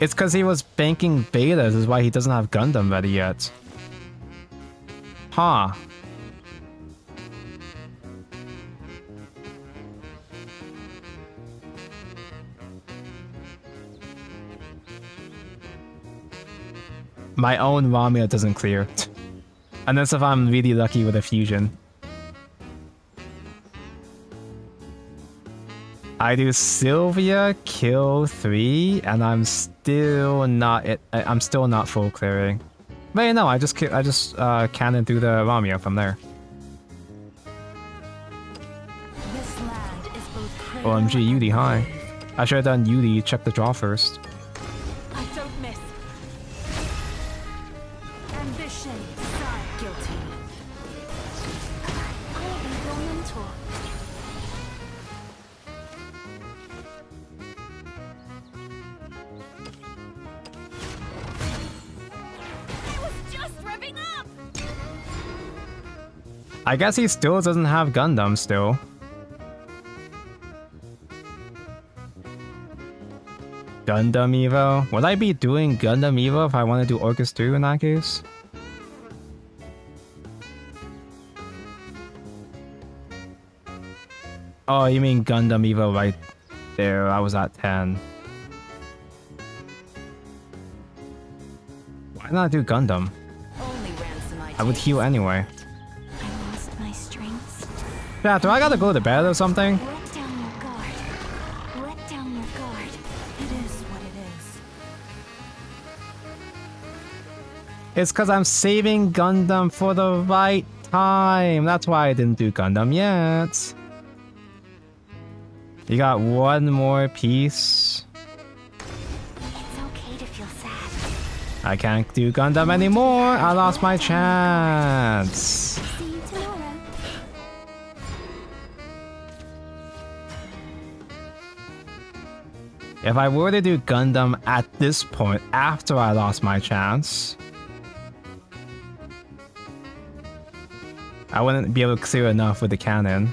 It's because he was banking betas, is why he doesn't have Gundam ready yet. Huh. My own Ramia doesn't clear. Unless if I'm really lucky with a fusion. I do Sylvia, kill 3, and I'm still not full clearing. But yeah, no, I just cannon through the Ramia from there. This land is both cradle OMG, and Yudi, hi. grave. I should have done Yudi, check the draw first. I don't miss. Ambition, desire, guilty. I'll be your mentor. I was just revving up. I guess he still doesn't have Gundam still. Gundam Evo? Would I be doing Gundam Evo if I want to do Orcus 2 in that case? Oh, you mean Gundam Evo right there. I was at 10. Why not do Gundam? Only ransom I would heal anyway. I lost my strengths. Yeah, do I gotta go to bed or something? Let down your guard. Let down your guard. It is what it is. It's because I'm saving Gundam for the right time. That's why I didn't do Gundam yet. You got one more piece. It's okay to feel sad. I can't do Gundam anymore. I lost my chance. See you tomorrow. If I were to do Gundam at this point, after I lost my chance, I wouldn't be able to clear enough with the cannon.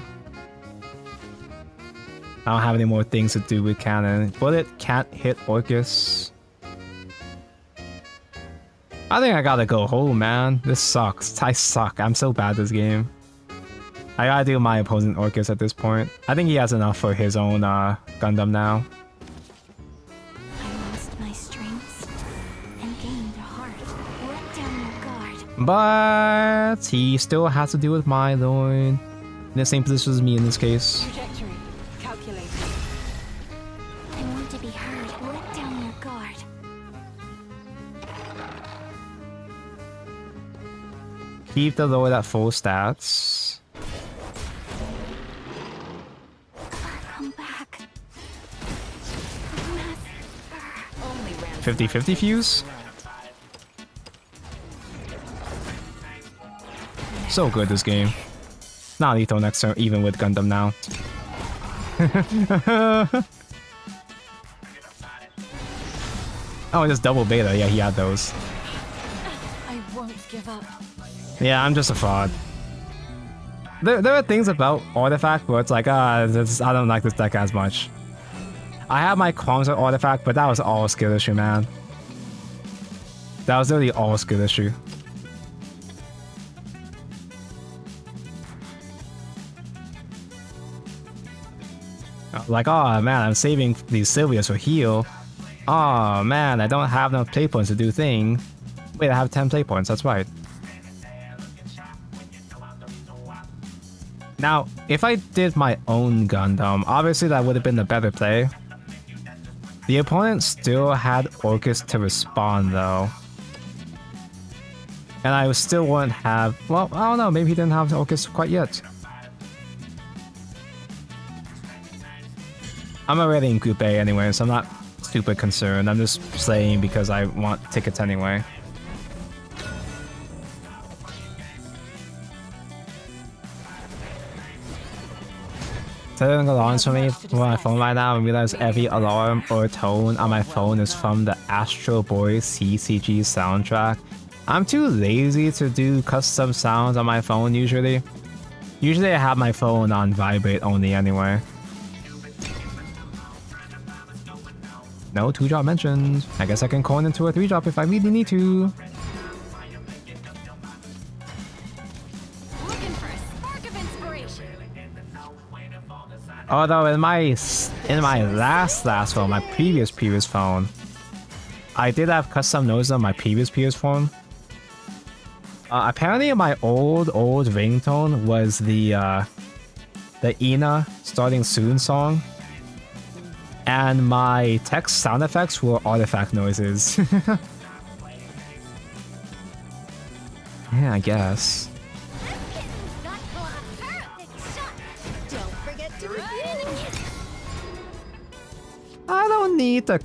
I don't have any more things to do with cannon. Bullet can't hit Orcus. I think I gotta go home, man. This sucks. I suck. I'm so bad this game. I gotta do my opposing Orcus at this point. I think he has enough for his own Gundam now. I lost my strengths and gained a heart. Let down your guard. But he still has to deal with my Lord. In the same position as me in this case. Trajectory. Calculated. I want to be heard. Let down your guard. Keep the Lord at full stats. Come back. Only ransom. 50-50 fuse? So good this game. Not lethal next turn, even with Gundam now. Oh, just double beta. Yeah, he had those. I won't give up. Yeah, I'm just a fraud. There are things about Artifact where it's like, I don't like this deck as much. I have my qualms with Artifact, but that was all skill issue, man. That was literally all skill issue. Like, oh man, I'm saving these Sylvias for heal. Oh man, I don't have enough play points to do thing. Wait, I have 10 play points, that's right. Now, if I did my own Gundam, obviously that would have been the better play. The opponent still had Orcus to respond though. And I still wouldn't have, well, I don't know, maybe he didn't have Orcus quite yet. I'm already in Group A anyway, so I'm not super concerned. I'm just saying because I want tickets anyway. Setting alarms for me on my phone right now and realize every alarm or tone on my phone is from the Astro Boy CCG soundtrack. I'm too lazy to do custom sounds on my phone usually. Usually I have my phone on vibrate only anyway. No 2-drop mentioned. I guess I can coin into a 3-drop if I really need to. Looking for a spark of inspiration. Although in my last phone, my previous phone, I did have custom notes on my previous phone. Apparently my old ringtone was the Ina Starting Soon song. And my text sound effects were artifact noises. Yeah, I guess. Got caught. Perfect shot. Don't forget to review. I don't need the